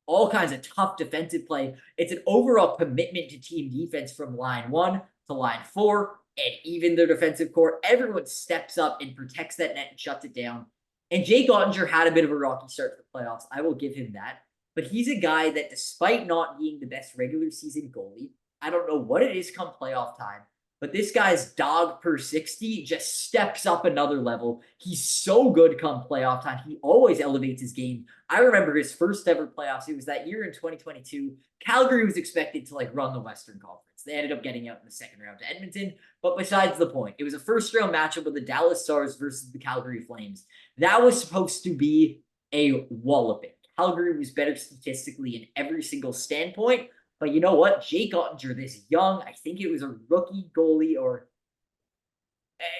all kinds of tough defensive play. It's an overall commitment to team defense from line 1 to line 4, and even their defensive core. Everyone steps up and protects that net and shuts it down. And Jake Ottinger had a bit of a rocky start to the playoffs. I will give him that. But he's a guy that, despite not being the best regular season goalie, I don't know what it is come playoff time, but this guy's dog per 60 just steps up another level. He's so good come playoff time. He always elevates his game. I remember his first ever playoffs. It was that year in 2022. Calgary was expected to run the Western Conference. They ended up getting out in the second round to Edmonton, but besides the point, it was a first round matchup of the Dallas Stars versus the Calgary Flames. That was supposed to be a walloping. Calgary was better statistically in every single standpoint, but you know what? Jake Ottinger, this young, I think it was a rookie goalie or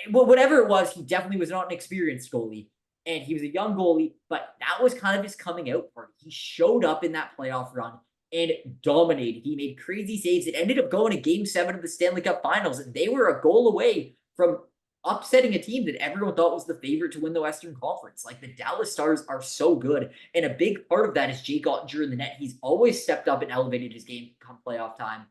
whatever it was, he definitely was not an experienced goalie. And he was a young goalie, but that was kind of his coming out party. He showed up in that playoff run and dominated. He made crazy saves. It ended up going to game 7 of the Stanley Cup Finals, and they were a goal away from upsetting a team that everyone thought was the favorite to win the Western Conference. Like, the Dallas Stars are so good, and a big part of that is Jake Ottinger in the net. He's always stepped up and elevated his game come playoff time.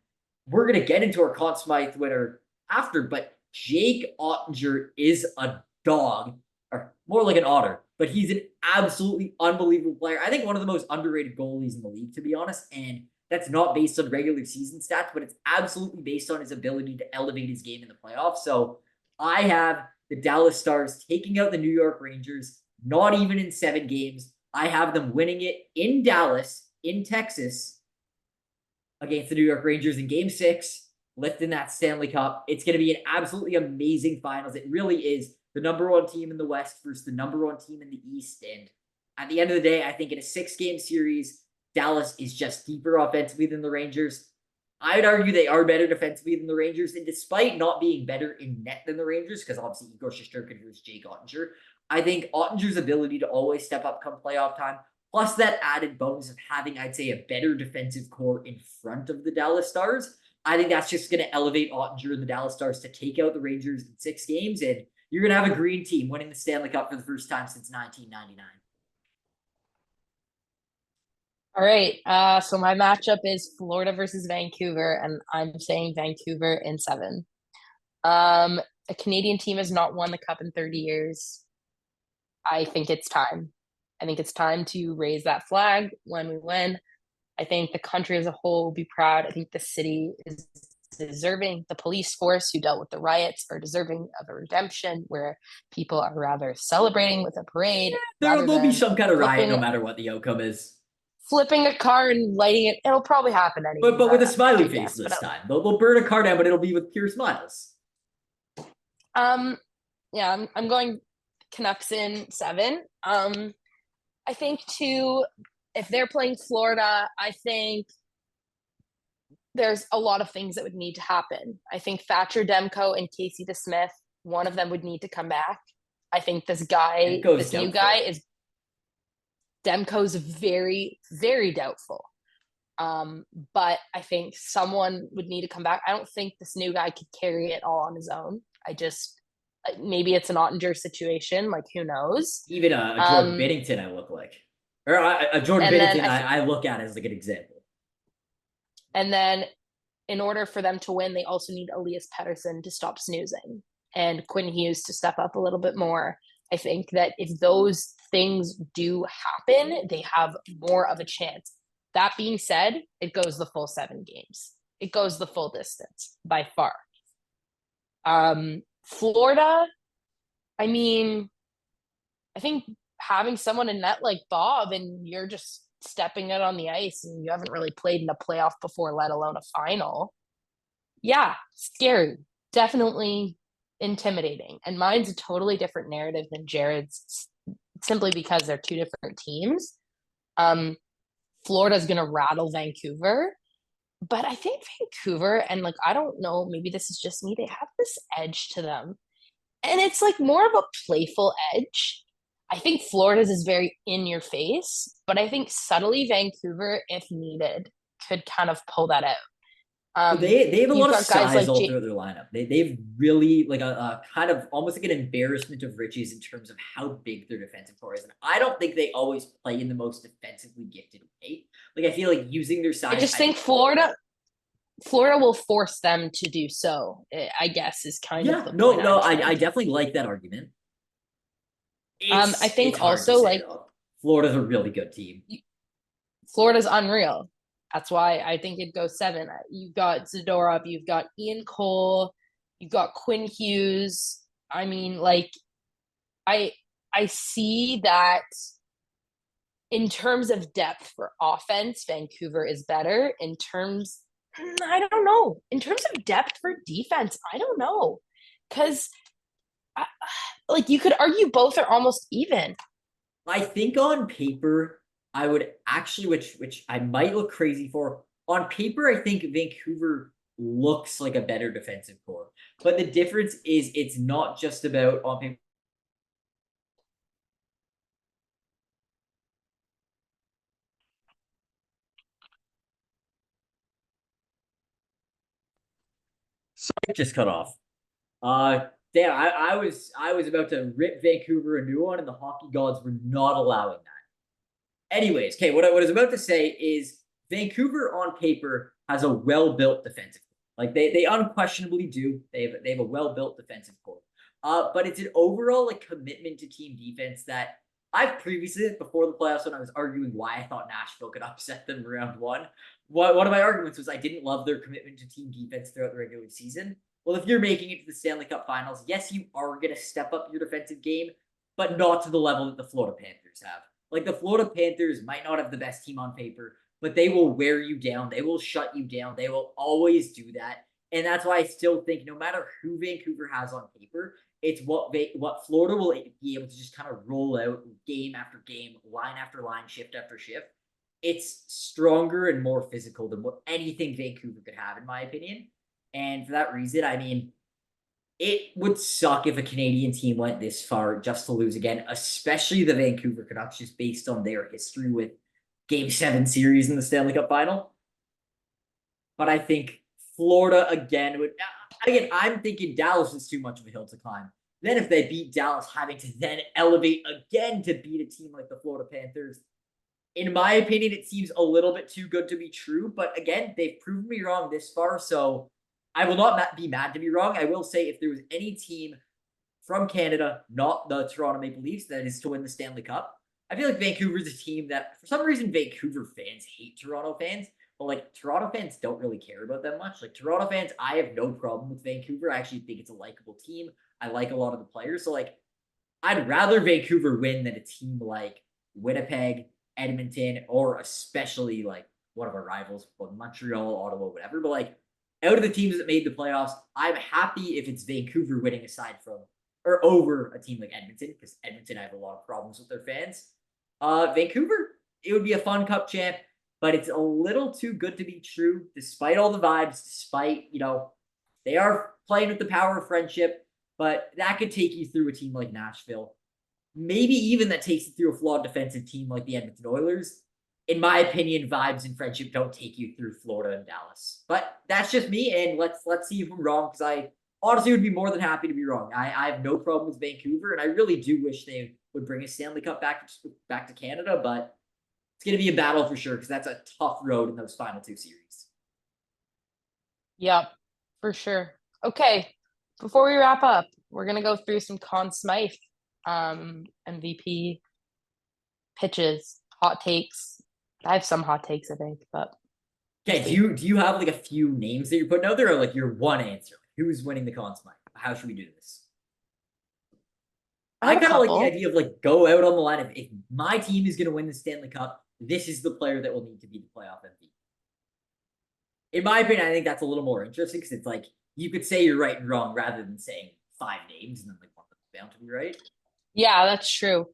We're going to get into our Conn Smythe winner after, but Jake Ottinger is a dog, or more like an otter, but he's an absolutely unbelievable player. I think one of the most underrated goalies in the league, to be honest, and that's not based on regular season stats, but it's absolutely based on his ability to elevate his game in the playoffs. So I have the Dallas Stars taking out the New York Rangers, not even in 7 games. I have them winning it in Dallas, in Texas, against the New York Rangers in game 6, lifting that Stanley Cup. It's going to be an absolutely amazing finals. It really is the number 1 team in the West versus the number 1 team in the East. And at the end of the day, I think in a 6-game series, Dallas is just deeper offensively than the Rangers. I would argue they are better defensively than the Rangers. And despite not being better in net than the Rangers, because obviously Igor Shesterkin versus Jake Ottinger, I think Ottinger's ability to always step up come playoff time, plus that added bonus of having, I'd say, a better defensive core in front of the Dallas Stars, I think that's just going to elevate Ottinger and the Dallas Stars to take out the Rangers in 6 games. And you're going to have a green team winning the Stanley Cup for the first time since 1999. All right. So my matchup is Florida versus Vancouver, and I'm saying Vancouver in 7. A Canadian team has not won the cup in 30 years. I think it's time. I think it's time to raise that flag when we win. I think the country as a whole will be proud. I think the city is deserving. The police force who dealt with the riots are deserving of a redemption where people are rather celebrating with a parade rather There'll be than some kind of riot no flipping matter what the outcome is. flipping a car and lighting it. It'll probably happen But anyways, with a smiley I face guess. But this time. They'll burn a car down, but it'll be with pure smiles. um, yeah, I'm going Canucks in 7. I think too, if they're playing Florida, I think there's a lot of things that would need to happen. I think Thatcher Demko and Casey DeSmith, one of them would need to come back. I think Demko's this new guy doubtful. is Demko's very, very doubtful. But I think someone would need to come back. I don't think this new guy could carry it all on his own. Maybe it's an Ottinger situation, like who knows? Even a Jordan Um, Binnington, I look like. Or a Jordan and then Binnington, I look at as like an example. and then in order for them to win, they also need Elias Pettersson to stop snoozing and Quinn Hughes to step up a little bit more. I think that if those things do happen, they have more of a chance. That being said, it goes the full 7 games. It goes the full distance by far. Florida, I mean, I think having someone in net like Bob and you're just stepping out on the ice and you haven't really played in a playoff before, let alone a final. Yeah, scary. Definitely intimidating. And mine's a totally different narrative than Jared's simply because they're two different teams. Um, Florida's going to rattle Vancouver, but I think Vancouver, and like, I don't know, maybe this is just me, they have this edge to them. And it's like more of a playful edge. I think Florida's is very in your face, but I think subtly Vancouver, if needed, could kind of pull that out. But Um, they have a you've lot of got guys size like all throughout their lineup. They've really like a kind of almost like an embarrassment of riches in terms of how big their defensive core is. And I don't think they always play in the most defensively gifted way. Like I feel like using their I size, just think Florida will force them to do so. I guess is kind of yeah, the no, point no, I'm I trying to. definitely like that argument. I It's think hard to also say like though. Florida's a really good team. Florida's unreal. That's why I think it goes 7. You've got Zadorov, you've got Ian Cole, you've got Quinn Hughes. I mean, like I I see that in terms of depth for offense, Vancouver is better. I don't know. In terms of depth for defense, I don't know. Because, like, you could argue both are almost even. I think on paper, I would actually, which I might look crazy for. On paper, I think Vancouver looks like a better defensive core. But the difference is it's not just about on paper. Sorry, just cut off. Damn, I was about to rip Vancouver a new one, and the hockey gods were not allowing that. Anyways, okay, what I was about to say is Vancouver on paper has a well-built defensive core. Like they unquestionably do. They have a well-built defensive core. But it's an overall like commitment to team defense that I've previously before the playoffs when I was arguing why I thought Nashville could upset them round one. One of my arguments was I didn't love their commitment to team defense throughout the regular season. Well, if you're making it to the Stanley Cup Finals, yes, you are going to step up your defensive game, but not to the level that the Florida Panthers have. Like the Florida Panthers might not have the best team on paper, but they will wear you down. They will shut you down. They will always do that. And that's why I still think no matter who Vancouver has on paper, it's what Florida will be able to just kind of roll out game after game, line after line, shift after shift. It's stronger and more physical than what anything Vancouver could have, in my opinion. And for that reason, I mean, it would suck if a Canadian team went this far just to lose again, especially the Vancouver Canucks, just based on their history with Game 7 series in the Stanley Cup final. But I think Florida again would. Again, I'm thinking Dallas is too much of a hill to climb. Then if they beat Dallas, having to then elevate again to beat a team like the Florida Panthers, in my opinion, it seems a little bit too good to be true. But again, they've proven me wrong this far. So I will not be mad to be wrong. I will say if there was any team from Canada, not the Toronto Maple Leafs, that is to win the Stanley Cup, I feel like Vancouver's a team that, for some reason, Vancouver fans hate Toronto fans, but like Toronto fans don't really care about them much. Like Toronto fans, I have no problem with Vancouver. I actually think it's a likable team. I like a lot of the players. So like I'd rather Vancouver win than a team like Winnipeg, Edmonton, or especially like one of our rivals, Montreal, Ottawa, whatever. But like out of the teams that made the playoffs, I'm happy if it's Vancouver winning aside from or over a team like Edmonton, because Edmonton, I have a lot of problems with their fans. Vancouver, it would be a fun cup champ, but it's a little too good to be true, despite all the vibes, despite, they are playing with the power of friendship, but that could take you through a team like Nashville. Maybe even that takes you through a flawed defensive team like the Edmonton Oilers. In my opinion, vibes and friendship don't take you through Florida and Dallas. But that's just me, and let's see if I'm wrong, because I honestly would be more than happy to be wrong. I have no problem with Vancouver, and I really do wish they would bring a Stanley Cup back to Canada, but it's going to be a battle for sure, because that's a tough road in those final two series. Yep, for sure. Okay, before we wrap up, we're gonna go through some Conn Smythe MVP pitches, hot takes. I have some hot takes, I think, but Okay, do you have like a few names that you're putting out there, or like your one answer? Like, who's winning the Conn Smythe? How should we do this? I I have a kind of like the couple. idea of like go out on the line. If my team is going to win the Stanley Cup, this is the player that will need to be the playoff MVP. In my opinion, I think that's a little more interesting, because it's like you could say you're right and wrong rather than saying five names and then like one of them bound to be right. Yeah, that's true.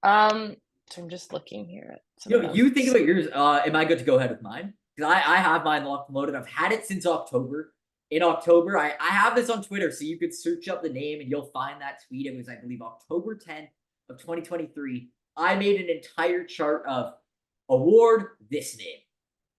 So I'm just looking here at some You think notes. about yours. Am I good to go ahead with mine? Because I have mine locked and loaded. I've had it since October. In October, I have this on Twitter, so you could search up the name and you'll find that tweet. It was, I believe, October 10th of 2023. I made an entire chart of award, this name,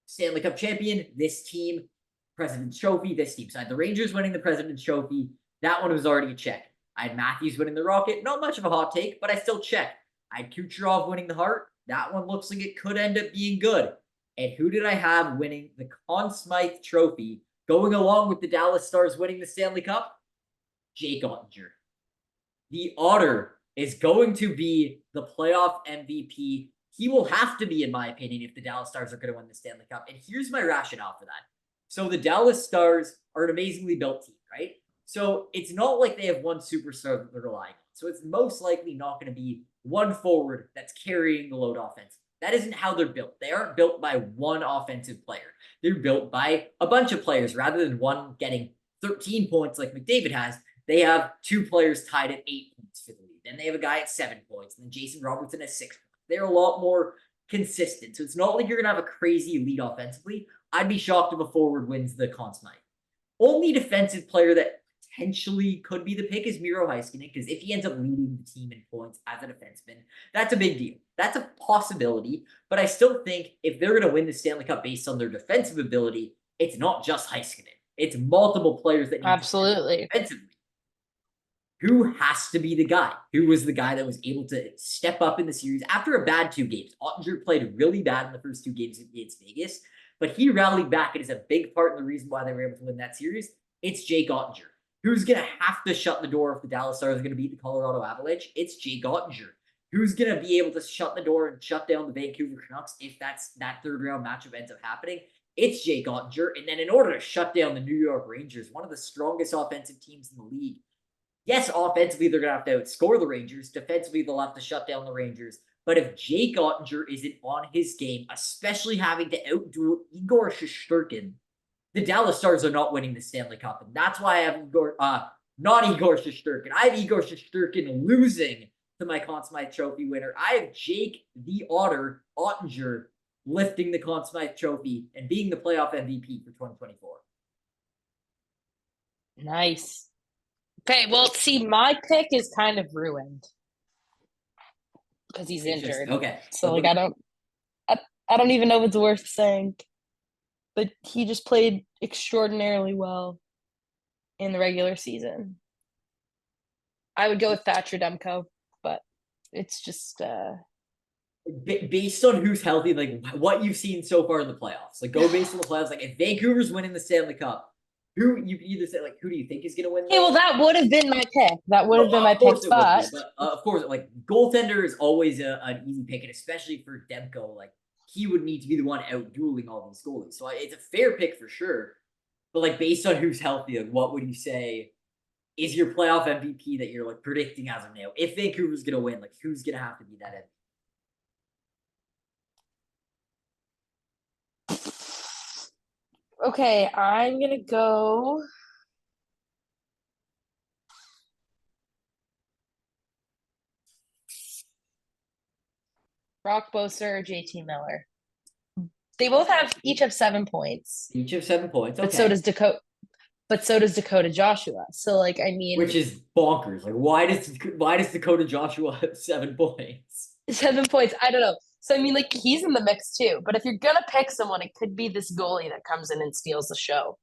Stanley Cup champion, this team, President's Trophy, this team. So I had the Rangers winning the President's Trophy. That one was already a check. I had Matthews winning the Rocket. Not much of a hot take, but I still check. I had Kucherov winning the Hart. That one looks like it could end up being good. And who did I have winning the Conn Smythe Trophy, going along with the Dallas Stars winning the Stanley Cup? Jake Ottinger. The Otter is going to be the playoff MVP. He will have to be, in my opinion, if the Dallas Stars are going to win the Stanley Cup. And here's my rationale for that. So the Dallas Stars are an amazingly built team, right? So it's not like they have one superstar that they're relying on. So it's most likely not going to be one forward that's carrying the load offense. That isn't how they're built. They aren't built by one offensive player. They're built by a bunch of players rather than one getting 13 points like McDavid has. They have two players tied at 8 points for the lead. Then they have a guy at 7 points. And then Jason Robertson has 6 points. They're a lot more consistent. So it's not like you're going to have a crazy lead offensively. I'd be shocked if a forward wins the Conn Smythe. Only defensive player that potentially could be the pick is Miro Heiskanen, because if he ends up leading the team in points as a defenseman, that's a big deal. That's a possibility, but I still think if they're going to win the Stanley Cup based on their defensive ability, it's not just Heiskanen. It's multiple players that need to step up Absolutely. defensively. Who has to be the guy? Who was the guy that was able to step up in the series after a bad 2 games? Ottinger played really bad in the first 2 games against Vegas, but he rallied back and is a big part in the reason why they were able to win that series. It's Jake Ottinger. Who's going to have to shut the door if the Dallas Stars are going to beat the Colorado Avalanche? It's Jake Ottinger. Who's going to be able to shut the door and shut down the Vancouver Canucks if that third round matchup ends up happening? It's Jake Ottinger. And then in order to shut down the New York Rangers, one of the strongest offensive teams in the league, yes, offensively, they're going to have to outscore the Rangers. Defensively, they'll have to shut down the Rangers. But if Jake Ottinger isn't on his game, especially having to outdo Igor Shesterkin, the Dallas Stars are not winning the Stanley Cup. And that's why I have not Igor Shesterkin. I have Igor Shesterkin losing to my Conn Smythe Trophy winner. I have Jake the Otter Ottinger lifting the Conn Smythe Trophy and being the playoff MVP for 2024. Nice. Okay, well, see, my pick is kind of ruined because he's Interesting. injured. Okay. So like I don't even know if it's worth saying. But he just played extraordinarily well in the regular season. I would go with Thatcher Demko, but it's just based on who's healthy, like what you've seen so far in the playoffs. Like go based on the playoffs. Like if Vancouver's winning the Stanley Cup, who you can either say like, who do you think is going to win? Okay, well, that would have been my pick. That would have been my Of pick, course it would but be, but of course, like goaltender is always an easy pick, and especially for Demko, like he would need to be the one out dueling all these goalies. So it's a fair pick for sure. But like based on who's healthy, like what would you say is your playoff MVP that you're like predicting as of now? If Vancouver's gonna win, like who's gonna have to be that MVP? okay, I'm gonna go. Brock Boser or JT Miller. They both have each have 7 points. Each of 7 points. Okay. But so does Dakota. But so does Dakota Joshua. So like, I mean, which is bonkers. Like, why does Dakota Joshua have 7 points? 7 points. I don't know. So I mean, like he's in the mix too. But if you're gonna pick someone, it could be this goalie that comes in and steals the show.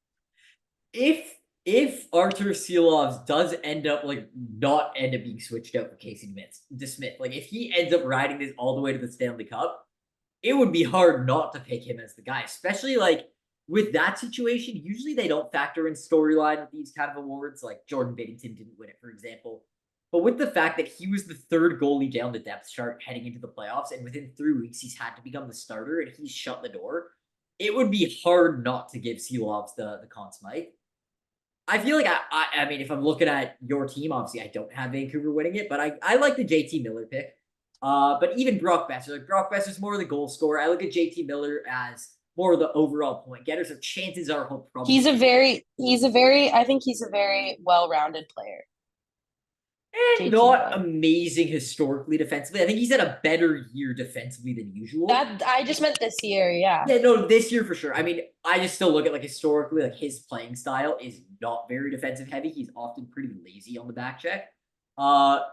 If Artur Silovs does end up like not end up being switched out for Casey DeSmith, like if he ends up riding this all the way to the Stanley Cup, it would be hard not to pick him as the guy, especially like with that situation. Usually they don't factor in storyline with these kind of awards. Like Jordan Binnington didn't win it, for example. But with the fact that he was the third goalie down the depth chart heading into the playoffs, and within 3 weeks he's had to become the starter and he's shut the door, it would be hard not to give Silovs the Conn Smythe. I feel like I mean, if I'm looking at your team, obviously I don't have Vancouver winning it, but I like the JT Miller pick. But even Brock Besser, like Brock Besser's more of the goal scorer. I look at JT Miller as more of the overall point getter. So chances are he'll probably I think he's a very well-rounded player. And not amazing historically defensively. I think he's had a better year defensively than usual. That I just meant this year, yeah. Yeah, no, this year for sure. I mean, I just still look at like historically, like his playing style is not very defensive heavy. He's often pretty lazy on the back check. But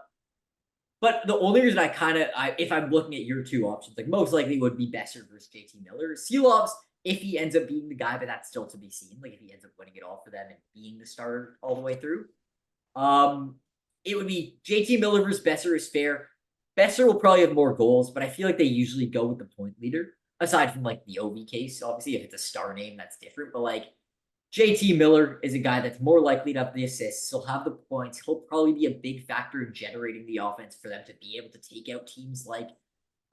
the only reason if I'm looking at your two options, like most likely would be Besser versus JT Miller. Silovs, if he ends up being the guy, but that's still to be seen. Like if he ends up winning it all for them and being the starter all the way through. It would be JT Miller versus Besser is fair. Besser will probably have more goals, but I feel like they usually go with the point leader. Aside from like the Ovi case, obviously, if it's a star name, that's different. But like JT Miller is a guy that's more likely to have the assists. He'll have the points. He'll probably be a big factor in generating the offense for them to be able to take out teams like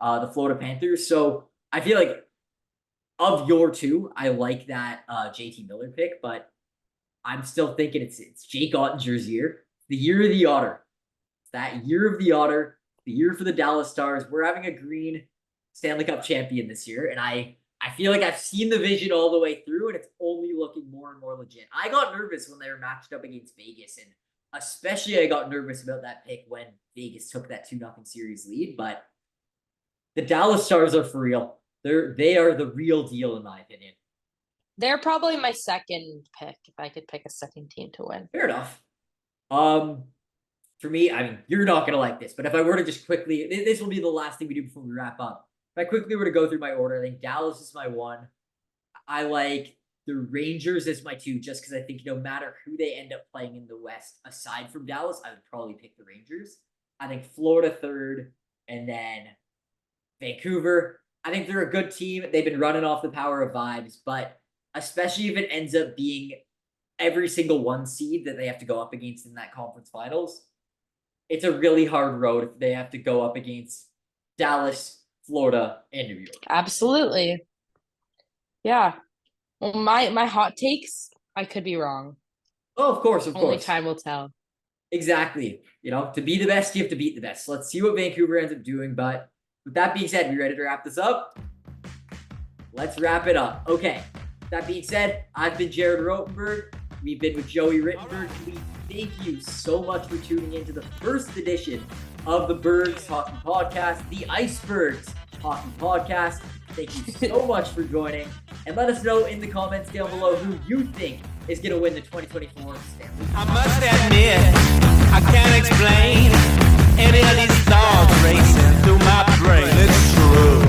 the Florida Panthers. So I feel like of your two, I like that JT Miller pick, but I'm still thinking it's Jake Ottinger's year. The year of the Otter. It's that year of the Otter, the year for the Dallas Stars. We're having a green Stanley Cup champion this year, and I feel like I've seen the vision all the way through, and it's only looking more and more legit. I got nervous when they were matched up against Vegas, and especially I got nervous about that pick when Vegas took that 2-0 series lead, but the Dallas Stars are for real. They are the real deal, in my opinion. They're probably my second pick if I could pick a second team to win. Fair enough. For me, I mean, you're not going to like this, but if I were to just quickly, this will be the last thing we do before we wrap up. If I quickly were to go through my order, I think Dallas is my 1. I like the Rangers as my 2, just because I think no matter who they end up playing in the West, aside from Dallas, I would probably pick the Rangers. I think Florida 3rd, and then Vancouver. I think they're a good team. They've been running off the power of vibes, but especially if it ends up being every single 1 seed that they have to go up against in that conference finals, it's a really hard road if they have to go up against Dallas, Florida, and New York. Absolutely. Yeah. Well, my hot takes, I could be wrong. Oh, of course. Only time will tell. Exactly. You know, to be the best, you have to beat the best. Let's see what Vancouver ends up doing. But with that being said, we ready to wrap this up? Let's wrap it up. Okay. That being said, I've been Jared RotenBERG. We've been with Joey RittenBERG. We thank you so much for tuning into the first edition of the Bergs Hockey Podcast, the IceBergs Hockey Podcast. Thank you so much for joining. And let us know in the comments down below who you think is going to win the 2024 Stanley Cup. I must admit, I can't explain any of these thoughts racing through my brain. It's true.